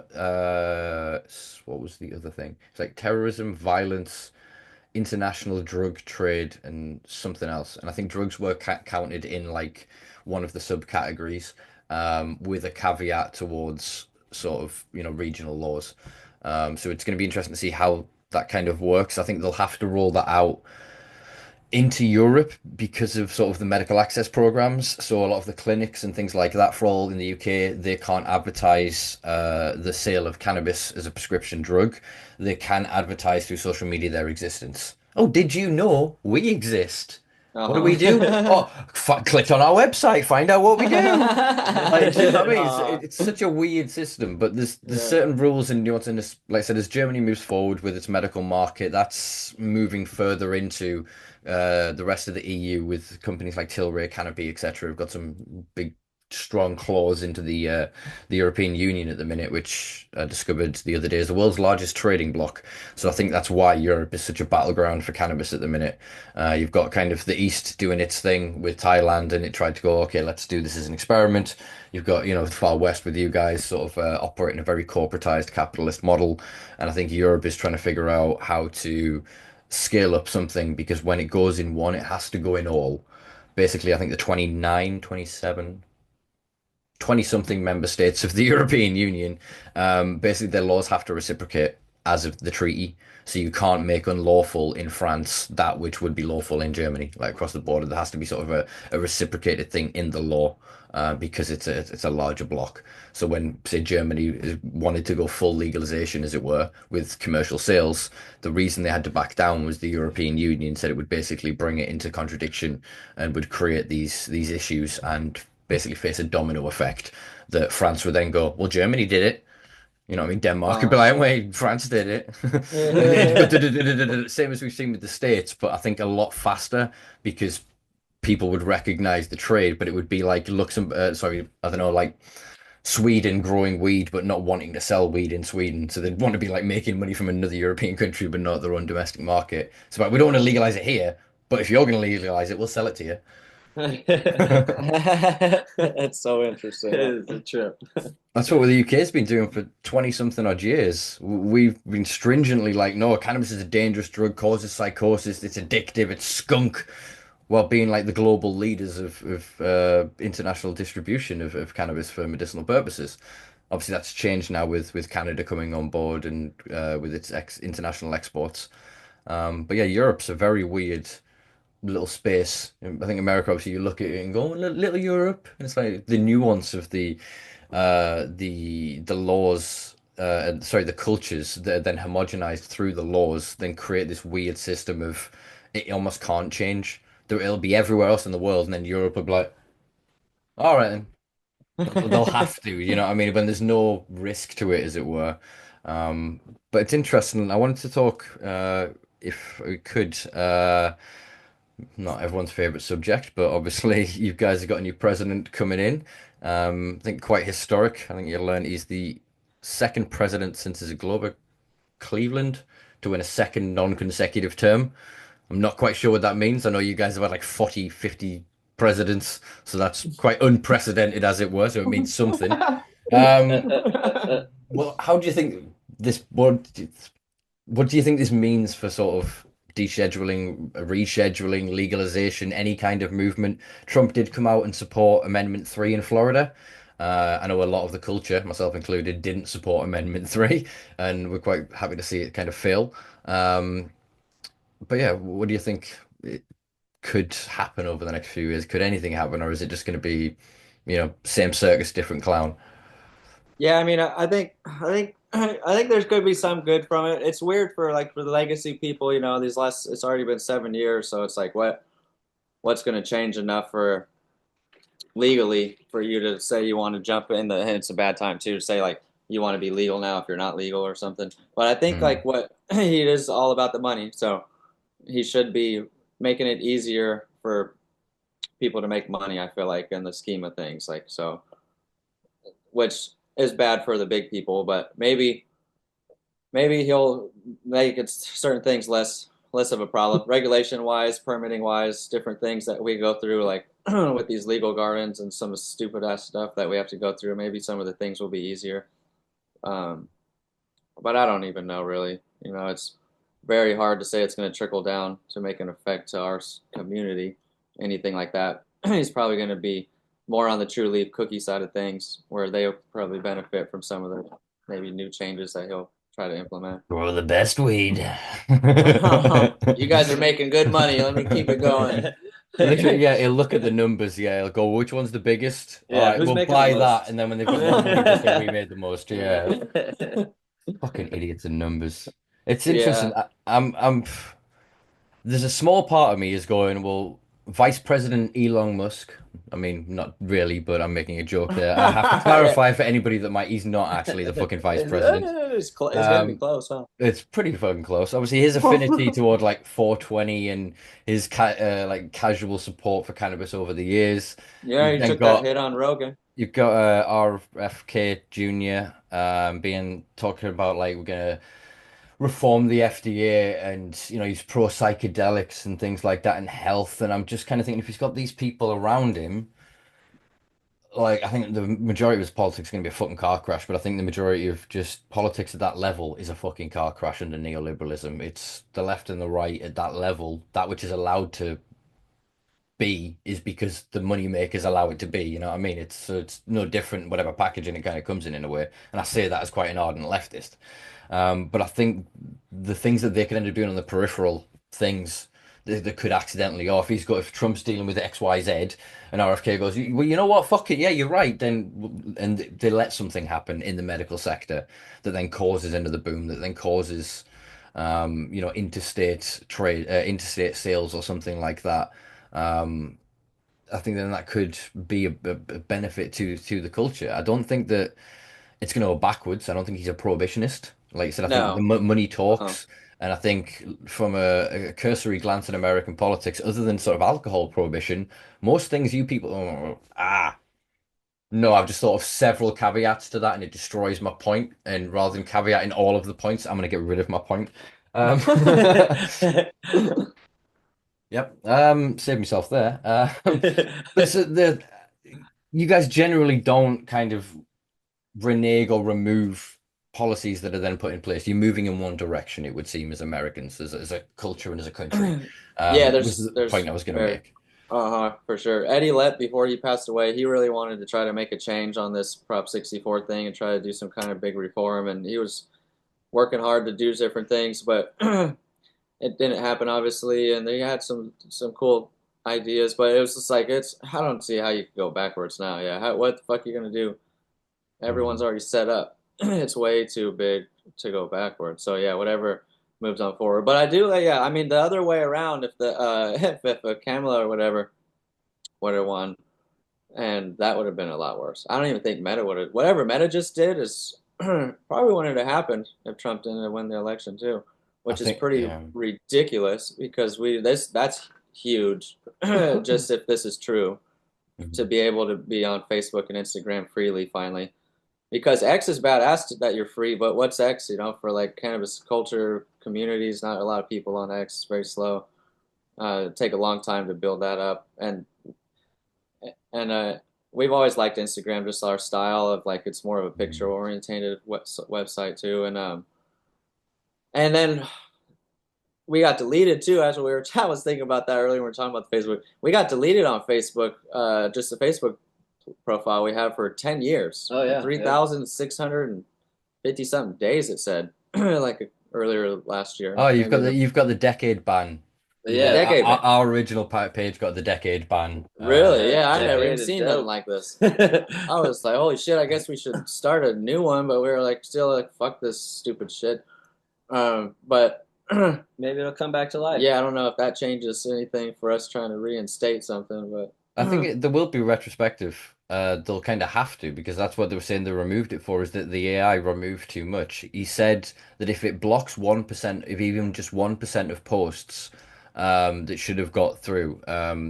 Speaker 1: What was the other thing? It's like terrorism, violence, international drug trade, and something else. And I think drugs were counted in like one of the subcategories, with a caveat towards sort of, regional laws. So it's going to be interesting to see how that kind of works. I think they'll have to roll that out into Europe because of sort of the medical access programs. So a lot of the clinics and things like that for all in the UK, they can't advertise the sale of cannabis as a prescription drug. They can advertise through social media their existence. Oh, did you know we exist? What do we do?
Speaker 3: uh-huh.
Speaker 1: Oh, click on our website, find out what we do. Like, do you know what I mean?
Speaker 3: uh,
Speaker 1: It's such a weird system, but there's
Speaker 3: yeah.
Speaker 1: certain rules and nuance in this. Like I said, as Germany moves forward with its medical market, that's moving further into the rest of the EU with companies like Tilray, Canopy, etc. Have got some big, strong claws into the European Union at the minute, which I discovered the other day is the world's largest trading bloc. So I think that's why Europe is such a battleground for cannabis at the minute. You've got kind of the East doing its thing with Thailand, and it tried to go, okay, let's do this as an experiment. You've got, the Far West with you guys sort of operating a very corporatized capitalist model. And I think Europe is trying to figure out how to scale up something because when it goes in one, it has to go in all. Basically, I think the 29, 27, 20 something member states of the European Union, basically their laws have to reciprocate as of the treaty. So you can't make unlawful in France that which would be lawful in Germany, like across the border. There has to be sort of a reciprocated thing in the law, because it's a larger block. So when, say, Germany wanted to go full legalization, as it were, with commercial sales, the reason they had to back down was the European Union said it would basically bring it into contradiction and would create these issues and basically face a domino effect that France would then go, well, Germany did it. You know what I mean? Denmark would be
Speaker 3: Uh,
Speaker 1: like, wait, France did it. And it same as we've seen with the States, but I think a lot faster because people would recognize the trade, but it would be like Luxembourg, sorry, I don't know, like Sweden growing weed, but not wanting to sell weed in Sweden. So they'd want to be like making money from another European country, but not their own domestic market. So like, we don't want to legalize it here, but if you're going to legalize it, we'll sell it to you.
Speaker 3: it's so interesting.
Speaker 2: It is a trip.
Speaker 1: That's what the UK's been doing for 20 something odd years. We've been stringently like, no, cannabis is a dangerous drug, causes psychosis, it's addictive, it's skunk, while being like the global leaders of international distribution of cannabis for medicinal purposes. Obviously, that's changed now with Canada coming on board and with its international exports. But yeah, Europe's a very weird little space. I think America, obviously, you look at it and go, "Oh, little Europe," and it's like the nuance of the laws, and sorry, the cultures that are then homogenized through the laws, then create this weird system of it almost can't change. It'll be everywhere else in the world, and then Europe will be like, all right, then. They'll have to, you know what I mean? When there's no risk to it, as it were. Um, but it's interesting. I wanted to talk, if we could, not everyone's favorite subject, but obviously you guys have got a new president coming in. I think quite historic. I think you learned he's the second president since his Glover Cleveland to win a second non-consecutive term. I'm not quite sure what that means. I know you guys have had like 40, 50 presidents, so that's quite unprecedented, as it were. So it means something. Um, well, how do you think this? What do you think this means for sort of descheduling, rescheduling, legalization, any kind of movement. Trump did come out and support Amendment 3 in Florida. I know a lot of the culture, myself included, didn't support Amendment 3, and we're quite happy to see it kind of fail. Um, but yeah, what do you think it could happen over the next few years? Could anything happen, or is it just going to be, same circus, different clown?
Speaker 3: Yeah, I mean, I think there's going to be some good from it. It's weird for for the legacy people, it's already been 7 years, so it's like what's going to change enough for legally for you to say you want to jump in and it's a bad time too to say like you want to be legal now if you're not legal or something. But I think
Speaker 1: Mm.
Speaker 3: like what he is all about the money, so he should be making it easier for people to make money. I feel like in the scheme of things, like so, which is bad for the big people, but maybe he'll make it certain things less of a problem, regulation wise, permitting wise, different things that we go through, like with these legal gardens and some stupid ass stuff that we have to go through. Maybe some of the things will be easier, um, but I don't even know really. It's very hard to say it's going to trickle down to make an effect to our community, anything like that. He's probably going to be more on the True Leaf cookie side of things, where they'll probably benefit from some of the maybe new changes that he'll try to implement.
Speaker 1: Grow the best weed.
Speaker 3: You guys are making good money. Let me keep it going.
Speaker 1: Literally, yeah, he'll look at the numbers. Yeah, he'll go, which one's the biggest? All
Speaker 2: Yeah,
Speaker 1: right,
Speaker 2: who's
Speaker 1: we'll
Speaker 2: making the
Speaker 1: buy that.
Speaker 2: most?
Speaker 1: And then when they've got more money, they'll say we made the most. Yeah, fucking idiots in numbers. It's interesting.
Speaker 3: Yeah.
Speaker 1: There's a small part of me is going, well, Vice President Elon Musk. I mean, not really, but I'm making a joke there. I have to
Speaker 3: Yeah.
Speaker 1: clarify for anybody that might, he's not actually the fucking vice president.
Speaker 3: It's gonna be
Speaker 1: Um,
Speaker 3: close, huh?
Speaker 1: it's pretty fucking close. Obviously, his affinity toward like 420 and his like casual support for cannabis over the years.
Speaker 3: Yeah,
Speaker 1: You've
Speaker 3: he
Speaker 1: then
Speaker 3: took that
Speaker 1: got
Speaker 3: hit on Rogan.
Speaker 1: you've got RFK Jr. Being talking about like we're gonna reform the FDA, and he's pro psychedelics and things like that and health. And I'm just kind of thinking if he's got these people around him, like I think the majority of his politics is going to be a fucking car crash, but I think the majority of just politics at that level is a fucking car crash under neoliberalism. It's the left and the right at that level. That which is allowed to be is because the money makers allow it to be. You know what I mean? It's no different whatever packaging it kind of comes in a way. And I say that as quite an ardent leftist. But I think the things that they could end up doing on the peripheral things that could accidentally, or if Trump's dealing with X, Y, Z, and RFK goes, well, you know what, fuck it, yeah, you're right, then, and they let something happen in the medical sector that then causes another boom, that then causes, interstate trade, interstate sales or something like that. Um, I think then that could be a benefit to the culture. I don't think that it's going to go backwards. I don't think he's a prohibitionist. Like you said, I think the
Speaker 3: No.
Speaker 1: money
Speaker 3: Uh-uh.
Speaker 1: talks. And I think from a cursory glance at American politics, other than sort of alcohol prohibition, most things you people, no, I've just thought of several caveats to that and it destroys my point. And rather than caveating all of the points, I'm going to get rid of my point. Um, yep. Save myself there. But so you guys generally don't kind of renege or remove policies that are then put in place. You're moving in one direction, it would seem, as Americans, as a culture and as a country.
Speaker 3: Yeah,
Speaker 1: Was the point I was going to
Speaker 3: very
Speaker 1: make.
Speaker 3: for sure. Eddie Lett, before he passed away, he really wanted to try to make a change on this Prop 64 thing and try to do some kind of big reform, and he was working hard to do different things, but it didn't happen, obviously. And they had some cool ideas, but it was just like I don't see how you could go backwards now. Yeah, what the fuck are you gonna do? Everyone's
Speaker 1: Mm.
Speaker 3: already set up. It's way too big to go backwards. So yeah, whatever moves on forward. But I do, yeah. I mean, the other way around, if the if Kamala or whatever would have won, and that would have been a lot worse. I don't even think Meta would have. Whatever Meta just did is probably wouldn't have happened if Trump didn't win the election too,
Speaker 1: I
Speaker 3: which is
Speaker 1: think,
Speaker 3: pretty
Speaker 1: yeah.
Speaker 3: ridiculous because that's huge. Just if this is true, to
Speaker 1: Mhm.
Speaker 3: be able to be on Facebook and Instagram freely finally. Because X is badass that you're free, but what's X? For like cannabis culture communities, not a lot of people on X. It's very slow. Take a long time to build that up, and we've always liked Instagram, just our style of like it's more of a picture
Speaker 1: Mhm.
Speaker 3: oriented website too, and then we got deleted too. Actually, I was thinking about that earlier when we were talking about the Facebook. We got deleted on Facebook, just the Facebook profile we had for 10 years.
Speaker 2: Oh yeah,
Speaker 3: 3,650 something days, it said, like earlier last year.
Speaker 1: Oh,
Speaker 3: Maybe
Speaker 1: you've got the decade ban.
Speaker 2: yeah.
Speaker 3: decade ban.
Speaker 1: Our original page got the decade ban.
Speaker 3: Really? Yeah, I've never even
Speaker 2: Decade
Speaker 3: seen
Speaker 2: dope.
Speaker 3: nothing like this. I was like, holy shit, I guess we should start a new one, but we were like, still like, fuck this stupid shit. But
Speaker 2: Maybe it'll come back to life.
Speaker 3: yeah, I don't know if that changes anything for us trying to reinstate something, but
Speaker 1: I think there will be retrospective. They'll kind of have to because that's what they were saying they removed it for is that the AI removed too much. He said that if it blocks 1%, if even just 1% of posts that should have got through,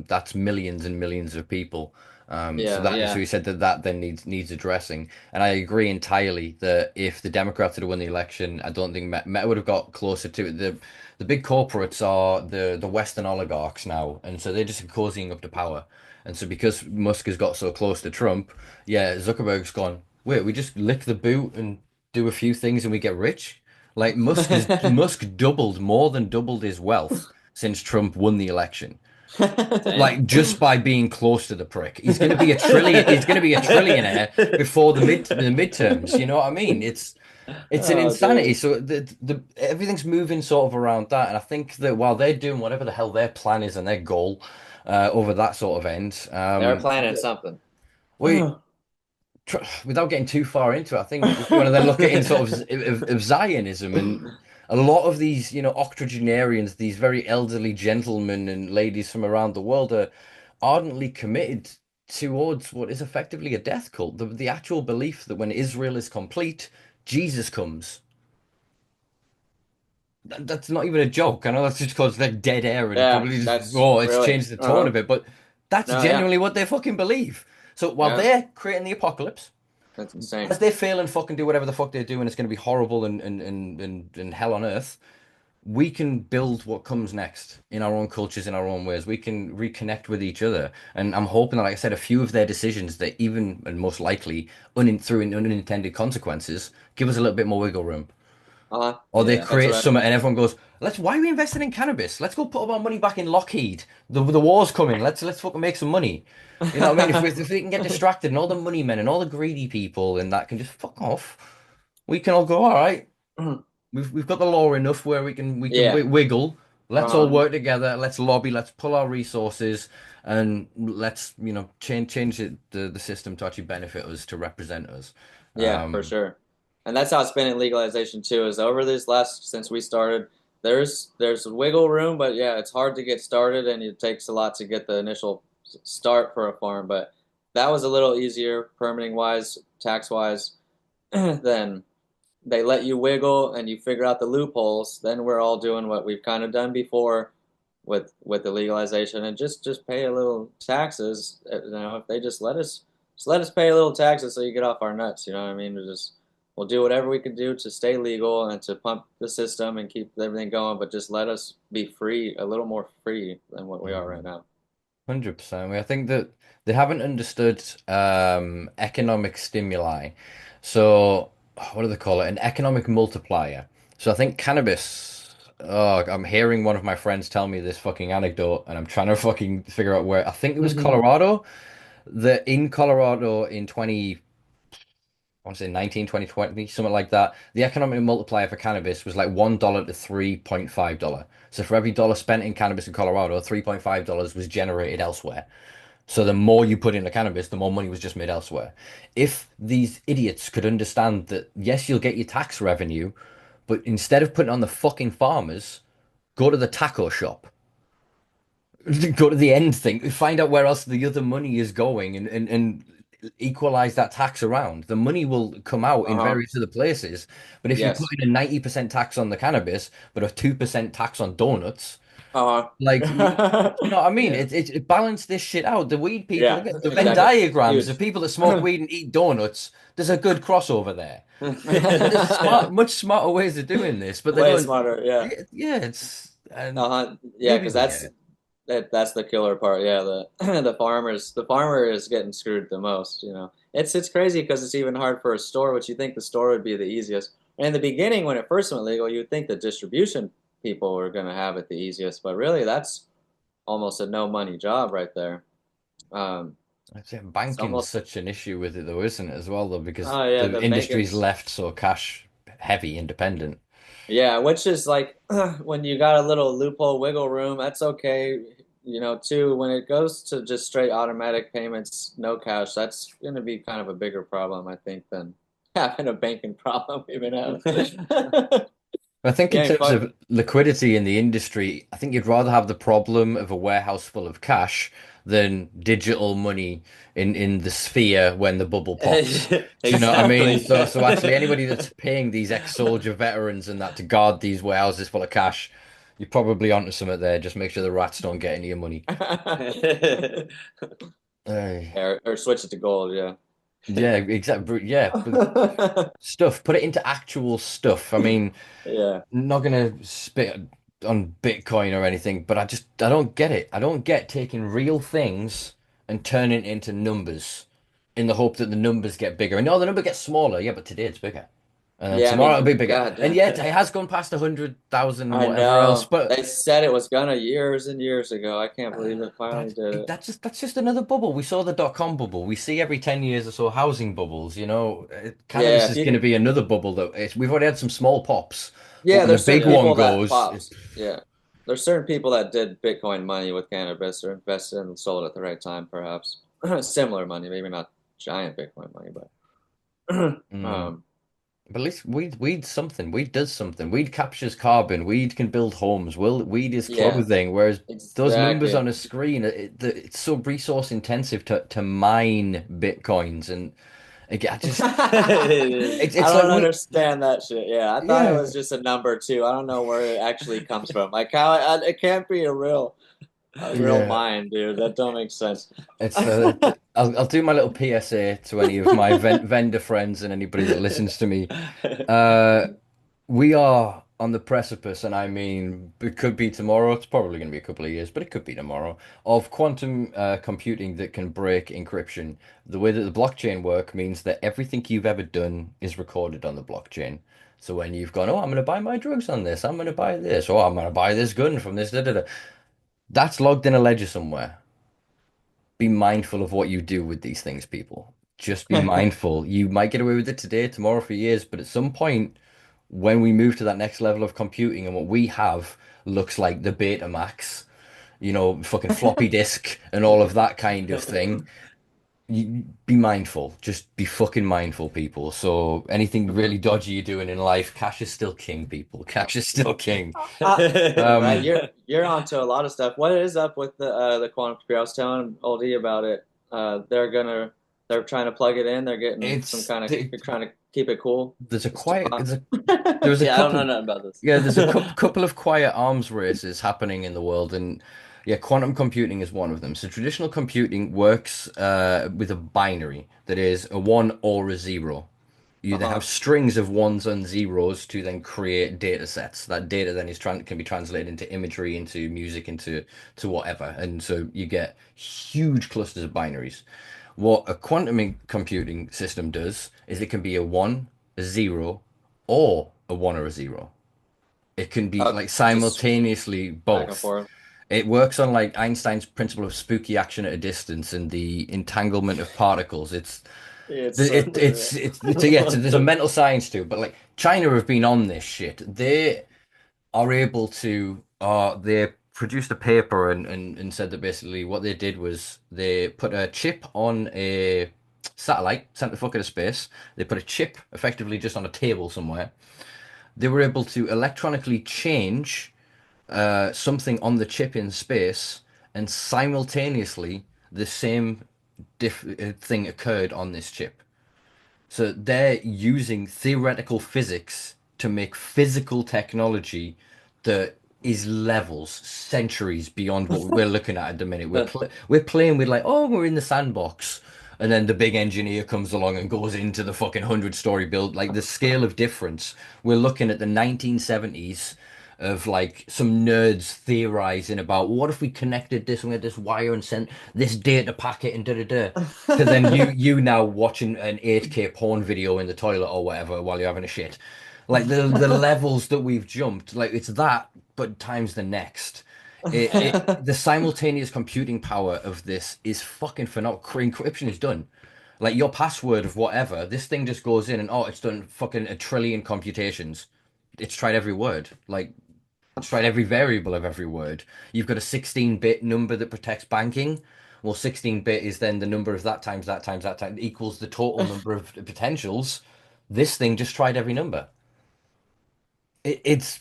Speaker 1: that's millions and millions of people.
Speaker 3: yeah.
Speaker 1: So he said that then needs addressing. And I agree entirely that if the Democrats had won the election, I don't think Meta would have got closer to it. The big corporates are the Western oligarchs now, and so they're just cozying up to power. And so because Musk has got so close to Trump, yeah, Zuckerberg's gone, wait, we just lick the boot and do a few things and we get rich? Like Musk more than doubled his wealth since Trump won the election. Like just by being close to the prick. He's gonna be a trillionaire before the midterms, you know what I mean? It's an
Speaker 3: Oh,
Speaker 1: insanity.
Speaker 3: dude.
Speaker 1: So the everything's moving sort of around that, and I think that while they're doing whatever the hell their plan is and their goal over that sort of end,
Speaker 3: They're planning something.
Speaker 1: we without getting too far into it, I think if you want to then look at in sort of Zionism and a lot of these, octogenarians, these very elderly gentlemen and ladies from around the world are ardently committed towards what is effectively a death cult. The actual belief that when Israel is complete, Jesus comes. That's not even a joke. I know that's just because they're dead air and
Speaker 3: Yeah,
Speaker 1: probably just,
Speaker 3: that's
Speaker 1: it's
Speaker 3: really.
Speaker 1: changed the tone of it, but that's
Speaker 3: No, yeah,
Speaker 1: genuinely what they fucking believe. So while
Speaker 3: yeah,
Speaker 1: they're creating the apocalypse,
Speaker 3: that's insane.
Speaker 1: as they fail and fucking do whatever the fuck they're doing, it's going to be horrible and hell on earth. We can build what comes next in our own cultures, in our own ways. We can reconnect with each other. And I'm hoping that, like I said, a few of their decisions that even, and most likely, through unintended consequences, give us a little bit more wiggle room. Or they
Speaker 2: Yeah,
Speaker 3: That's
Speaker 1: create
Speaker 3: what
Speaker 1: something and everyone goes, why are we investing in cannabis? Let's go put all our money back in Lockheed. The war's coming. Let's fucking make some money. You know what I mean? If we can get distracted and all the money men and all the greedy people and that can just fuck off, we can all go, all right, we've got the law enough where
Speaker 3: Yeah.
Speaker 1: wiggle. Let's all
Speaker 3: Uh-huh.
Speaker 1: work together. Let's lobby. Let's pull our resources, and let's change the system to actually benefit us, to represent us.
Speaker 3: Yeah, for sure. And that's how it's been in legalization too, is over this since we started, there's wiggle room, but yeah, it's hard to get started and it takes a lot to get the initial start for a farm. But that was a little easier permitting wise, tax wise, than they let you wiggle and you figure out the loopholes. Then we're all doing what we've kind of done before with the legalization and just pay a little taxes. If they just let us pay a little taxes so you get off our nuts. You know what I mean? We'll do whatever we can do to stay legal and to pump the system and keep everything going, but just let us be free, a little more free than what we are right now.
Speaker 1: 100%. I think that they haven't understood economic stimuli. So, what do they call it? An economic multiplier. So, I think cannabis. Oh, I'm hearing one of my friends tell me this fucking anecdote, and I'm trying to fucking figure out where. I think it was Colorado. That in Colorado in 20, I want to say 19, 2020, something like that. The economic multiplier for cannabis was like $1 to $3.5. So for every dollar spent in cannabis in Colorado, $3.5 was generated elsewhere. So the more you put into cannabis, the more money was just made elsewhere. If these idiots could understand that, yes, you'll get your tax revenue, but instead of putting on the fucking farmers, go to the taco shop. Go to the end thing, find out where else the other money is going and equalize that tax around. The money will come out in
Speaker 3: Uh-huh.
Speaker 1: various other places. But if you put
Speaker 3: Yes.
Speaker 1: in a 90% tax on the cannabis, but a 2% tax on donuts,
Speaker 3: Uh-huh.
Speaker 1: like you know what I mean?
Speaker 2: yeah.
Speaker 1: It balance this shit out. The weed people,
Speaker 3: Yeah,
Speaker 1: look at the Venn
Speaker 3: exactly.
Speaker 1: diagrams of
Speaker 3: Huge.
Speaker 1: people that smoke weed and eat donuts. There's a good crossover there. There's much smarter ways of doing this, but they
Speaker 3: Way
Speaker 1: don't.
Speaker 3: smarter, yeah.
Speaker 1: Yeah, it's and
Speaker 3: Uh-huh. Yeah,
Speaker 1: maybe
Speaker 3: because
Speaker 1: we get it.
Speaker 3: that's the killer part. Yeah, the farmer is getting screwed the most, It's crazy because it's even hard for a store, which you think the store would be the easiest. And in the beginning, when it first went legal, you'd think the distribution people are going to have it the easiest. But really, that's almost a no money job right there. Um,
Speaker 1: I'd say
Speaker 3: it's
Speaker 1: banking's
Speaker 3: almost,
Speaker 1: such an issue with it though, isn't it, as well though, because
Speaker 3: oh yeah,
Speaker 1: the
Speaker 3: the
Speaker 1: industry's
Speaker 3: banking's,
Speaker 1: left so cash heavy, independent.
Speaker 3: yeah, which is like when you got a little loophole wiggle room, that's okay. You know, too, when it goes to just straight automatic payments, no cash, that's going to be kind of a bigger problem, I think, than having a banking problem we've been having.
Speaker 1: I think in
Speaker 3: Yeah,
Speaker 1: terms
Speaker 3: fuck.
Speaker 1: of liquidity in the industry, I think you'd rather have the problem of a warehouse full of cash than digital money in the sphere when the bubble pops. Do you know what I mean?
Speaker 2: Exactly.
Speaker 1: So actually anybody that's paying these ex-soldier veterans and that to guard these warehouses full of cash, you're probably onto something there. Just make sure the rats don't get any of your money. Aye.
Speaker 3: Or switch it to gold, yeah.
Speaker 1: Yeah, exactly. Yeah, but stuff. Put it into actual stuff. I mean,
Speaker 3: Yeah.
Speaker 1: not gonna spit on Bitcoin or anything, but I don't get it. I don't get taking real things and turning it into numbers in the hope that the numbers get bigger. And no, the number gets smaller. Yeah, but today it's bigger. And then
Speaker 3: Yeah, I
Speaker 1: tomorrow it'll
Speaker 3: mean,
Speaker 1: be bigger.
Speaker 3: God,
Speaker 1: And yet it has gone past 100,000 and
Speaker 3: I
Speaker 1: whatever else.
Speaker 3: know.
Speaker 1: But
Speaker 3: They said it was gonna years and years ago. I can't believe it finally
Speaker 1: that
Speaker 3: did it.
Speaker 1: that's just another bubble. We saw the dot-com bubble. We see every 10 years or so housing bubbles, you know.
Speaker 3: Yeah,
Speaker 1: Cannabis
Speaker 3: if
Speaker 1: is
Speaker 3: you
Speaker 1: going to
Speaker 3: can,
Speaker 1: be another bubble that we've already had some small pops, but
Speaker 3: yeah,
Speaker 1: when the
Speaker 3: there's certain
Speaker 1: big
Speaker 2: Yeah.
Speaker 1: one
Speaker 3: people that
Speaker 1: goes,
Speaker 3: pops. Yeah. There's certain people that did Bitcoin money with cannabis or invested and sold at the right time, perhaps. Similar money, maybe not giant Bitcoin money, but
Speaker 1: mm. But at least weed something. Weed does something. Weed captures carbon. Weed can build homes. Weed is
Speaker 3: yeah,
Speaker 1: clothing. Whereas those numbers
Speaker 3: exactly.
Speaker 1: on a screen, it's so resource intensive to mine Bitcoins. And again, I just
Speaker 2: It is.
Speaker 3: I
Speaker 1: it's like
Speaker 3: don't
Speaker 1: we
Speaker 3: understand that shit. Yeah, I thought it
Speaker 1: yeah
Speaker 3: was just a number too. I don't know where it actually comes from. Like how it can't be a real
Speaker 1: yeah.
Speaker 3: mind, dude. That don't make sense.
Speaker 1: It's I'll do my little PSA to any of my vendor friends and anybody that listens to me. Uh, We are on the precipice, and I mean, it could be tomorrow. It's probably going to be a couple of years, but it could be tomorrow, of quantum computing that can break encryption. The way that the blockchain work means that everything you've ever done is recorded on the blockchain. So when you've gone, oh, I'm going to buy my drugs on this, I'm going to buy this, oh, I'm going to buy this gun from this, da, da, da. That's logged in a ledger somewhere. Be mindful of what you do with these things, people. Just be mindful. You might get away with it today, tomorrow, for years, but at some point, when we move to that next level of computing and what we have looks like the Betamax, you know, fucking floppy disk and all of that kind of thing, you be mindful. Just be fucking mindful, people. So anything really dodgy you're doing in life, cash is still king, people. Cash is still king.
Speaker 3: Right,
Speaker 1: Um,
Speaker 3: you're onto a lot of stuff. What is up with the quantum computer? I was telling Old E about it. They're trying to plug it in. They're getting some
Speaker 1: it's
Speaker 3: kind of they're trying to keep it cool.
Speaker 1: there's a
Speaker 3: It's
Speaker 1: quiet
Speaker 3: John.
Speaker 1: there was a
Speaker 2: Yeah, I don't know
Speaker 1: couple.
Speaker 2: nothing about this.
Speaker 1: Yeah, there's a couple of quiet arms races happening in the world, and yeah, quantum computing is one of them. So traditional computing works with a binary that is a one or a zero. You then have
Speaker 3: Uh-huh.
Speaker 1: strings of ones and zeros to then create data sets. That data then can be translated into imagery, into music, into to whatever, and so you get huge clusters of binaries. What a quantum computing system does is it can be a one, a zero, or a one or a zero. It can be like
Speaker 3: Just
Speaker 1: simultaneously
Speaker 3: back and
Speaker 1: both.
Speaker 3: forth.
Speaker 1: It works on like Einstein's principle of spooky action at a distance and the entanglement of particles.
Speaker 3: It's so
Speaker 1: Yeah,
Speaker 3: unreal.
Speaker 1: there's a mental science to it, but like China have been on this shit. They are able to they produced a paper and said that basically what they did was they put a chip on a satellite, sent the fuck out of space. They put a chip effectively just on a table somewhere. They were able to electronically change something on the chip in space, and simultaneously the same thing occurred on this chip. So they're using theoretical physics to make physical technology that is levels, centuries beyond what we're looking at the minute. We're playing with like, oh, we're in the sandbox, and then the big engineer comes along and goes into the fucking 100-story build. Like the scale of difference, we're looking at the 1970s of like some nerds theorizing about what if we connected this and we had this wire and sent this data packet and da da da. To then you now watching an 8K porn video in the toilet or whatever while you're having a shit. Like the levels that we've jumped, like it's that, but times the next. The simultaneous computing power of this is fucking phenomenal. Encryption is done. Like your password of whatever, this thing just goes in and oh, it's done fucking a trillion computations. It's tried every word. Like it's tried every variable of every word. You've got a 16-bit number that protects banking. Well, 16-bit is then the number of that times that times that time equals the total number of potentials. This thing just tried every number. It's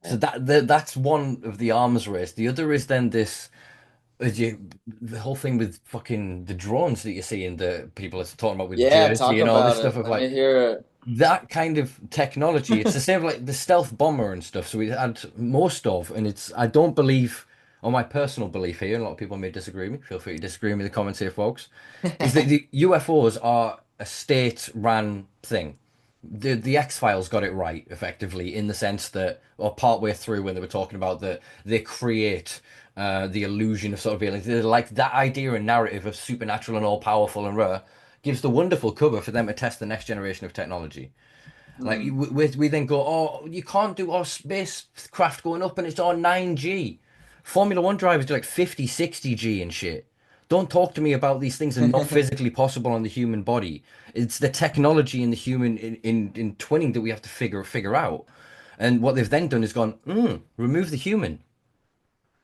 Speaker 1: so that's one of the arms race. The other is then this as the whole thing with fucking the drones that you see in the people are talking about with
Speaker 3: Yeah,
Speaker 1: Jersey
Speaker 3: talk
Speaker 1: and all this
Speaker 3: about
Speaker 1: stuff
Speaker 3: it.
Speaker 1: of
Speaker 3: Let me
Speaker 1: like
Speaker 3: hear
Speaker 1: that kind of technology. It's the same like the stealth bomber and stuff. So we had most of, and it's I don't believe, on my personal belief here, and a lot of people may disagree with me. Feel free to disagree with me in the comments here, folks. Is that
Speaker 3: it.
Speaker 1: the UFOs are a state-ran thing. The X-Files got it right, effectively, in the sense that, or partway through when they were talking about that they create the illusion of sort of aliens. They're like that idea and narrative of supernatural and all-powerful and rare gives the wonderful cover for them to test the next generation of technology. Like
Speaker 3: Mm.
Speaker 1: we then go, oh, you can't do our spacecraft going up and it's on 9G. Formula One drivers do like 50, 60G and shit. Don't talk to me about these things that are not physically possible on the human body. It's the technology in the human in twinning that we have to figure out. And what they've then done is gone, remove the human.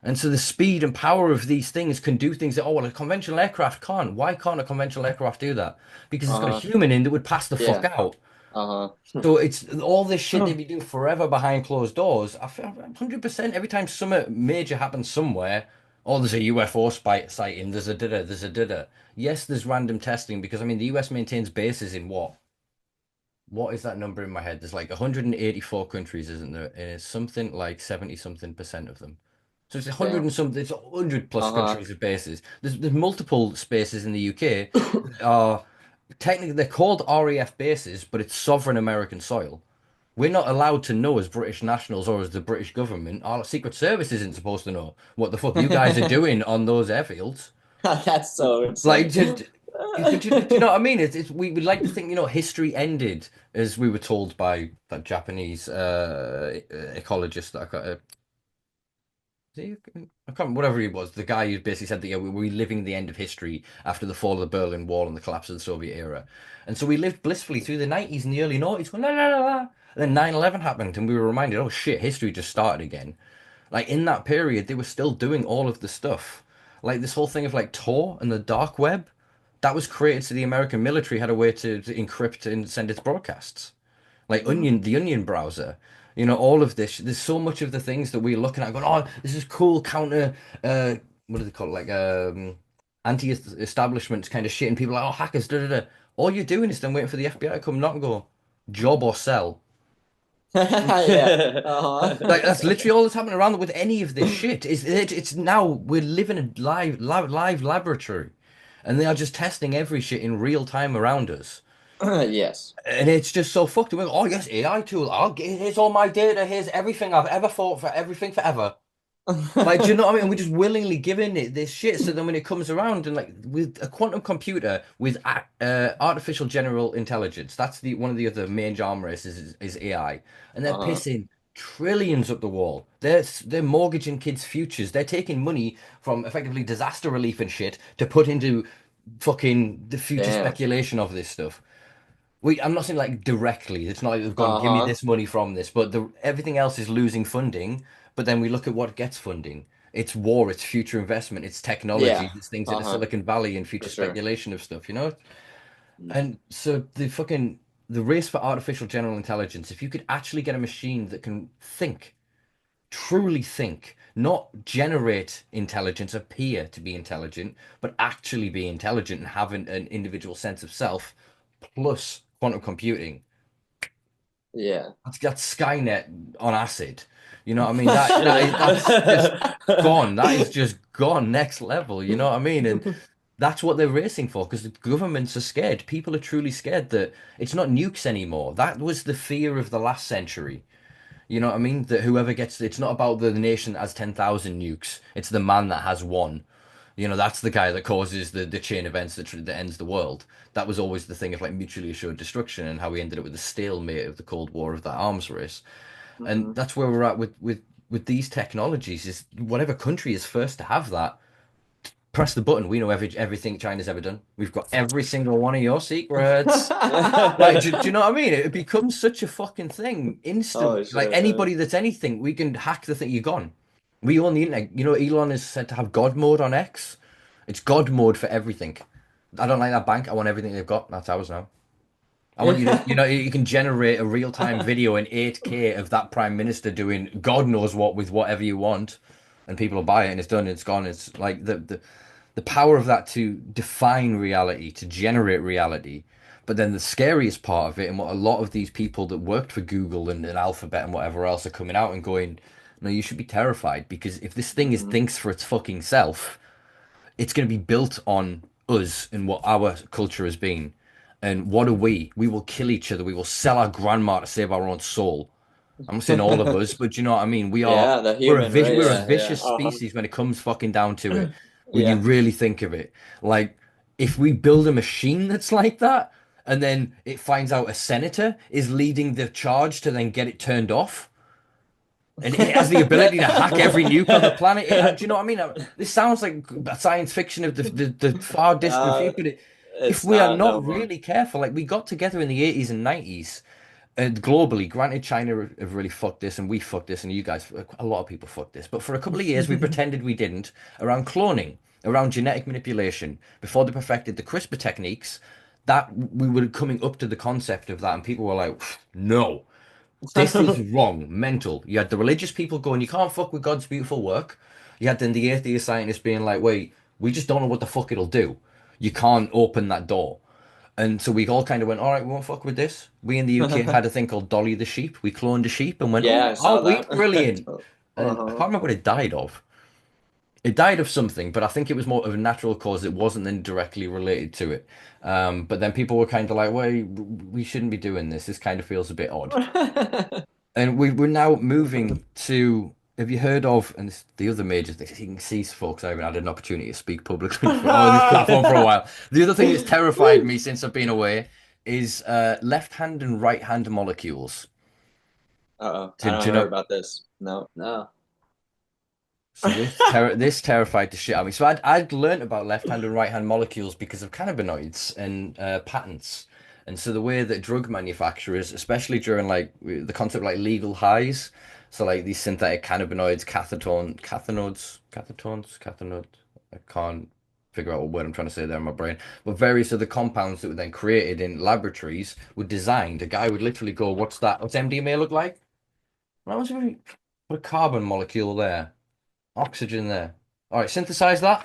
Speaker 1: And so the speed and power of these things can do things that, oh, well, a conventional aircraft can't. Why can't a conventional aircraft do that? Because it's got a
Speaker 3: Uh-huh.
Speaker 1: human in that would pass the fuck
Speaker 3: Yeah.
Speaker 1: out.
Speaker 3: Uh-huh.
Speaker 1: So it's all this shit they be doing forever behind closed doors. I feel 100% every time something major happens somewhere, oh, there's a UFO sighting, there's a da there's a da. Yes, there's random testing because I mean the US maintains bases in what? What is that number in my head? There's like 184 countries, isn't there? And it's something like 70 something percent of them. So it's 100
Speaker 3: Damn.
Speaker 1: and something, it's 100 plus
Speaker 3: Uh-huh.
Speaker 1: countries of bases. There's multiple spaces in the UK that are technically they're called RAF bases, but it's sovereign American soil. We're not allowed to know as British nationals or as the British government. Our Secret Service isn't supposed to know what the fuck you guys are doing on those airfields.
Speaker 3: That's so
Speaker 1: Like,
Speaker 3: insane.
Speaker 1: do you know what I mean? We like to think, history ended as we were told by that Japanese ecologist that I got. I can't, whatever he was, the guy who basically said that yeah, we're living the end of history after the fall of the Berlin Wall and the collapse of the Soviet era. And so we lived blissfully through the 90s and the early noughties, going, la, la, la, la. And then 9/11 happened, and we were reminded, oh shit, history just started again. Like in that period, they were still doing all of the stuff. Like this whole thing of like Tor and the dark web, that was created so the American military had a way to encrypt and send its broadcasts like
Speaker 3: Mhm.
Speaker 1: the Onion browser. All of this. There's so much of the things that we're looking at going, oh, this is cool counter, what do they call it? Like anti-establishment kind of shit. And people are like, oh, hackers, da da da. All you're doing is then waiting for the FBI to come knock and go, job or sell.
Speaker 3: Yeah. Uh-huh.
Speaker 1: Like that's literally all that's happening around with any of this shit. It's now we're living a live laboratory, and they are just testing every shit in real time around us.
Speaker 3: Yes.
Speaker 1: And it's just so fucked. We're, oh yes, AI tool. Here's all my data. Here's everything I've ever thought for everything forever. Like, do you know what I mean? We're just willingly giving it this shit. So then when it comes around and like with a quantum computer with artificial general intelligence, that's the one of the other main arm races is AI, and they're
Speaker 3: Uh-huh.
Speaker 1: pissing trillions up the wall. They're mortgaging kids' futures. They're taking money from effectively disaster relief and shit to put into fucking the future
Speaker 3: Damn.
Speaker 1: speculation of this stuff. I'm not saying like directly. It's not like they've gone, give me
Speaker 3: Uh-huh.
Speaker 1: this money from this, but everything else is losing funding. But then we look at what gets funding. It's war, it's future investment, it's
Speaker 3: Yeah.
Speaker 1: technology, it's things in the
Speaker 3: Uh-huh.
Speaker 1: Silicon Valley and
Speaker 3: For
Speaker 1: future
Speaker 3: sure.
Speaker 1: speculation of stuff. And so the race for artificial general intelligence, if you could actually get a machine that can think, truly think, not generate intelligence, appear to be intelligent, but actually be intelligent and have an individual sense of self, plus quantum computing.
Speaker 3: Yeah.
Speaker 1: That's Skynet on acid. You know what I mean? That's just gone. That is just gone next level. You know what I mean? And that's what they're racing for because the governments are scared. People are truly scared that it's not nukes anymore. That was the fear of the last century. You know what I mean? That whoever gets it's not about the nation that has 10,000 nukes. It's the man that has one. You know, that's the guy that causes the chain events that ends the world. That was always the thing of like mutually assured destruction and how we ended up with the stalemate of the Cold War of that arms race. And
Speaker 3: Hmm.
Speaker 1: that's where we're at with these technologies is whatever country is first to have that, press the button. We know everything China's ever done. We've got every single one of your secrets. Like, do you know what I mean? It becomes such a fucking thing
Speaker 3: Holy
Speaker 1: instantly. Like
Speaker 3: shit, man.
Speaker 1: anybody that's anything, we can hack the thing. You're gone. We own the internet. You know, Elon is said to have God mode on X. It's God mode for everything. I don't like that bank. I want everything they've got. That's ours now. I want you to, you know, you can generate a real-time video in 8K of that prime minister doing God knows what with whatever you want, and people will buy it and it's done, it's gone. It's like the power of that to define reality, to generate reality. But then the scariest part of it, and what a lot of these people that worked for Google and Alphabet and whatever else are coming out and going, no, you should be terrified because if this thing is
Speaker 3: Hmm.
Speaker 1: thinks for its fucking self, it's going to be built on us and what our culture has been. And what are we? We will kill each other. We will sell our grandma to save our own soul. I'm not saying all of us, but you know what I mean.
Speaker 3: Yeah, the human
Speaker 1: We're a
Speaker 3: race.
Speaker 2: Yeah, yeah.
Speaker 1: vicious
Speaker 3: Uh-huh.
Speaker 1: species when it comes fucking down to it. When you
Speaker 3: Yeah.
Speaker 1: really think of it, like if we build a machine that's like that, and then it finds out a senator is leading the charge to then get it turned off, and it has the ability to hack every nuke on the planet. Do you know what I mean? This sounds like a science fiction of the far distant
Speaker 3: uh,
Speaker 1: future. But if
Speaker 3: it's
Speaker 1: we are
Speaker 3: not
Speaker 1: not
Speaker 3: no more.
Speaker 1: really careful, like we got together in the 80s and 90s, globally, granted, China have really fucked this, and we fucked this, and you guys, a lot of people fucked this. But for a couple of years, we pretended we didn't around cloning, around genetic manipulation, before they perfected the CRISPR techniques. That we were coming up to the concept of that, and people were like, no. This is wrong, mental. You had the religious people going, you can't fuck with God's beautiful work. You had then the atheist scientists being like, wait, we just don't know what the fuck it'll do. You can't open that door. And so we all kind of went, all right, we won't fuck with this. We in the UK had a thing called Dolly the sheep. We cloned a sheep and went,
Speaker 3: Yeah,
Speaker 1: oh,
Speaker 3: I
Speaker 1: are
Speaker 3: saw
Speaker 1: we
Speaker 3: that.
Speaker 1: brilliant? And I
Speaker 3: Uh-huh.
Speaker 1: can't remember what it died of. It died of something, but I think it was more of a natural cause. It wasn't then directly related to it. But then people were kind of like, well, we shouldn't be doing this. This kind of feels a bit odd. And we're now moving to. Have you heard of? And this, the other major thing you can see, folks. I haven't had an opportunity to speak publicly on this platform for a while. The other thing that's terrified me since I've been away is left hand and right hand molecules.
Speaker 3: Uh-oh, I
Speaker 1: Do
Speaker 3: don't
Speaker 1: you
Speaker 3: heard
Speaker 1: know?
Speaker 3: about this. No.
Speaker 2: No.
Speaker 1: So this terrified the shit out of me. So I'd learned about left hand and right hand molecules because of cannabinoids and patents. And so the way that drug manufacturers, especially during like the concept of like legal highs, so like these synthetic cannabinoids, cathetone, I can't figure out what word I'm trying to say there in my brain. But various other compounds that were then created in laboratories were designed. A guy would literally go, "What's that? What's MDMA look like?" And I was really, put a carbon molecule there. Oxygen there. All right, synthesize that.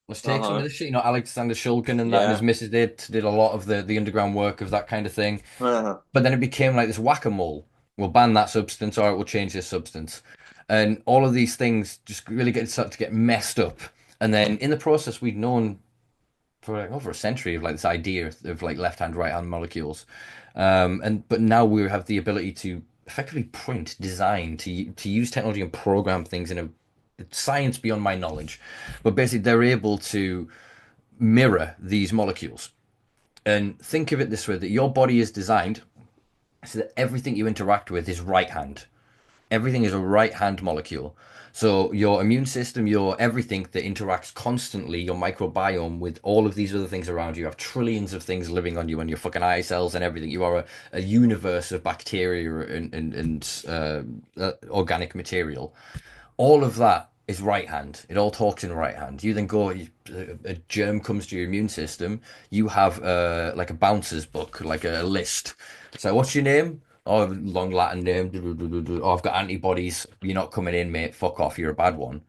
Speaker 1: Let's take some of
Speaker 3: Uh-huh.
Speaker 1: this shit. You know, Alexander Shulgin and that and his
Speaker 3: Yeah.
Speaker 1: missus did a lot of the underground work of that kind of thing.
Speaker 3: Uh-huh.
Speaker 1: But then it became like this whack-a-mole. We'll ban that substance, or we'll change this substance. And all of these things just really start to get messed up. And then in the process, we'd known for like over a century of like this idea of like left hand, right hand molecules. But now we have the ability to effectively print, design, to use technology and program things in a science beyond my knowledge. But basically, they're able to mirror these molecules. And think of it this way: that your body is designed so that everything you interact with is right hand. Everything is a right hand molecule. So your immune system, your everything that interacts constantly, your microbiome with all of these other things around you, you have trillions of things living on you and your fucking eye cells and everything. You are a universe of bacteria and organic material. All of that is right hand. It all talks in right hand. You then go, a germ comes to your immune system. You have like a bouncer's book, like a list. So, what's your name? Oh, long Latin name. Oh, I've got antibodies. You're not coming in, mate. Fuck off. You're a bad one.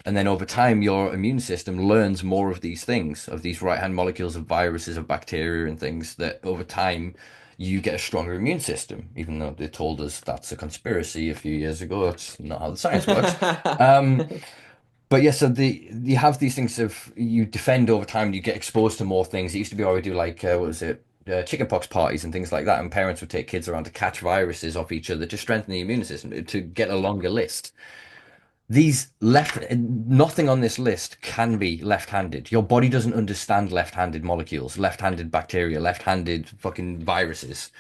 Speaker 1: And then over time, your immune system learns more of these things, of these right-hand molecules of viruses, of bacteria and things that over time you get a stronger immune system, even though they told us that's a conspiracy a few years ago. That's not how the science works. Um, but yeah, so you have these things of you defend over time, you get exposed to more things. It used to be already like what was it? chickenpox parties and things like that, and parents would take kids around to catch viruses off each other to strengthen the immune system to get a longer list. These nothing on this list can be left-handed. Your body doesn't understand left-handed molecules, left-handed bacteria, left-handed fucking viruses.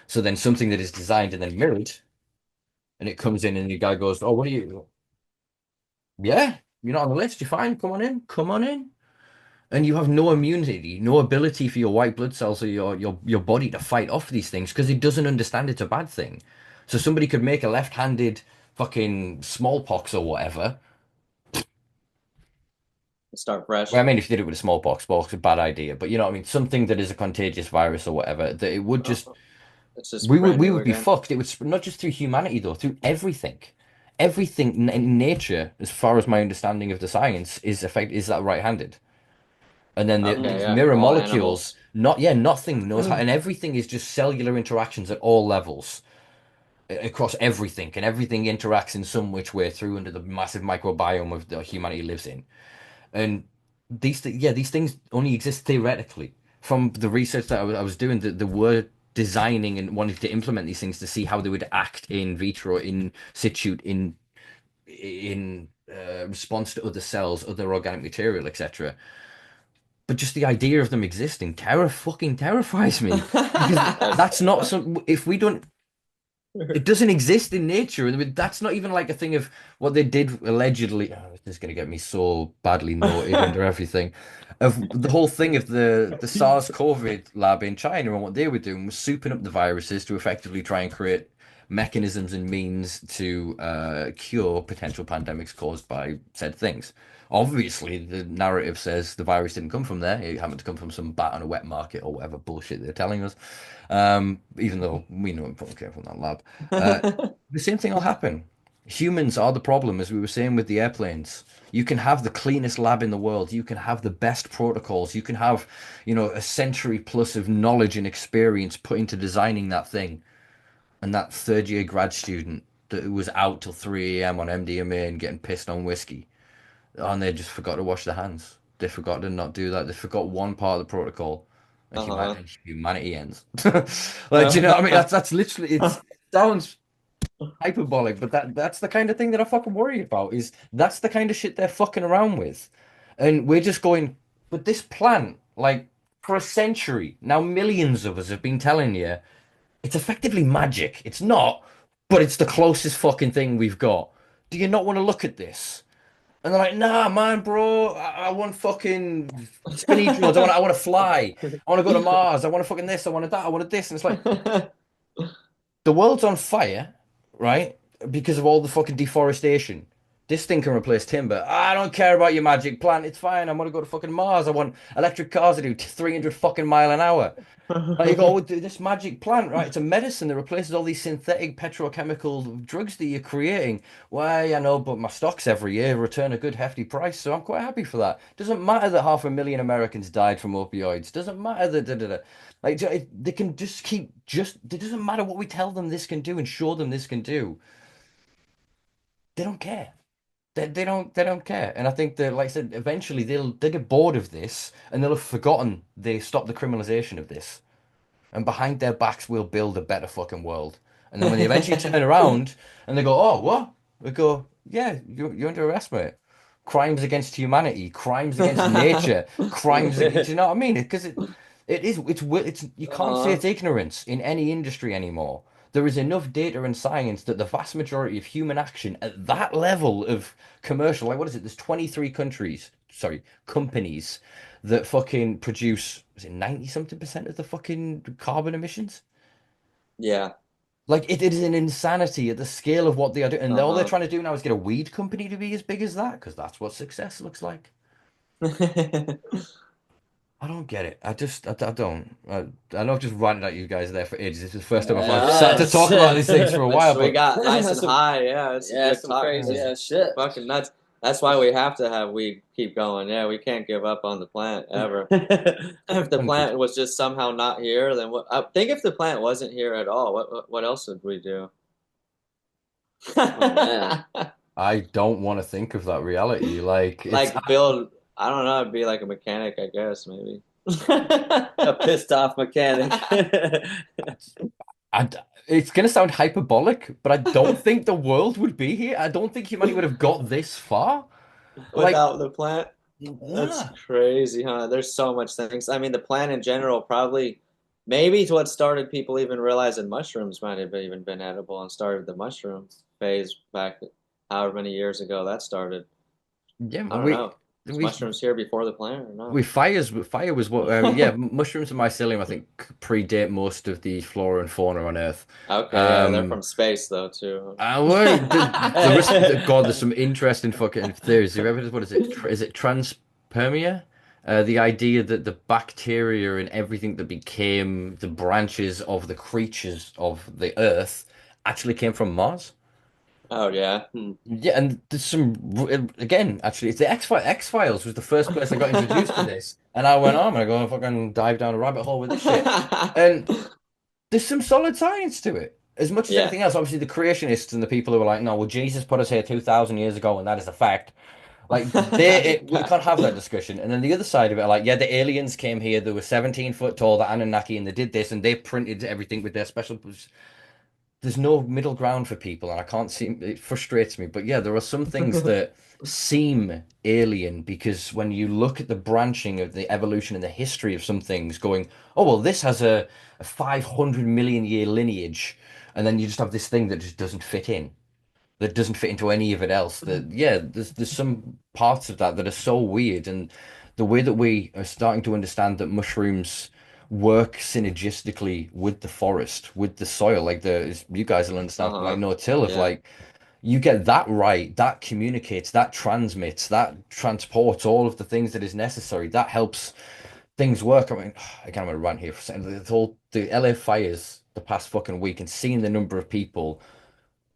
Speaker 1: So then something that is designed and then mirrored, and it comes in, and the guy goes, "Oh, what are you? Yeah, you're not on the list. You're fine. Come on in. Come on in." And you have no immunity, no ability for your white blood cells or your body to fight off these things because it doesn't understand it's a bad thing. So somebody could make a left-handed fucking smallpox or whatever.
Speaker 3: Start
Speaker 1: Well,
Speaker 3: fresh.
Speaker 1: I mean, if you did it with a smallpox, a bad idea. But you know what I mean? Something that is a contagious virus or whatever, that it would just
Speaker 3: It's just brand
Speaker 1: we
Speaker 3: new
Speaker 1: would be
Speaker 3: again.
Speaker 1: fucked. It would not just through humanity though, through everything. Everything in nature, as far as my understanding of the science, is that right-handed. And then
Speaker 3: Okay,
Speaker 1: these
Speaker 3: yeah.
Speaker 1: mirror
Speaker 3: All
Speaker 1: molecules,
Speaker 3: animals.
Speaker 1: nothing knows how, and everything is just cellular interactions at all levels across everything, and everything interacts in some which way through under the massive microbiome of the humanity lives in. And these things only exist theoretically. From the research that I was doing, that they were designing and wanting to implement these things to see how they would act in vitro, in situ, in response to other cells, other organic material, etc. But just the idea of them existing fucking terrifies me because that's not some. If we don't, it doesn't exist in nature, and that's not even like a thing of what they did allegedly. Oh, this is going to get me so badly noted under everything. Of the whole thing of the SARS-CoV lab in China and what they were doing was souping up the viruses to effectively try and create mechanisms and means to cure potential pandemics caused by said things. Obviously, the narrative says the virus didn't come from there. It happened to come from some bat on a wet market or whatever bullshit they're telling us. Even though we know it probably came from that lab. Uh, the same thing will happen. Humans are the problem, as we were saying with the airplanes. You can have the cleanest lab in the world. You can have the best protocols. You can have, a century plus of knowledge and experience put into designing that thing. And that third year grad student that was out till 3 a.m. on MDMA and getting pissed on whiskey. And they just forgot to wash their hands. They forgot to not do that. They forgot one part of the protocol, and
Speaker 3: Uh-huh.
Speaker 1: humanity ends. Like, do you know what I mean? That's literally it sounds hyperbolic, but that's the kind of thing that I fucking worry about. Is that's the kind of shit they're fucking around with, and we're just going. But this plant, like for a century now, millions of us have been telling you it's effectively magic. It's not, but it's the closest fucking thing we've got. Do you not want to look at this? And they're like, nah, man, bro, I want fucking spinny drones. I want to fly. I want to go to Mars. I want to fucking this. I want to that. I want to this. And it's like, the world's on fire, right? Because of all the fucking deforestation. This thing can replace timber. I don't care about your magic plant. It's fine. I want to go to fucking Mars. I want electric cars that do 300 fucking mile an hour. Like you go, with this magic plant, right? It's a medicine that replaces all these synthetic petrochemical drugs that you're creating. Well, I know, but my stocks every year return a good hefty price, so I'm quite happy for that. Doesn't matter that 500,000 Americans died from opioids. Doesn't matter that like they can just keep it doesn't matter what we tell them this can do and show them this can do. They don't care. They don't care. And I think that, like I said, eventually they'll get bored of this and they'll have forgotten they stopped the criminalization of this. And behind their backs we'll build a better fucking world. And then when they eventually turn around and they go, "Oh, what?" We go, "Yeah, you're under arrest, mate. Crimes against humanity, crimes against nature, crimes against." Do you know what I mean? Because it's you can't say
Speaker 3: Uh-huh.
Speaker 1: it's ignorance in any industry anymore. There is enough data and science that the vast majority of human action at that level of commercial, like what is it? There's 23 companies that fucking produce, is it 90 something percent of the fucking carbon emissions?
Speaker 3: Yeah.
Speaker 1: Like it is an insanity at the scale of what they are doing. And all they're
Speaker 3: Uh-huh.
Speaker 1: trying to do now is get a weed company to be as big as that, because that's what success looks like. I don't get it. I don't. I know I've just ranted at you guys there for ages. This is the first time I've sat
Speaker 2: Yeah,
Speaker 1: to talk about these things for a while,
Speaker 3: We
Speaker 1: but
Speaker 3: got nice and
Speaker 2: some,
Speaker 3: high. Yeah, it's a
Speaker 2: yeah,
Speaker 3: good
Speaker 2: some
Speaker 3: talk.
Speaker 2: crazy
Speaker 3: It's
Speaker 2: shit.
Speaker 3: fucking nuts. That's why we have to have weed keep going. Yeah, we can't give up on the plant ever. If the
Speaker 1: 100.
Speaker 3: plant was just somehow not here, then what? I think if the plant wasn't here at all, what else would we do?
Speaker 2: man.
Speaker 1: I don't want to think of that reality. Like it's
Speaker 3: Like build. I don't know. It'd be like a mechanic, I guess maybe.
Speaker 2: A pissed off mechanic.
Speaker 1: I, it's going to sound hyperbolic, but I don't think the world would be here. I don't think humanity would have got this far. Like,
Speaker 2: Without the plant. That's
Speaker 1: yeah.
Speaker 2: crazy, huh? There's so much things. I mean, the plant in general probably maybe it's what started people even realizing mushrooms might have even been edible and started the mushroom phase back however many years ago that started.
Speaker 1: Yeah,
Speaker 2: I don't know. Was
Speaker 1: we
Speaker 2: mushrooms here before the plant or not?
Speaker 1: fire was what yeah, mushrooms and mycelium I think predate most of the flora and fauna on Earth.
Speaker 2: Okay, yeah, they're
Speaker 1: Um
Speaker 2: from space though too.
Speaker 1: wait, God, there's some interesting fucking theories. You ever what is it? Is it transpermia? The idea that the bacteria and everything that became the branches of the creatures of the Earth actually came from Mars.
Speaker 2: Oh yeah.
Speaker 1: Yeah, and there's some again. Actually, it's the X Files was the first place I got introduced to this, and I went, "Oh, I'm gonna go and fucking dive down a rabbit hole with this shit." And there's some solid science to it, as much as
Speaker 2: Yeah.
Speaker 1: anything else. Obviously, the creationists and the people who are like, "No, well, Jesus put us here 2,000 years ago, and that is a fact." Like we can't have that discussion. And then the other side of it, are like, yeah, the aliens came here. They were 17 foot tall, the Anunnaki, and they did this, and they printed everything with their special. There's no middle ground for people, and I can't see. It frustrates me. But yeah, there are some things that seem alien because when you look at the branching of the evolution and the history of some things, going, oh well, this has a 500 million year lineage, and then you just have this thing that just doesn't fit in, that doesn't fit into any of it else. That yeah, there's some parts of that that are so weird, and the way that we are starting to understand that mushrooms work synergistically with the forest, with the soil, like you guys will understand from like
Speaker 2: Uh-huh.
Speaker 1: no till of
Speaker 2: Yeah.
Speaker 1: like you get that right, that communicates, that transmits, that transports all of the things that is necessary. That helps things work. I mean, again, I'm gonna rant here for a second. It's all the LA fires the past fucking week and seeing the number of people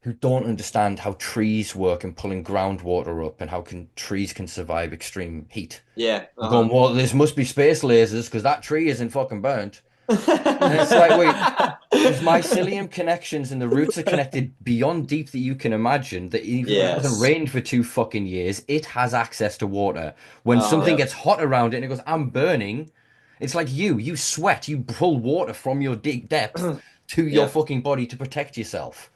Speaker 1: who don't understand how trees work and pulling groundwater up and how trees can survive extreme heat.
Speaker 2: Yeah.
Speaker 1: I'm going, well, this must be space lasers because that tree isn't fucking burnt. And it's like, wait, there's mycelium connections and the roots are connected beyond deep that you can imagine. That even when it hasn't
Speaker 2: Yes.
Speaker 1: rained for 2 fucking years, it has access to water. When something
Speaker 2: Yep.
Speaker 1: gets hot around it and it goes, I'm burning, it's like you sweat, you pull water from your deep depth to your
Speaker 2: Yep.
Speaker 1: fucking body to protect yourself.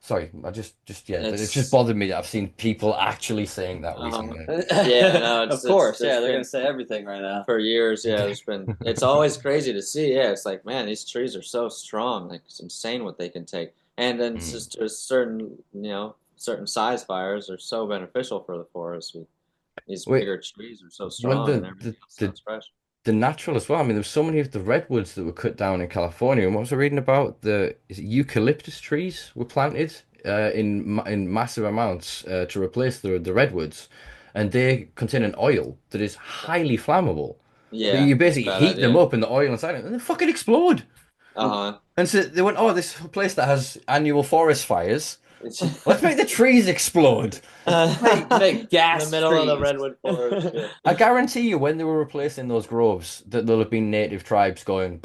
Speaker 1: Sorry, I yeah, it's just
Speaker 2: It's
Speaker 1: bothered me that I've seen people actually saying that recently.
Speaker 2: yeah, no,
Speaker 4: Of course, yeah,
Speaker 2: there's
Speaker 4: they're
Speaker 2: been
Speaker 4: gonna say everything right now.
Speaker 2: for years, yeah, there's been it's always crazy to see. Yeah, it's like, man, these trees are so strong. Like it's insane what they can take. And then it's
Speaker 1: Mm.
Speaker 2: just there's certain size fires are so beneficial for the forest. These
Speaker 1: Wait,
Speaker 2: bigger trees are so
Speaker 1: when
Speaker 2: strong and everything else sounds fresh.
Speaker 1: the natural as well. I mean, there's so many of the redwoods that were cut down in California. And what was I reading about? The is it eucalyptus trees were planted in massive amounts to replace the redwoods, and they contain an oil that is highly flammable. That
Speaker 2: Yeah,
Speaker 1: you
Speaker 2: it's a
Speaker 1: basically
Speaker 2: bad
Speaker 1: heat them
Speaker 2: idea.
Speaker 1: up in the oil inside it, and they fucking explode.
Speaker 2: Uh-huh.
Speaker 1: And so they went, oh, this place that has annual forest fires.
Speaker 2: It's
Speaker 1: Let's make the trees explode.
Speaker 4: Make
Speaker 2: in
Speaker 4: gas
Speaker 2: the middle of the
Speaker 4: trees.
Speaker 2: redwood forest. Yeah.
Speaker 1: I guarantee you, when they were replacing those groves, that there'll have been native tribes going,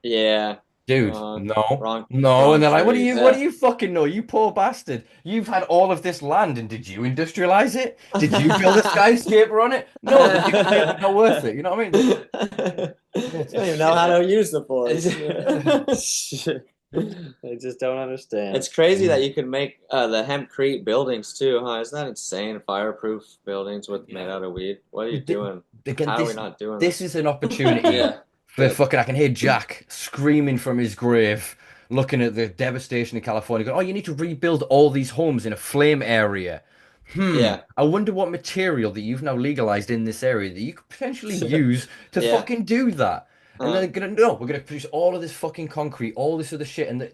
Speaker 2: Yeah.
Speaker 1: dude, no,
Speaker 2: Wrong,
Speaker 1: no. And
Speaker 2: wrong
Speaker 1: they're like,
Speaker 2: trees.
Speaker 1: what do you fucking know? You poor bastard. You've had all of this land, and did you industrialize it? Did you build a skyscraper on it? No, the nuclear not worth it. You know what I mean?
Speaker 2: You
Speaker 1: It's
Speaker 2: don't
Speaker 1: just
Speaker 2: even know how
Speaker 1: shit.
Speaker 2: to use the forest.
Speaker 4: I just don't understand.
Speaker 2: It's crazy that you can make the hempcrete buildings too, huh? Isn't that insane? Fireproof buildings with made out of weed. What are you doing?
Speaker 1: Again,
Speaker 2: How are we not doing
Speaker 1: this
Speaker 2: this?
Speaker 1: is an opportunity
Speaker 2: Yeah.
Speaker 1: for fucking. I can hear Jack screaming from his grave, looking at the devastation in California. Going, oh, you need to rebuild all these homes in a flame area.
Speaker 2: Yeah.
Speaker 1: I wonder what material that you've now legalized in this area that you could potentially use to
Speaker 2: Yeah.
Speaker 1: fucking do that. And then
Speaker 2: Uh,
Speaker 1: they're gonna no, we're gonna produce all of this fucking concrete, all this other shit, and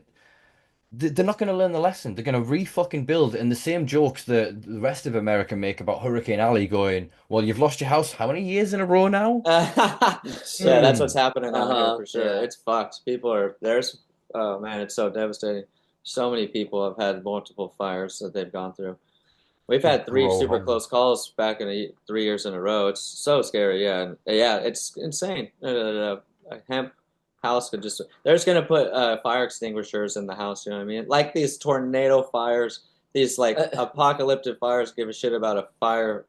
Speaker 1: they're not gonna learn the lesson. They're gonna re-fucking build, and the same jokes that the rest of America make about Hurricane Alley, going, "Well, you've lost your house how many years in a row now?"
Speaker 2: yeah, that's what's happening out here
Speaker 4: Uh-huh,
Speaker 2: for sure.
Speaker 4: yeah.
Speaker 2: It's fucked. People are there's oh man, it's so devastating. So many people have had multiple fires that they've gone through. We've had three
Speaker 1: Bro,
Speaker 2: super close calls back in 3 years in a row. It's so scary. Yeah, and, yeah, it's insane. A hemp house could just they're just gonna put fire extinguishers in the house. You know what I mean? Like these tornado fires, these like apocalyptic fires give a shit about a fire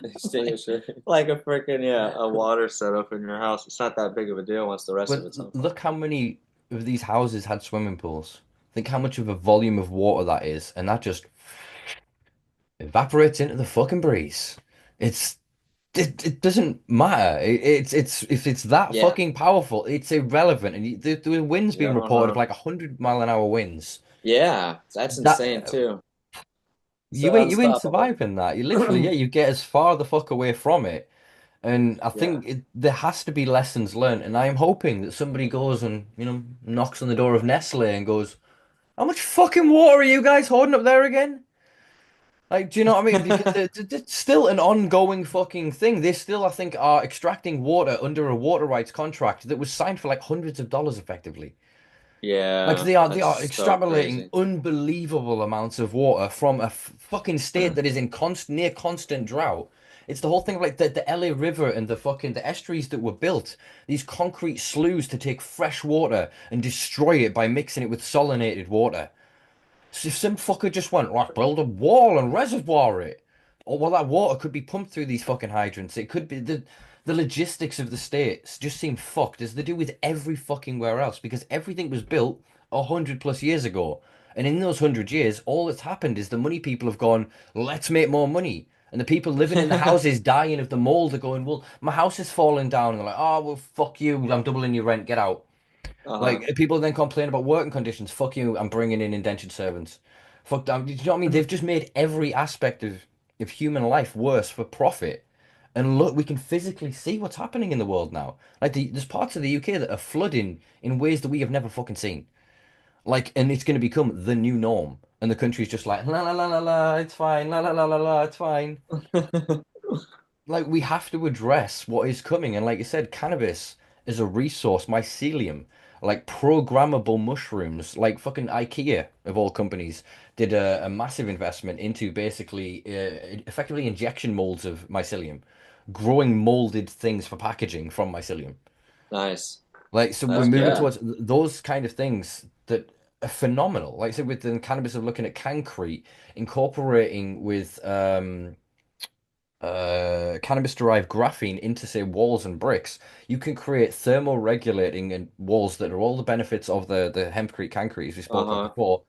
Speaker 3: extinguisher.
Speaker 4: Like a freaking
Speaker 3: A water setup in your house. It's not that big of a deal once the rest of
Speaker 1: But
Speaker 3: it's on fire.
Speaker 1: look how many of these houses had swimming pools. Think how much of a volume of water that is, and that just evaporates into the fucking breeze. It's it doesn't matter. It's if it's that
Speaker 3: Yeah.
Speaker 1: fucking powerful, it's irrelevant. And the winds
Speaker 3: Yeah.
Speaker 1: being reported of like 100 mile an hour winds.
Speaker 3: Yeah. That's insane
Speaker 1: That
Speaker 3: too.
Speaker 4: so
Speaker 1: you ain't
Speaker 4: unstoppable.
Speaker 1: surviving that. You literally, yeah, you get as far the fuck away from it. And I
Speaker 3: Yeah.
Speaker 1: think there has to be lessons learned. And I am hoping that somebody goes and, knocks on the door of Nestle and goes, "How much fucking water are you guys holding up there again?" Like, do you know what I mean? Because it's still an ongoing fucking thing. They still, I think, are extracting water under a water rights contract that was signed for like hundreds of dollars effectively. Like
Speaker 3: Yeah.
Speaker 1: they are
Speaker 3: That's so
Speaker 1: extrapolating
Speaker 3: crazy.
Speaker 1: unbelievable amounts of water from a fucking state that is in near constant drought. It's the whole thing of like the LA River and the estuaries that were built, these concrete sloughs to take fresh water and destroy it by mixing it with salinated water. So if some fucker just went, like, build a wall and reservoir it, or well, that water could be pumped through these fucking hydrants. It could be the logistics of the states just seem fucked as they do with every fucking where else because everything was built 100 plus years ago, and in those 100 years, all that's happened is the money people have gone, let's make more money. And the people living in the houses dying of the mold are going, well, my house is falling down. And they're like, oh, well, fuck you. I'm doubling your rent. Get out.
Speaker 3: Uh-huh.
Speaker 1: Like people then complain about working conditions. Fuck you, I'm bringing in indentured servants. Fuck that. Do you know what I mean? They've just made every aspect of human life worse for profit. And look, we can physically see what's happening in the world now. Like there's parts of the UK that are flooding in ways that we have never fucking seen. Like, and it's going to become the new norm. And the country's just like, la la la la la, it's fine, la la la la la, it's fine. Like we have to address what is coming. And like you said, cannabis is a resource, mycelium, like programmable mushrooms, like fucking IKEA of all companies did a massive investment into basically effectively injection molds of mycelium, growing molded things for packaging from mycelium.
Speaker 3: Nice.
Speaker 1: Like so we're
Speaker 3: That's
Speaker 1: moving
Speaker 3: good.
Speaker 1: towards those kind of things that are phenomenal. Like I said, with the cannabis of looking at concrete, incorporating with cannabis-derived graphene into, say, walls and bricks, you can create thermoregulating and walls that are all the benefits of the hempcrete cancrete, as we spoke of
Speaker 3: Uh-huh.
Speaker 1: before,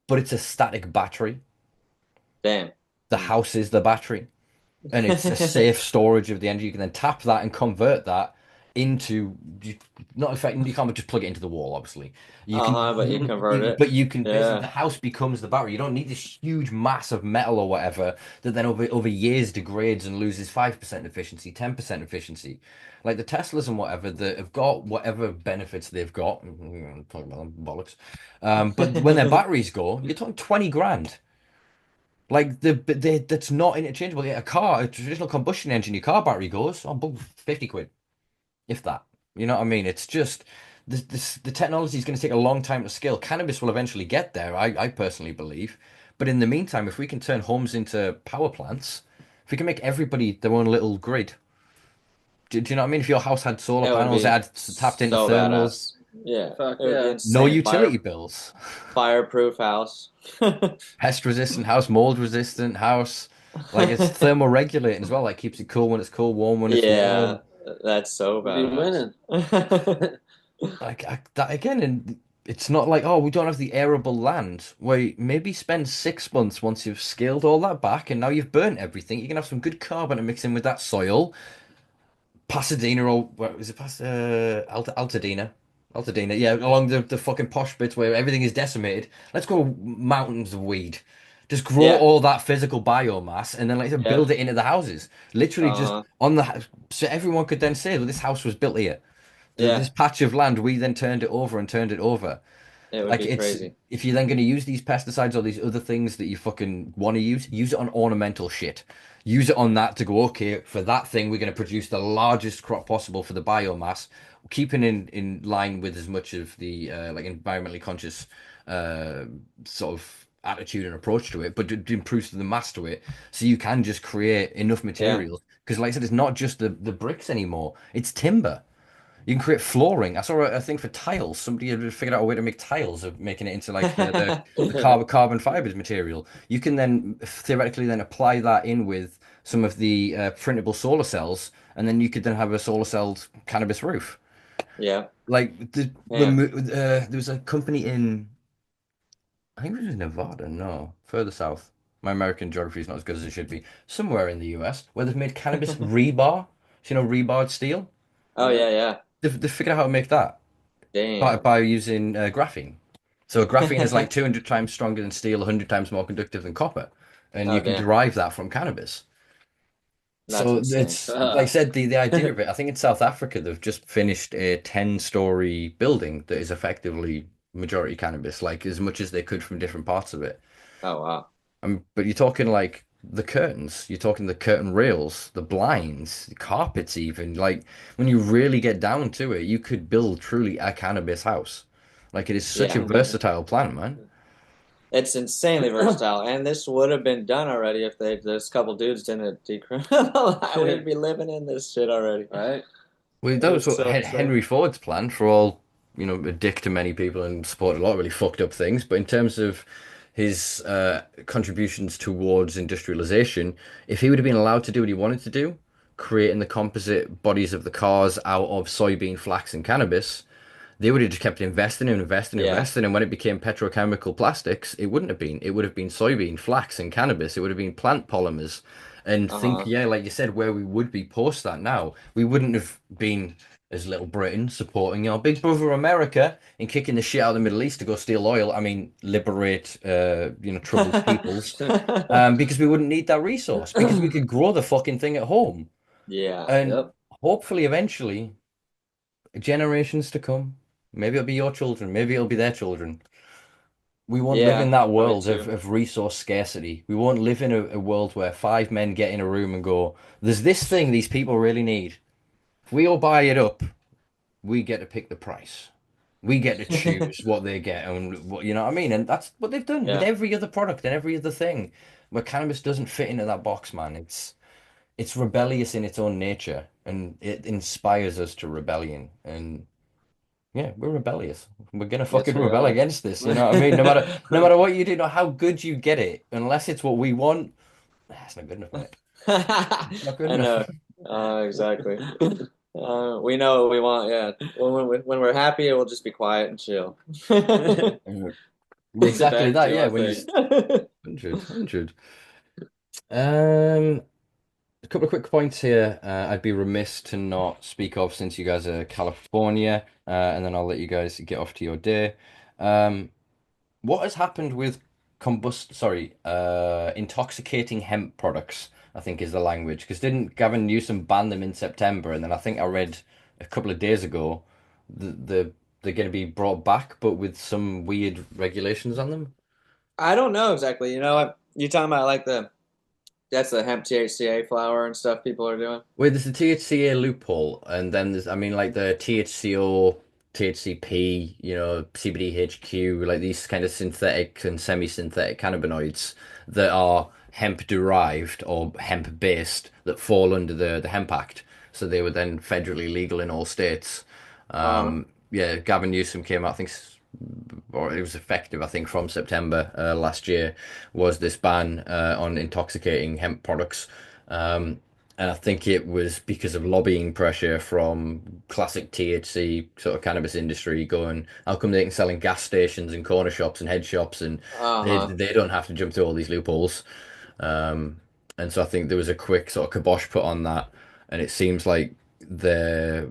Speaker 1: but it's a static battery.
Speaker 3: Damn.
Speaker 1: The house is the battery, and it's a safe storage of the energy. You can then tap that and convert that into not effective. You can't just plug it into the wall, obviously. You can,
Speaker 3: Uh-huh, but you convert it.
Speaker 1: but you can basically the
Speaker 3: Yeah.
Speaker 1: house becomes the battery. You don't need this huge mass of metal or whatever that then over years degrades and loses 5% efficiency, 10% efficiency. Like the Teslas and whatever that have got whatever benefits they've got. I'm talking about them, bollocks. But when their batteries go, you're talking 20 grand. Like that's not interchangeable. Yeah, a traditional combustion engine, your car battery goes, oh, 50 quid, if that. You know what I mean? It's just the technology is going to take a long time to scale. Cannabis will eventually get there, I personally believe. But in the meantime, if we can turn homes into power plants, if we can make everybody their own little grid, do you know what I mean? If your house had solar
Speaker 3: It would
Speaker 1: panels, it
Speaker 3: be
Speaker 1: had tapped into
Speaker 3: so
Speaker 1: thermals,
Speaker 3: badass. Yeah.
Speaker 4: Fuck
Speaker 3: It would be
Speaker 4: yeah.
Speaker 1: no
Speaker 3: insane.
Speaker 1: utility bills,
Speaker 3: Fireproof house.
Speaker 1: pest resistant house, mold resistant house. Like it's thermoregulating as well. Like keeps it cool when it's cool, warm when it's
Speaker 3: Yeah,
Speaker 1: warm.
Speaker 3: that's so
Speaker 4: We'd be
Speaker 3: badass.
Speaker 4: winning.
Speaker 1: Like that again, and it's not like, oh, we don't have the arable land. Wait, maybe spend 6 months once you've scaled all that back, and now you've burnt everything. You can have some good carbon to mix in with that soil. Pasadena or what is it? Altadena, Altadena. Yeah, along the fucking posh bits where everything is decimated. Let's go mountains of weed. Just grow
Speaker 3: Yeah,
Speaker 1: all that physical biomass, and then like
Speaker 3: yeah,
Speaker 1: build it into the houses. Literally, just
Speaker 3: uh-huh,
Speaker 1: on so everyone could then say, well, this house was built here. This
Speaker 3: yeah.
Speaker 1: patch of land, we then turned it over and turned it over.
Speaker 3: It would
Speaker 1: Like
Speaker 3: be
Speaker 1: it's
Speaker 3: crazy.
Speaker 1: if you're then going to use these pesticides or these other things that you fucking want to use it on ornamental shit. Use it on that to go, okay, for that thing, we're going to produce the largest crop possible for the biomass, keeping in line with as much of the like environmentally conscious uh, sort of attitude and approach to it, but it improves the mass to it, so you can just create enough
Speaker 3: Yeah.
Speaker 1: materials. Because, like I said, it's not just the bricks anymore; it's timber. You can create flooring. I saw a thing for tiles. Somebody had figured out a way to make tiles of making it into like the carbon fibers material. You can then theoretically then apply that in with some of the printable solar cells, and then you could then have a solar celled cannabis roof.
Speaker 2: Yeah.
Speaker 1: Like
Speaker 2: Yeah.
Speaker 1: there was a company in, I think it was in Nevada, no, further south. My American geography is not as good as it should be. Somewhere in the US where they've made cannabis rebar. So, you know, rebarred steel.
Speaker 2: Oh
Speaker 3: Yeah.
Speaker 2: yeah, yeah.
Speaker 1: They've figured out how to make that
Speaker 2: Damn.
Speaker 1: by using graphene. So graphene is like 200 times stronger than steel, 100 times more conductive than copper, and
Speaker 2: Oh
Speaker 1: you can
Speaker 2: damn.
Speaker 1: derive that from cannabis.
Speaker 2: That's
Speaker 1: So
Speaker 2: insane.
Speaker 1: it's like I said, the idea of it. I think in South Africa they've just finished a 10-story building that is effectively majority cannabis, like as much as they could from different parts of it.
Speaker 2: Oh wow.
Speaker 1: But you're talking like the curtains, you're talking the curtain rails, the blinds, the carpets, even. Like when you really get down to it, you could build truly a cannabis house. Like it is such a
Speaker 2: Yeah.
Speaker 1: versatile plant, man.
Speaker 2: It's insanely versatile, and this would have been done already if this couple dudes didn't decriminalize. We'd be living in this shit already.
Speaker 3: Right?
Speaker 1: Well, that was
Speaker 2: It's
Speaker 1: what
Speaker 2: so insane.
Speaker 1: Henry Ford's plan for all, a dick to many people and supported a lot of really fucked up things. But in terms of his contributions towards industrialization, if he would have been allowed to do what he wanted to do, creating the composite bodies of the cars out of soybean, flax, and cannabis, they would have just kept investing and investing and
Speaker 2: Yeah.
Speaker 1: investing. And when it became petrochemical plastics, it wouldn't have been. It would have been soybean, flax, and cannabis. It would have been plant polymers. And think,
Speaker 2: Uh-huh.
Speaker 1: yeah, like you said, where we would be post that now, we wouldn't have been as Little Britain supporting our big brother America and kicking the shit out of the Middle East to go steal oil. I mean, liberate, troubled peoples, because we wouldn't need that resource because we could grow the fucking thing at home.
Speaker 2: Yeah.
Speaker 1: And
Speaker 3: Yep.
Speaker 1: hopefully, eventually, generations to come. Maybe it'll be your children. Maybe it'll be their children. We won't live in
Speaker 2: Yeah.
Speaker 1: that
Speaker 2: Probably
Speaker 1: world
Speaker 2: too.
Speaker 1: of resource scarcity. We won't live in a world where five men get in a room and go, there's this thing these people really need. If we all buy it up, we get to pick the price. We get to choose what they get and what, you know what I mean? And that's what they've done with
Speaker 2: Yeah.
Speaker 1: every other product and every other thing. But cannabis doesn't fit into that box, man. It's rebellious in its own nature and it inspires us to rebellion. And yeah, we're rebellious. We're gonna
Speaker 3: Yes,
Speaker 1: fucking
Speaker 3: we
Speaker 1: rebel
Speaker 3: are.
Speaker 1: against this. You know what I mean? No matter what you do, no how good you get it, unless it's what we want, that's not good enough, mate. It's not good
Speaker 2: I
Speaker 1: enough.
Speaker 2: know. Exactly. We know what we want. Yeah. When we're happy, we'll just be quiet and chill. Sit
Speaker 1: Exactly
Speaker 2: back and
Speaker 1: that.
Speaker 2: do
Speaker 1: Yeah,
Speaker 2: our
Speaker 1: when you
Speaker 2: thing.
Speaker 1: 100. Um, a couple of quick points here. I'd be remiss to not speak of since you guys are California, and then I'll let you guys get off to your day. Um, What has happened with intoxicating hemp products, I think is the language. Because didn't Gavin Newsom ban them in September? And then I think I read a couple of days ago they're going to be brought back, but with some weird regulations on them.
Speaker 2: I don't know exactly. You know what? You talking about like that's the hemp THCA flower and stuff people are doing?
Speaker 1: Wait, there's the THCA loophole, and then there's, I mean, like the THCO, THCP, CBDHQ, like these kind of synthetic and semi-synthetic cannabinoids that are hemp derived or hemp based that fall under the Hemp Act. So they were then federally legal in all states.
Speaker 2: Uh-huh.
Speaker 1: Yeah, Gavin Newsom came out, I think, or it was effective, I think, from September last year, was this ban on intoxicating hemp products. And I think it was because of lobbying pressure from classic THC sort of cannabis industry going, how come they can sell in gas stations and corner shops and head shops and
Speaker 2: Uh-huh.
Speaker 1: they don't have to jump through all these loopholes. Um, and so I think there was a quick sort of kibosh put on that. And it seems like they're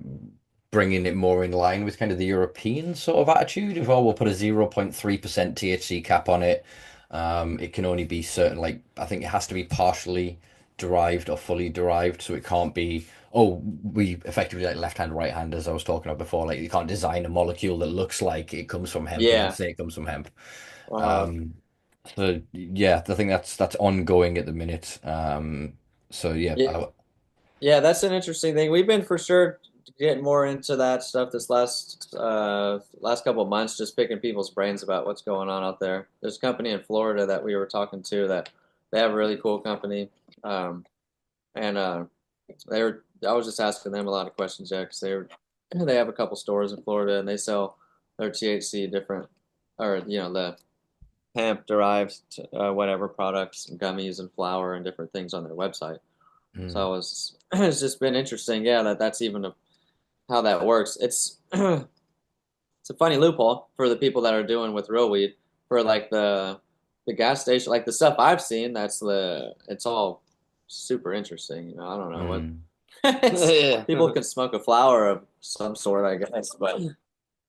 Speaker 1: bringing it more in line with kind of the European sort of attitude of, oh, we'll put a 0.3% THC cap on it. It can only be certain, like, I think it has to be partially derived or fully derived, so it can't be, oh, we effectively like left hand, right hand, as I was talking about before. Like, you can't design a molecule that looks like it comes from hemp and then
Speaker 2: Yeah.
Speaker 1: say it comes from hemp.
Speaker 2: Uh-huh.
Speaker 1: Um, so yeah, I think that's ongoing at the minute. So yeah,
Speaker 2: Yeah. Yeah, that's an interesting thing. We've been for sure getting more into that stuff this last couple of months, just picking people's brains about what's going on out there. There's a company in Florida that we were talking to that they have a really cool company. And I was just asking them a lot of questions, yeah, because they have a couple stores in Florida and they sell their THC different, or the hemp derived whatever products, and gummies and flour and different things on their website.
Speaker 3: So it's just been interesting, yeah, that's even how that works. It's it's a funny loophole for the people that are doing with real weed. For like the gas station, like the stuff I've seen, it's all super interesting. I don't know what
Speaker 1: Mm.
Speaker 3: it's,
Speaker 2: Yeah.
Speaker 3: people can smoke a flower of some sort, I guess, but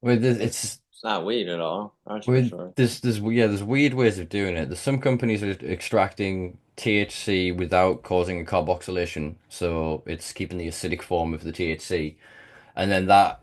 Speaker 1: With this,
Speaker 3: it's not weed at all. That's for
Speaker 1: with
Speaker 3: sure.
Speaker 1: there's weird ways of doing it. There's some companies are extracting THC without causing a carboxylation, so it's keeping the acidic form of the THC. And then that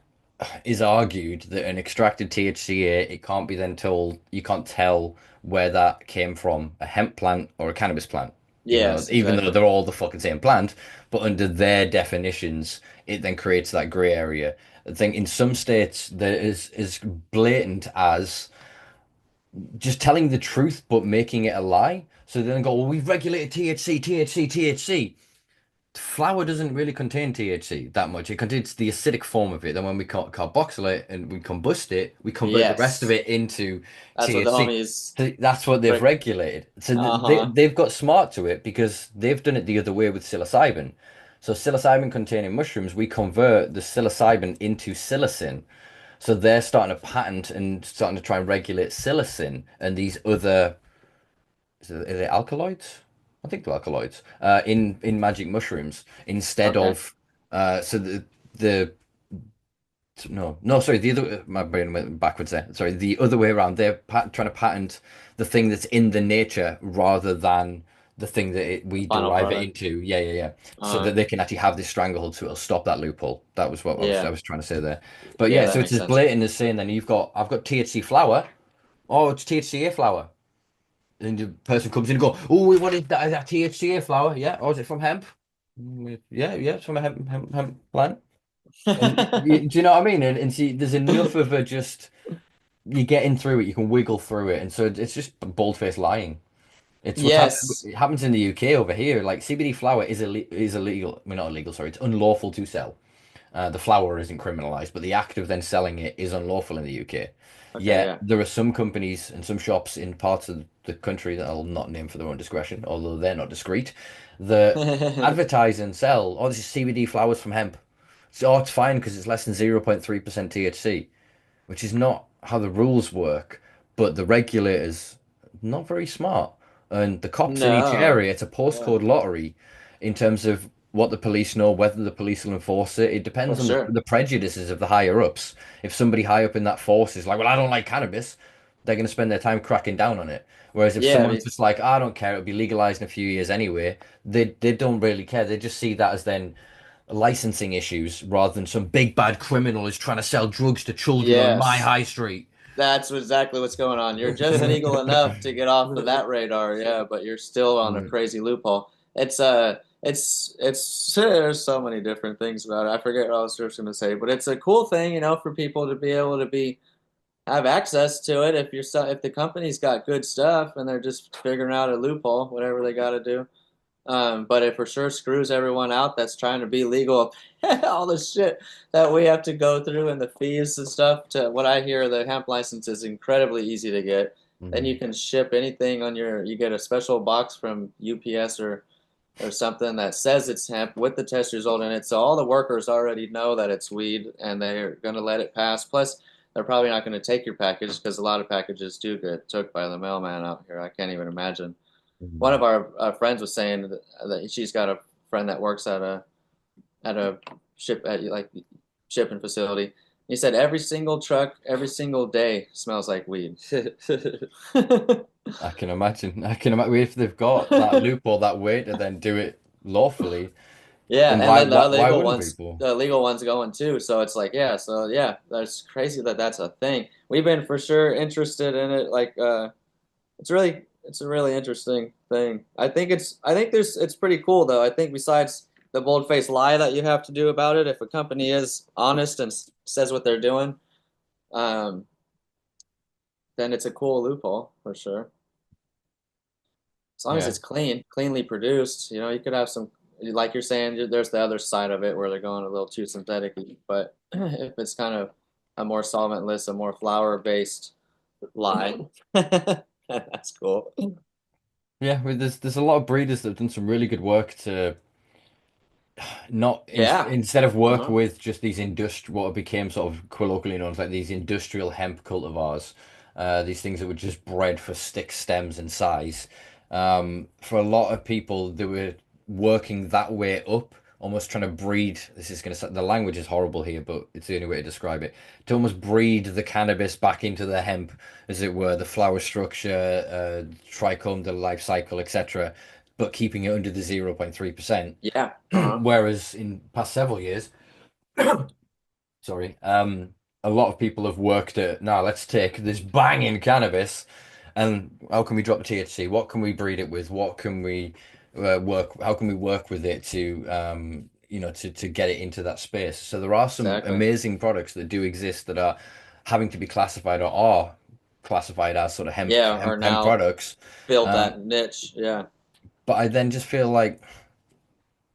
Speaker 1: is argued that an extracted THCA, it can't be then told, you can't tell where that came from, a hemp plant or a cannabis plant.
Speaker 3: Yes,
Speaker 1: Even though
Speaker 3: exactly.
Speaker 1: they're all the fucking same plant, but under their definitions, it then creates that grey area. I think in some states there is as blatant as just telling the truth but making it a lie. So then go, well, we've regulated THC, THC, THC. Flour doesn't really contain THC that much. It contains the acidic form of it. Then when we carboxylate and we combust it, we convert the rest of
Speaker 3: Yes,
Speaker 1: it into
Speaker 3: that's what the
Speaker 1: THC.
Speaker 3: homies.
Speaker 1: So that's what they've
Speaker 3: Frick.
Speaker 1: regulated. So
Speaker 3: Uh-huh.
Speaker 1: they've got smart to it because they've done it the other way with psilocybin. So psilocybin containing mushrooms, we convert the psilocybin into psilocin. So they're starting to patent and starting to try and regulate psilocin and these other are they alkaloids? I think they're alkaloids. In magic mushrooms instead
Speaker 3: Okay.
Speaker 1: of so the no, sorry, the other, my brain went backwards there. Sorry, the other way around. They're trying to patent the thing that's in the nature rather than the thing that
Speaker 3: The
Speaker 1: we
Speaker 3: final
Speaker 1: derive it
Speaker 3: product.
Speaker 1: into. Yeah, yeah, yeah. So
Speaker 3: Uh,
Speaker 1: that they can actually have this stranglehold, so it'll stop that loophole. That was what I
Speaker 3: yeah,
Speaker 1: was trying to say there. But
Speaker 3: yeah,
Speaker 1: yeah,
Speaker 3: that
Speaker 1: so it's
Speaker 3: makes
Speaker 1: as
Speaker 3: sense.
Speaker 1: blatant as saying then I've got THC flower. Oh, it's THCA flower. And the person comes in and go, oh, what is that? Is that THCA flower? Yeah. Or is it from hemp? Yeah, yeah, it's from a hemp plant. And do you know what I mean? And see, there's enough of a just you get in through it, you can wiggle through it, and so it's just bold-faced lying. It's what's happened.
Speaker 3: Yes.
Speaker 1: It happens in the UK over here. Like CBD flower is illegal. I mean, not illegal. Sorry, it's unlawful to sell. The flower isn't criminalized, but the act of then selling it is unlawful in the UK.
Speaker 3: Okay,
Speaker 1: Yet
Speaker 3: yeah.
Speaker 1: there are some companies and some shops in parts of the country that I'll not name for their own discretion, although they're not discreet, that advertise and sell, oh, this is CBD flowers from hemp. So, oh, it's fine because it's less than 0.3% THC, which is not how the rules work, but the regulators not very smart. And the cops in each
Speaker 3: No.
Speaker 1: area, it's a
Speaker 3: Yeah,
Speaker 1: postcode lottery in terms of what the police know, whether the police will enforce it. It
Speaker 3: for
Speaker 1: depends on
Speaker 3: sure.
Speaker 1: the prejudices of the higher ups. If somebody high up in that force is like, well, I don't like cannabis, they're going to spend their time cracking down on it. Whereas if
Speaker 3: Yeah,
Speaker 1: someone's just like, I don't care, it'll be legalized in a few years anyway, they don't really care. They just see that as then licensing issues rather than some big bad criminal is trying to sell drugs to children on my
Speaker 3: yes.
Speaker 1: high street.
Speaker 3: That's exactly what's going on. You're just legal enough to get off of that radar, yeah, but you're still on a
Speaker 1: Mm.
Speaker 3: crazy loophole. It's there's so many different things about it. I forget what I was just gonna say, but it's a cool thing, for people to be able to be have access to it if the company's got good stuff and they're just figuring out a loophole, whatever they got to do. But it for sure screws everyone out that's trying to be legal. All the shit that we have to go through and the fees and stuff. To what I hear, the hemp license is incredibly easy to get. Then you
Speaker 1: Mm.
Speaker 3: can ship anything on you get a special box from UPS or something that says it's hemp with the test result in it. So all the workers already know that it's weed and they're going to let it pass. Plus, they're probably not going to take your package because a lot of packages do get took by the mailman out here. I can't even imagine. One
Speaker 1: Mm.
Speaker 3: of our friends was saying that she's got a friend that works at a like shipping facility. He said every single truck, every single day smells like weed.
Speaker 1: I can imagine. I can imagine if they've got that loophole, that way to then do it lawfully,
Speaker 3: Yeah,
Speaker 1: then
Speaker 3: and then
Speaker 1: why wouldn't people?
Speaker 3: the illegal ones going too. So it's like, yeah, so yeah, that's crazy that that's a thing. We've been for sure interested in it. Like, it's a really interesting thing. I think it's pretty cool though. I think besides the bold-faced lie that you have to do about it, if a company is honest and says what they're doing, um, then it's a cool loophole for sure. As long as
Speaker 1: Yeah.
Speaker 3: it's cleanly produced, you could have some, like you're saying, there's the other side of it where they're going a little too synthetic. But if it's kind of a more solventless, a more flower-based lie, that's cool.
Speaker 1: Yeah, there's a lot of breeders that have done some really good work to not
Speaker 3: Yeah.
Speaker 1: instead of work
Speaker 3: Uh-huh.
Speaker 1: with just these what became sort of colloquially known as like these industrial hemp cultivars, these things that were just bred for stick stems and size. For a lot of people, they were working that way up, almost trying to breed. This is going to the language is horrible here, but it's the only way to describe it. To almost breed the cannabis back into the hemp, as it were, the flower structure, trichome, the life cycle, etc., but keeping it under the 0.3%.
Speaker 3: Yeah. Uh-huh.
Speaker 1: Whereas in past several years, sorry, a lot of people have worked at, now let's take this banging cannabis and how can we drop the THC? What can we breed it with? What can we how can we work with it to, to get it into that space? So there are some
Speaker 3: Exactly.
Speaker 1: amazing products that do exist that are having to be classified or are classified as sort of
Speaker 3: Yeah, or
Speaker 1: hemp
Speaker 3: now
Speaker 1: products.
Speaker 3: filled
Speaker 1: Um,
Speaker 3: that niche. Yeah.
Speaker 1: but I then just feel like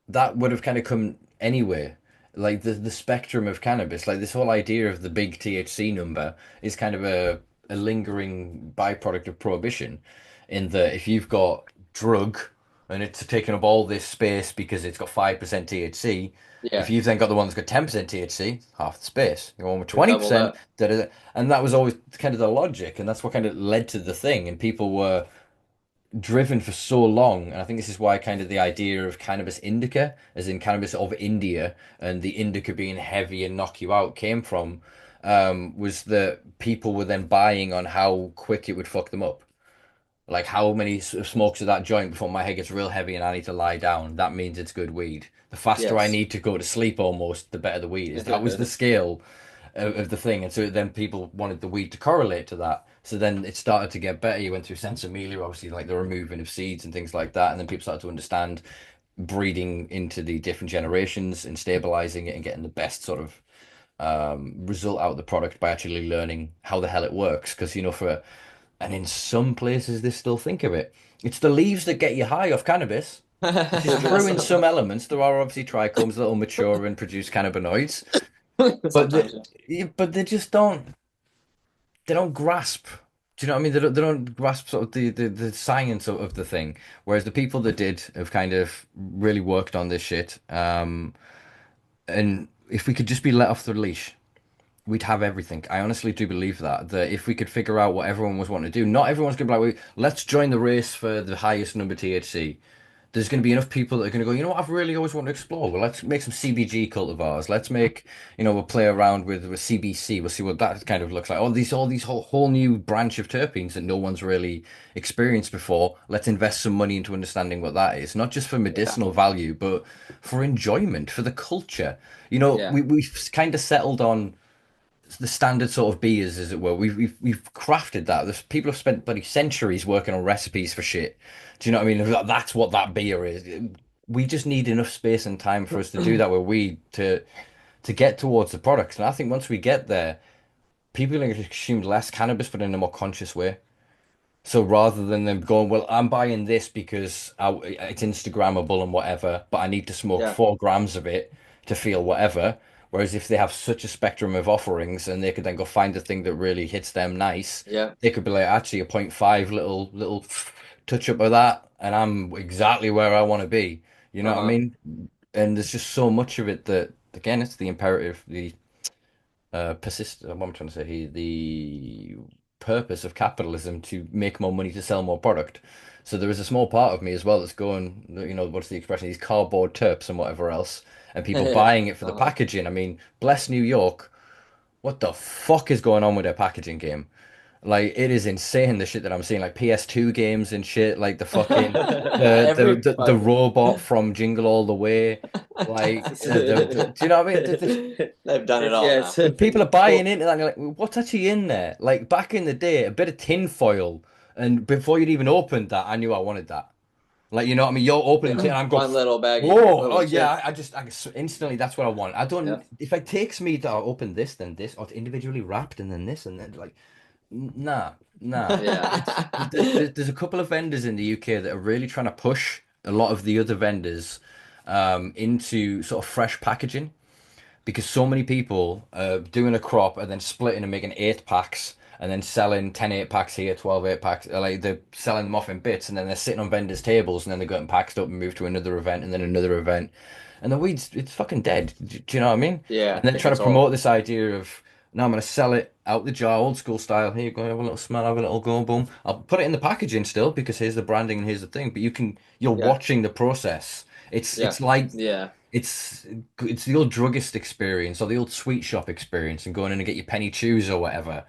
Speaker 1: that would have kind of come anyway. Like the spectrum of cannabis, like this whole idea of the big THC number is kind of a lingering byproduct of prohibition, in that if you've got drug and it's taken up all this space because it's got 5% THC, if
Speaker 3: Yeah.
Speaker 1: you've then got the one that's got 10% THC, half the space. You're on with
Speaker 3: You're double
Speaker 1: 20%,
Speaker 3: that.
Speaker 1: and that was always kind of the logic, and that's what kind of led to the thing, and people were driven for so long, and I think this is why kind of the idea of cannabis indica, as in cannabis of India, and the indica being heavy and knock you out, came from, was that people were then buying on how quick it would fuck them up. Like how many smokes of that joint before my head gets real heavy and I need to lie down. That means it's good weed. The faster I
Speaker 3: Yes.
Speaker 1: need to go to sleep, almost, the better the weed is. That was the scale of the thing, and so then people wanted the weed to correlate to that. So then it started to get better. You went through Sensimelia, obviously, like the removing of seeds and things like that, and then people started to understand breeding into the different generations and stabilizing it and getting the best sort of result out of the product by actually learning how the hell it works. Because and in some places they still think of it. It's the leaves that get you high off cannabis, which is true in some elements. There are obviously trichomes that will mature and produce cannabinoids, but
Speaker 3: Sometimes. Yeah.
Speaker 1: but they just they don't grasp. Do you know what I mean? They don't grasp sort of the science of the thing. Whereas the people that did have kind of really worked on this shit. And if we could just be let off the leash, we'd have everything. I honestly do believe that if we could figure out what everyone was wanting to do, not everyone's gonna be like, let's join the race for the highest number THC. There's going to be enough people that are going to go, you know what, I've really always wanted to explore. Well, let's make some CBG cultivars. Let's make, we'll play around with CBC. We'll see what that kind of looks like. All these whole new branch of terpenes that no one's really experienced before. Let's invest some money into understanding what that is, not just for
Speaker 3: Yeah.
Speaker 1: medicinal value, but for enjoyment, for the culture.
Speaker 3: Yeah.
Speaker 1: We've kind of settled on the standard sort of beers, as it were. We've crafted that. There's people have spent bloody centuries working on recipes for shit. Do you know what I mean? That's what that beer is. We just need enough space and time for us to do that with weed to get towards the products. And I think once we get there, people are going to consume less cannabis, but in a more conscious way. So rather than them going, well, I'm buying this because it's Instagrammable and whatever, but I need to smoke
Speaker 3: Yeah.
Speaker 1: 4 grams of it to feel whatever. Whereas if they have such a spectrum of offerings and they could then go find the thing that really hits them nice,
Speaker 3: Yeah.
Speaker 1: they could be like, actually, a point 0.5 little touch up of that, and I'm exactly where I want to be. You know what I
Speaker 3: Uh-huh.
Speaker 1: mean? And there's just so much of it that, again, it's the imperative, the persist. What I'm trying to say here, the purpose of capitalism to make more money to sell more product. So there is a small part of me as well that's going, what's the expression? These cardboard terps and whatever else, and people buying it for the
Speaker 3: Uh-huh.
Speaker 1: packaging. I mean, bless New York. What the fuck is going on with their packaging game? Like it is insane the shit that I'm seeing, like PS2 games and shit, like the fucking
Speaker 3: Every
Speaker 1: the
Speaker 3: fucking.
Speaker 1: robot from Jingle All the Way, like do you know what I mean?
Speaker 3: They've done it all
Speaker 2: Yes.
Speaker 3: now.
Speaker 1: People are
Speaker 2: Well,
Speaker 1: buying into that, and you're like, "Well, what's actually in there?" Like back in the day, a bit of tin foil, and before you'd even opened that, I knew I wanted that. Like, you know what I mean? You're opening tin, and I'm going,
Speaker 3: One little baggie,
Speaker 1: "Whoa, oh
Speaker 3: little
Speaker 1: yeah!"
Speaker 3: chip.
Speaker 1: I instantly that's what I want. I don't.
Speaker 3: Yep.
Speaker 1: If it takes me to open this, then this, or it's individually wrapped, and then this, and then like, nah, nah.
Speaker 3: Yeah.
Speaker 1: There's a couple of vendors in the UK that are really trying to push a lot of the other vendors into sort of fresh packaging, because so many people doing a crop and then splitting and making 8 packs and then selling 10 8 packs here, 12 8 packs. Like they're selling them off in bits, and then they're sitting on vendors' tables, and then they're getting packed up and moved to another event and then another event. and the weed's it's fucking dead. Do you know what I mean?
Speaker 2: Yeah,
Speaker 1: And then
Speaker 3: It
Speaker 1: trying
Speaker 3: gets
Speaker 1: to
Speaker 3: old.
Speaker 1: promote this idea of no, I'm going to sell it out the jar, old school style. Here you go, have a little smell, have a little go, boom. I'll put it in the packaging still because here's the branding and here's the thing. But you're
Speaker 3: Yeah,
Speaker 1: watching the process.
Speaker 3: yeah,
Speaker 1: It's like
Speaker 2: yeah.
Speaker 1: it's it's the old druggist experience or the old sweet shop experience and going in and get your penny chews or whatever.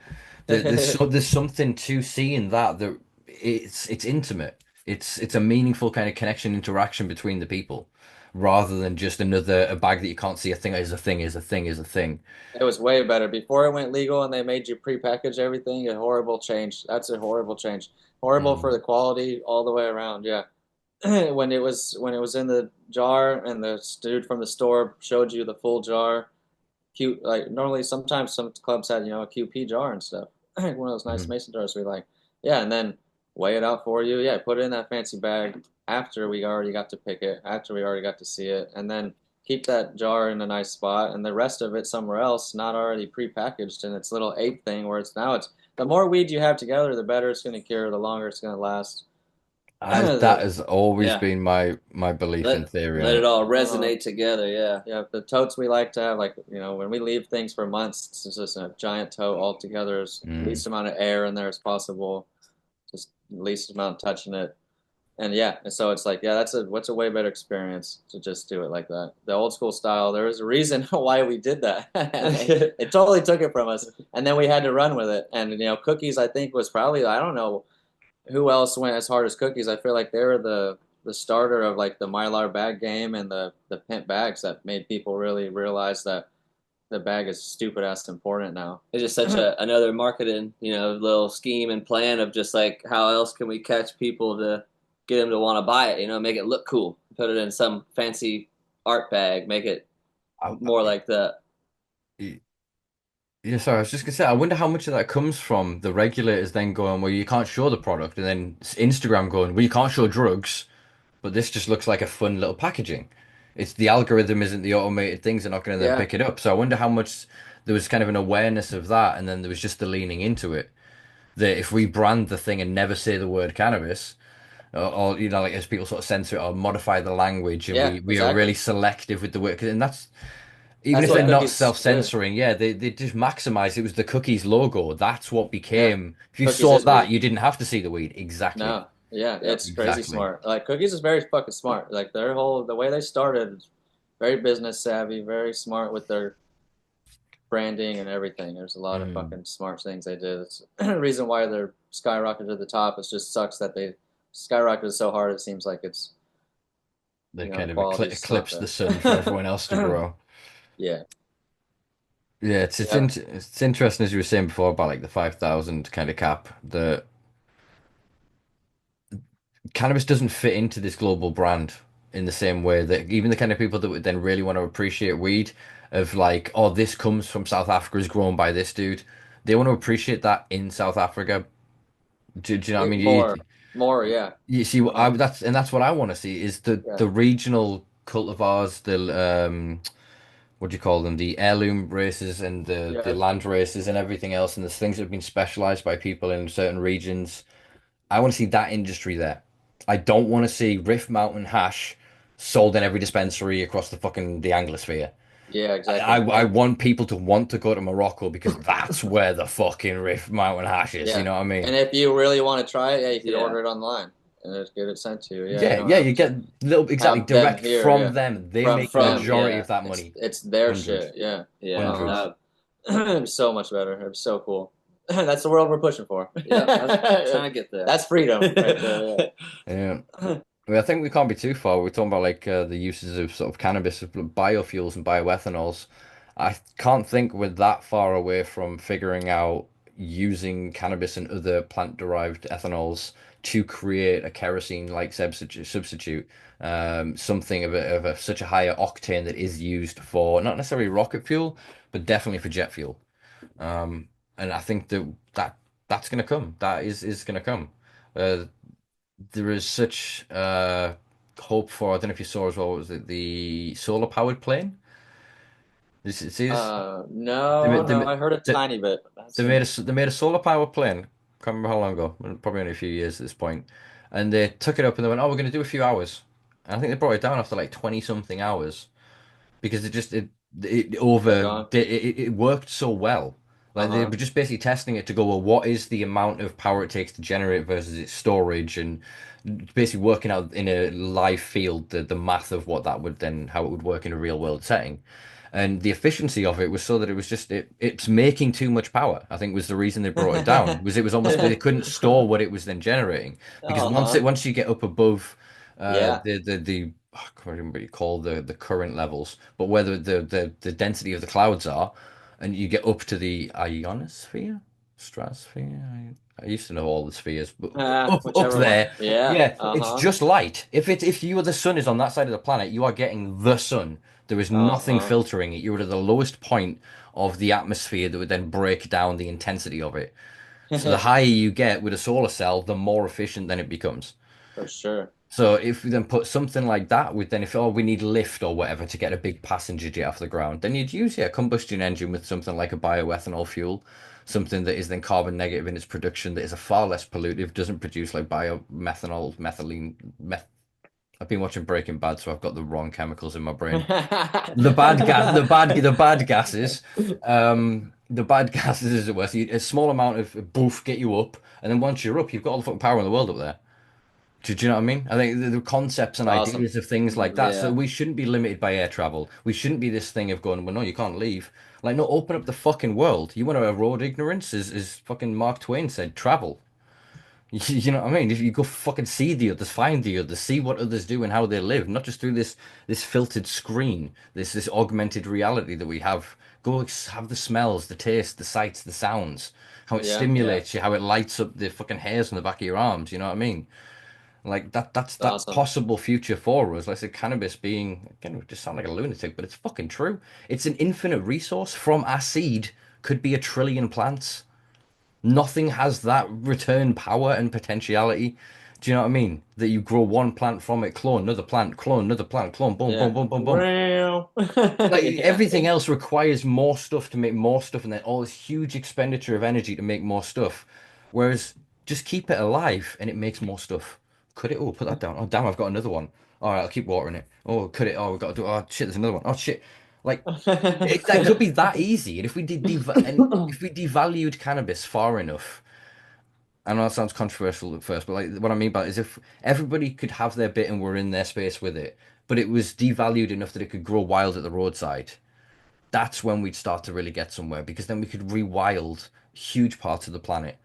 Speaker 1: There's something to seeing that it's intimate. It's a meaningful kind of connection interaction between the people rather than just another a bag that you can't see a thing is a thing is a thing is a thing.
Speaker 3: It was way better before it went legal and they made you pre-package everything. A horrible change. That's a horrible change. Horrible for
Speaker 1: Mm.
Speaker 3: the quality all the way around. Yeah. When it was in the jar and the dude from the store showed you the full jar. Cute, like normally sometimes some clubs had a QP jar and stuff. One of those nice
Speaker 1: Mhm.
Speaker 3: mason jars we like. Yeah, and then weigh it out for you. Yeah, put it in that fancy bag after we already got to pick it, after we already got to see it, and then keep that jar in a nice spot and the rest of it somewhere else, not already pre-packaged in its little ape thing where it's the more weed you have together, the better it's going to cure, the longer it's going to last.
Speaker 1: That
Speaker 3: The
Speaker 1: has always
Speaker 2: Yeah.
Speaker 1: been my belief and theory on
Speaker 2: Let it
Speaker 1: it.
Speaker 2: all
Speaker 3: uh,
Speaker 2: resonate together. Yeah.
Speaker 3: Yeah, the totes we like to have, like, when we leave things for months, it's just a giant tote all together. There's
Speaker 1: Mm.
Speaker 3: least amount of air in there as possible, just least amount touching it. And yeah, and so it's like, yeah, what's a way better experience to just do it like that. The old school style, there was a reason why we did that. And they totally took it from us. And then we had to run with it. And cookies I think was probably, I don't know who else went as hard as cookies. I feel like they were the starter of like the Mylar bag game and the pimp bags that made people really realize that the bag is stupid ass important now.
Speaker 2: It's just such a another marketing, little scheme and plan of just like how else can we catch people to get them to want to buy it, make it look cool. Put it in some fancy art bag, make it
Speaker 1: I,
Speaker 2: more like the
Speaker 1: yeah, sorry, I was just gonna say, I wonder how much of that comes from the regulators then going, well, you can't show the product, and then Instagram going, well, you can't show drugs, but this just looks like a fun little packaging. It's the algorithm isn't the automated things, they're not going to then
Speaker 3: Yeah,
Speaker 1: pick it up. So I wonder how much there was kind of an awareness of that, and then there was just the leaning into it. That if we brand the thing and never say the word cannabis, or like as people sort of censor it or modify the language, and
Speaker 3: yeah,
Speaker 1: we are
Speaker 3: exactly.
Speaker 1: really selective with the word, and that's even
Speaker 3: That's
Speaker 1: if they're
Speaker 3: what
Speaker 1: not
Speaker 3: cookies did.
Speaker 1: self-censoring, yeah, they just maximized. It was the cookies logo. That's what
Speaker 3: Yeah,
Speaker 1: became. If you
Speaker 3: cookies
Speaker 1: saw
Speaker 3: is
Speaker 1: that,
Speaker 3: weed.
Speaker 1: you didn't have to see the weed. Exactly.
Speaker 3: No, yeah,
Speaker 2: yep.
Speaker 3: it's crazy
Speaker 1: Exactly.
Speaker 3: smart. Like cookies is very fucking smart. Like the way they started, very business savvy, very smart with their branding and everything. There's a lot of
Speaker 1: Mm.
Speaker 3: fucking smart things they did. It's the reason why they're skyrocketed to the top. It just sucks that they skyrocketed so hard. It seems like it's
Speaker 1: They
Speaker 3: the
Speaker 1: kind of
Speaker 3: quality's just not
Speaker 1: eclipsed the
Speaker 3: there.
Speaker 1: sun for everyone else to grow.
Speaker 3: Yeah,
Speaker 1: Yeah,
Speaker 3: yeah,
Speaker 1: it's interesting as you were saying before about like the 5,000 kind of cap. The cannabis doesn't fit into this global brand in the same way that even the kind of people that would then really want to appreciate weed of like, oh, this comes from South Africa, is grown by this dude. They want to appreciate that in South Africa. Do you know what I
Speaker 3: it,
Speaker 1: mean?
Speaker 3: more, yeah,
Speaker 1: You see,
Speaker 3: uh,
Speaker 1: that's what I want to see is
Speaker 3: yeah,
Speaker 1: the regional cultivars, the what do you call them? The heirloom races and the
Speaker 3: yeah,
Speaker 1: land races and everything else, and there's things that have been specialized by people in certain regions. I want to see that industry there. I don't want to see Rift Mountain hash sold in every dispensary across the fucking the Anglosphere.
Speaker 3: yeah,
Speaker 1: I
Speaker 3: exactly.
Speaker 1: I want people to want to go to Morocco because that's where the fucking Rift Mountain hash is. You
Speaker 3: Yeah,
Speaker 1: know what I mean?
Speaker 3: and if you really want to try it, yeah, you could
Speaker 2: Yeah.
Speaker 3: order it online and just get it sent to you. Yeah, you
Speaker 1: Yeah,
Speaker 3: don't
Speaker 1: yeah,
Speaker 3: have
Speaker 1: you
Speaker 3: to
Speaker 1: get little exactly
Speaker 3: have them
Speaker 1: direct
Speaker 3: here.
Speaker 1: from
Speaker 3: Yeah,
Speaker 1: them. They make
Speaker 3: from
Speaker 1: the
Speaker 3: them.
Speaker 2: From
Speaker 1: majority
Speaker 2: yeah,
Speaker 1: of that
Speaker 3: It's
Speaker 1: money.
Speaker 3: it's their
Speaker 1: 100,
Speaker 3: shit. Yeah,
Speaker 2: yeah.
Speaker 1: 100.
Speaker 3: so much better. It's so cool. That's the world we're pushing for.
Speaker 2: Yeah. I'm trying to get there.
Speaker 3: That's freedom right there.
Speaker 1: Yeah.
Speaker 3: Yeah.
Speaker 1: I mean, I think we can't be too far. We're talking about like the uses of sort of cannabis, of biofuels and bioethanols. I can't think we're that far away from figuring out using cannabis and other plant-derived ethanols to create a kerosene-like substitute, something of such a higher octane that is used for not necessarily rocket fuel, but definitely for jet fuel. And I think that's going to come. That is going to come. Uh, there is such hope for. I don't know if you saw as well. Was it the solar powered plane? This it is. They
Speaker 3: No,
Speaker 1: made
Speaker 3: no,
Speaker 1: they,
Speaker 3: I heard a
Speaker 1: they,
Speaker 3: tiny bit, but that's
Speaker 1: they made a solar powered plane. Can't remember how long ago. Probably only a few years at this point. And they took it up and they went, "Oh, we're going to do a few hours." And I think they brought it down after like 20 something hours. because it
Speaker 3: They're
Speaker 1: over
Speaker 3: gone.
Speaker 1: it worked so well. Like they
Speaker 3: Uh-huh.
Speaker 1: were just basically testing it to go, well, what is the amount of power it takes to generate versus its storage, and basically working out in a live field the math of what that would then how it would work in a real world setting. And the efficiency of it was so that it was just it's making too much power. I think was the reason they brought it down. Was it was almost they couldn't store what it was then generating because
Speaker 3: Uh-huh.
Speaker 1: once you get up above
Speaker 3: Yeah.
Speaker 1: the I can't remember what you call the current levels, but where the density of the clouds are, and you get up to the ionosphere, stratosphere. I used to know all the spheres, but up
Speaker 3: Whichever one.
Speaker 1: there,
Speaker 3: Yeah.
Speaker 1: yeah, it's
Speaker 3: Uh-huh.
Speaker 1: just light. If you are the sun is on that side of the planet, you are getting the sun. There is nothing
Speaker 3: Uh-huh.
Speaker 1: filtering it. You're at the lowest point of the atmosphere that would then break down the intensity of it. So the higher you get with a solar cell, the more efficient then it becomes.
Speaker 3: For sure.
Speaker 1: So if we then put something like that with then if we need lift or whatever to get a big passenger jet off the ground, then you'd use a combustion engine with something like a bioethanol fuel, something that is then carbon negative in its production, that is a far less pollutive, doesn't produce like biomethanol, methylene, I've been watching Breaking Bad, so I've got the wrong chemicals in my brain. The bad gases, the bad gases, as it were. So a small amount of boof get you up, and then once you're up, you've got all the fucking power in the world up there. Do you know what I mean? I think the concepts and
Speaker 3: Awesome.
Speaker 1: ideas of things like that. So
Speaker 2: Yeah.
Speaker 1: we shouldn't be limited by air travel. We shouldn't be this thing of going, well, no, you can't leave. Like, no, open up the fucking world. You want to erode ignorance, as fucking Mark Twain said, travel. You know what I mean? If you go fucking see the others, find the others, see what others do and how they live, not just through this filtered screen, this augmented reality that we have. Go have the smells, the taste, the sights, the sounds, how it
Speaker 3: Yeah.
Speaker 2: Yeah.
Speaker 1: stimulates you, how it lights up the fucking hairs on the back of your arms. You know what I mean? Like
Speaker 3: It's
Speaker 1: that
Speaker 3: awesome.
Speaker 1: possible future for us. Like I said, cannabis being again, we just sound like a lunatic, but it's fucking true. It's an infinite resource. From our seed could be 1 trillion plants. Nothing has that return power and potentiality. Do you know what I mean? That you grow one plant from it, clone another plant, clone, boom, boom,
Speaker 3: Yeah.
Speaker 1: boom, boom, boom.
Speaker 2: Wow.
Speaker 1: Like
Speaker 3: Yeah.
Speaker 1: everything else requires more stuff to make more stuff, and then all this huge expenditure of energy to make more stuff. Whereas just keep it alive and it makes more stuff. Cut it. Oh, put that down. Oh, damn, I've got another one. All right, I'll keep watering it. Oh, cut it. Oh, we've got to do. Oh, shit, there's another one. Oh, shit. Like that could be that easy. And if we devalued cannabis far enough, I know that sounds controversial at first, but like what I mean by it is if everybody could have their bit and were in their space with it, but it was devalued enough that it could grow wild at the roadside, that's when we'd start to really get somewhere because then we could rewild huge parts of the planet.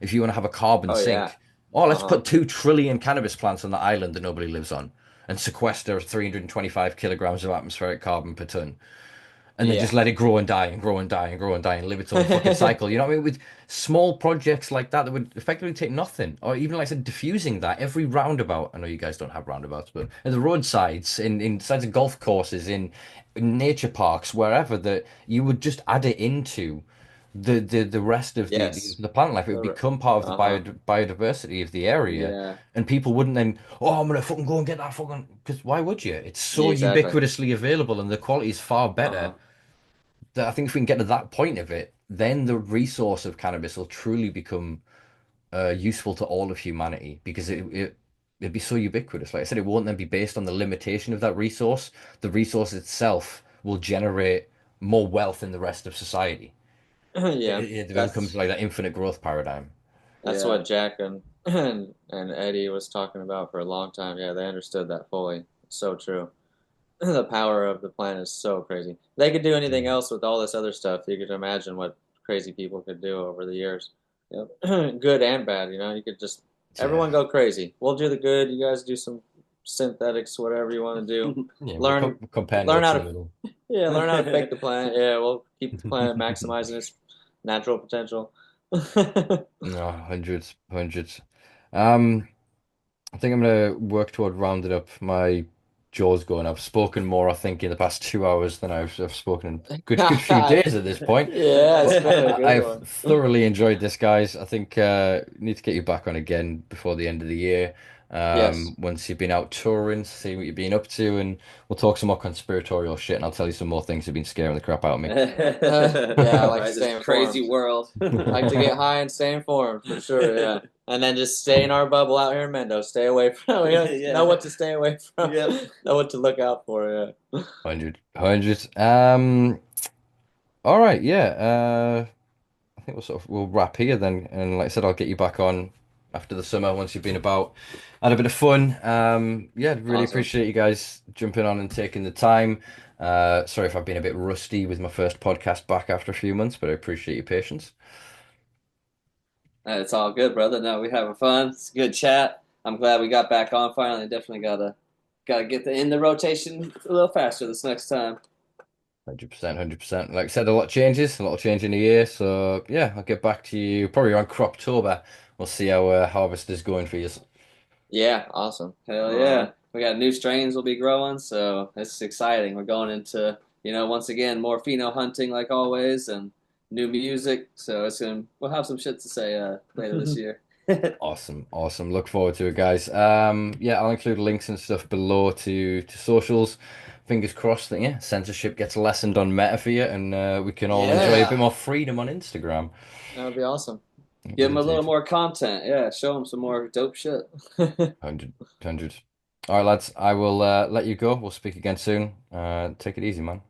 Speaker 1: If you want to have a carbon
Speaker 3: Oh yeah.
Speaker 1: sink, oh, let's
Speaker 3: Uh-huh.
Speaker 1: put 2 trillion cannabis plants on the island that nobody lives on and sequester 325 kilograms of atmospheric carbon per ton and then just
Speaker 3: Yeah.
Speaker 1: let it grow and die and grow and die and grow and die and live its own fucking cycle. You know what I mean? With small projects like that would effectively take nothing, or even like I said, diffusing that every roundabout. I know you guys don't have roundabouts, but at the roadsides, in sides of golf courses, in nature parks, wherever that you would just add it into the rest of
Speaker 3: Yes.
Speaker 1: the plant life. It would become part of the
Speaker 3: Uh-huh.
Speaker 1: biodiversity of the area,
Speaker 2: Yeah.
Speaker 1: and people wouldn't then, oh, I'm gonna fucking go and get that fucking because why would you? It's
Speaker 3: Yeah,
Speaker 1: so
Speaker 3: exactly.
Speaker 1: ubiquitously available, and the quality is far better
Speaker 3: Uh-huh.
Speaker 1: that I think if we can get to that point of it, then the resource of cannabis will truly become useful to all of humanity because it'd be so ubiquitous. Like I said, it won't then be based on the limitation of that resource. The resource itself will generate more wealth in the rest of society.
Speaker 2: Yeah.
Speaker 1: It then becomes
Speaker 3: That's
Speaker 1: like that infinite growth paradigm.
Speaker 3: that's
Speaker 2: Yeah.
Speaker 3: what Jack and and Eddie was talking about for a long time. Yeah, they understood that fully. It's so true. The power of the plant is so crazy. They could do anything else with all this other stuff. You could imagine what crazy people could do over the years. Yep. Good and bad, you know. You could just
Speaker 1: Yeah,
Speaker 3: everyone go crazy. We'll do the good. You guys do some synthetics, whatever you want to do.
Speaker 1: yeah. We'll
Speaker 3: Learn
Speaker 1: compare
Speaker 3: learn how
Speaker 1: notes a
Speaker 3: to
Speaker 1: little.
Speaker 3: yeah, learn how to fake the plant. Yeah, we'll keep the plant maximizing its natural potential.
Speaker 1: No, hundreds, hundreds. Um, I think I'm gonna work toward rounding up. My jaw's going. I've spoken more, I think, in the past 2 hours than I've spoken in good few
Speaker 3: Yeah,
Speaker 1: days at this point.
Speaker 3: it's
Speaker 1: But
Speaker 3: been a good
Speaker 1: I've
Speaker 3: one.
Speaker 1: thoroughly enjoyed this, guys. I think need to get you back on again before the end of the year.
Speaker 3: Yes.
Speaker 1: once you've been out touring, see what you've been up to, and we'll talk some more conspiratorial shit, and I'll tell you some more things that have been scaring the crap out of me.
Speaker 3: Yeah, I like to
Speaker 2: Right,
Speaker 3: stay
Speaker 2: this crazy
Speaker 3: informed.
Speaker 2: world.
Speaker 3: Like to get high and stay informed for sure. Yeah, and then just stay in our bubble out here in Mendo. Stay away from.
Speaker 2: Yeah.
Speaker 3: Know what to stay away from.
Speaker 2: Yep.
Speaker 3: Know what to look out for. Yeah.
Speaker 1: 100. All right, yeah. I think we'll wrap here then, and like I said, I'll get you back on after the summer once you've been about, had a bit of fun. Yeah, really
Speaker 3: Awesome.
Speaker 1: appreciate you guys jumping on and taking the time. Sorry if I've been a bit rusty with my first podcast back after a few months, but I appreciate your patience.
Speaker 2: It's all good, brother. No, we having fun. It's a good chat. I'm glad we got back on finally. Definitely gotta get in the rotation a little faster this next time.
Speaker 1: 100%, 100%. Like I said, a lot changes, a lot will change in a year. So yeah, I'll get back to you probably around Croptober. We'll see how harvest is going for you.
Speaker 3: Yeah. Awesome.
Speaker 2: Hell yeah. We got new strains will be growing, so it's exciting. We're going into, once again, more pheno hunting like always and new music. So we'll have some shit to say later this year.
Speaker 1: Awesome, awesome. Look forward to it, guys. Yeah, I'll include links and stuff below to socials. Fingers crossed that yeah, censorship gets lessened on Meta for you, and we can all enjoy a bit
Speaker 3: Yeah.
Speaker 1: more freedom on Instagram.
Speaker 3: That would be awesome.
Speaker 1: It
Speaker 2: Give
Speaker 1: would
Speaker 2: them a little
Speaker 1: indeed.
Speaker 2: more content. Yeah, show them some more dope shit.
Speaker 1: 100, 100. All right, lads. I will let you go. We'll speak again soon. Take it easy, man.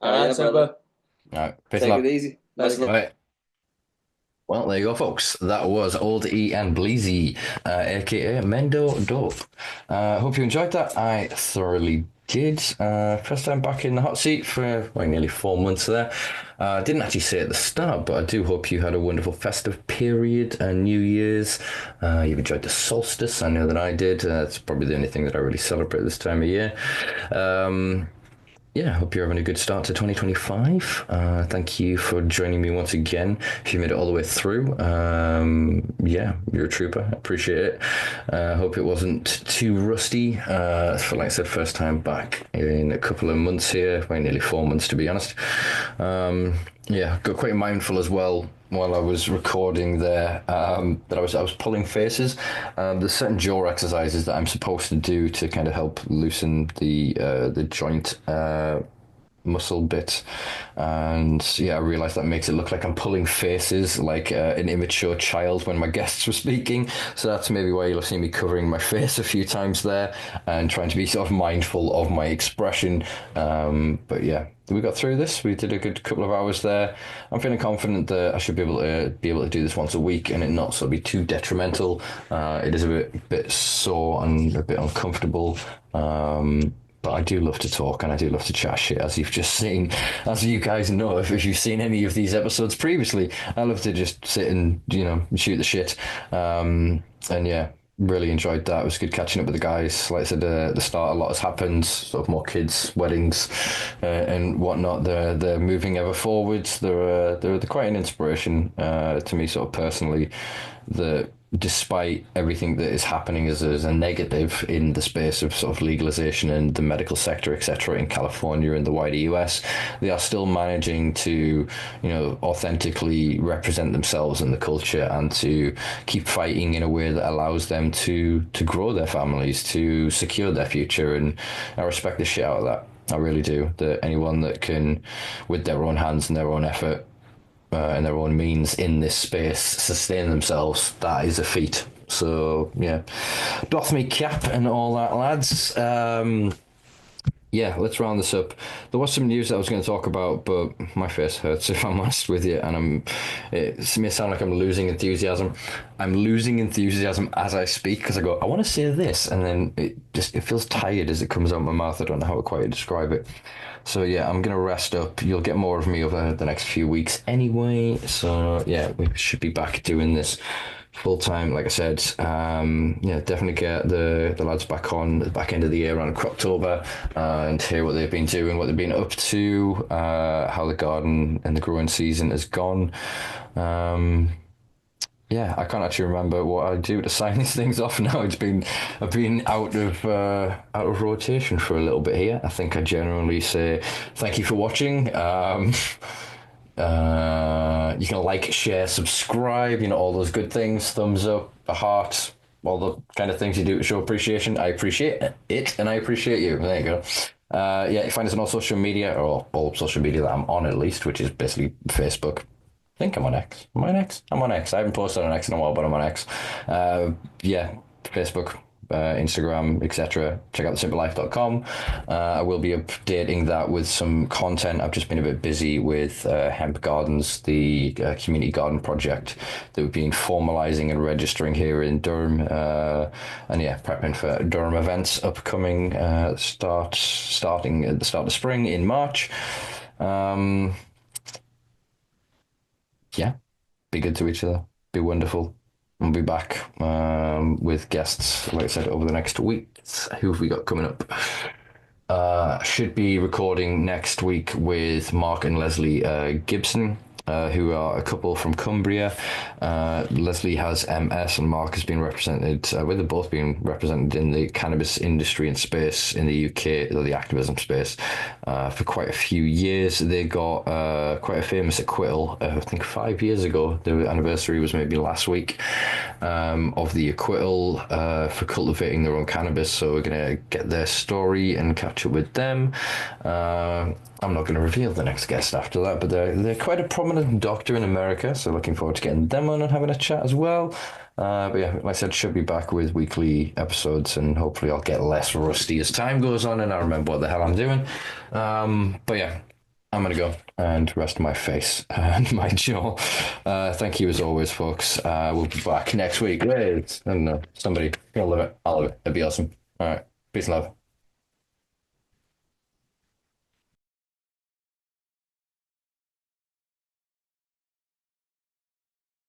Speaker 3: All
Speaker 2: All right,
Speaker 3: right,
Speaker 2: yeah, brother.
Speaker 3: Simba.
Speaker 1: All right, peace
Speaker 2: Take
Speaker 1: out.
Speaker 2: it easy.
Speaker 3: Best
Speaker 2: Buddy.
Speaker 3: of
Speaker 1: Bye. Well, there you go, folks. That was Old E and Bleezy, aka Mendo Dope. Hope you enjoyed that. I thoroughly did. First time back in the hot seat for nearly 4 months there. Didn't actually say at the start, but I do hope you had a wonderful festive period and New Year's. You've enjoyed the solstice. I know that I did. It's probably the only thing that I really celebrate this time of year. Yeah, I hope you're having a good start to 2025. Thank you for joining me once again. If you made it all the way through, yeah, you're a trooper. I appreciate it. Hope it wasn't too rusty. For like I said, first time back in a couple of months here, well, nearly 4 months to be honest. Yeah, got quite mindful as well while I was recording there that I was pulling faces. There's certain jaw exercises that I'm supposed to do to kind of help loosen the joint muscle bit, and yeah, I realized that makes it look like I'm pulling faces like an immature child when my guests were speaking. So that's maybe why you'll see me covering my face a few times there and trying to be sort of mindful of my expression. But yeah, we got through this. We did a good couple of hours there. I'm feeling confident that I should be able to do this once a week and it not sort of be too detrimental. It is a bit sore and a bit uncomfortable. But I do love to talk and I do love to chat shit, as you've just seen. As you guys know, if you've seen any of these episodes previously, I love to just sit and, shoot the shit. And yeah, really enjoyed that. It was good catching up with the guys. Like I said, at the start, a lot has happened, sort of more kids, weddings, and whatnot. They're moving ever forwards. They're quite an inspiration to me, sort of personally, that despite everything that is happening as a negative in the space of sort of legalization and the medical sector, etc., in California and the wider US, they are still managing to, authentically represent themselves and the culture and to keep fighting in a way that allows them to grow their families, to secure their future. And I respect the shit out of that. I really do. That anyone that can, with their own hands and their own effort, and their own means in this space sustain themselves, that is a feat. So yeah, doff me cap and all that, lads. Yeah, let's round this up. There was some news that I was going to talk about, but my face hurts if I'm honest with you, and it may sound like I'm losing enthusiasm. I'm losing enthusiasm as I speak because I go, I want to say this, and then it feels tired as it comes out of my mouth. I don't know how to quite describe it. So yeah, I'm gonna rest up. You'll get more of me over the next few weeks anyway. So yeah, we should be back doing this full time. Like I said, yeah, definitely get the lads back on at the back end of the year around October and hear what they've been doing, what they've been up to, how the garden and the growing season has gone. Yeah, I can't actually remember what I do to sign these things off now. I've been out of rotation for a little bit here. I think I generally say thank you for watching. You can like, share, subscribe, all those good things. Thumbs up, a heart, all the kind of things you do to show appreciation. I appreciate it, and I appreciate you. There you go. Yeah, you find us on all social media, or all social media that I'm on at least, which is basically Facebook. I think I'm on X. Am I on X? I'm on X. I haven't posted on X in a while, but I'm on X. Yeah, Facebook, Instagram, etc. Check out thesimpalife.com. I will be updating that with some content. I've just been a bit busy with Hemp Gardens, the community garden project that we've been formalizing and registering here in Durham. And yeah, prepping for Durham events upcoming, starting at the start of spring in March. Yeah, be good to each other. Be wonderful. We'll be back with guests, like I said, over the next week. Who have we got coming up? Should be recording next week with Mark and Leslie Gibson, who are a couple from Cumbria. Leslie has MS and Mark has been represented, well, they've both been represented in the cannabis industry and space in the UK, or the activism space, for quite a few years. They got quite a famous acquittal, I think 5 years ago. The anniversary was maybe last week, of the acquittal for cultivating their own cannabis. So we're going to get their story and catch up with them. I'm not going to reveal the next guest after that, but they're quite a prominent doctor in America, so looking forward to getting them on and having a chat as well. But yeah, like I said, should be back with weekly episodes, and hopefully I'll get less rusty as time goes on and I remember what the hell I'm doing. But yeah, I'm going to go and rest my face and my jaw. Thank you as always, folks. We'll be back next week with, I don't know, somebody. You'll love it. I'll love it. It'd be awesome. All right. Peace and love.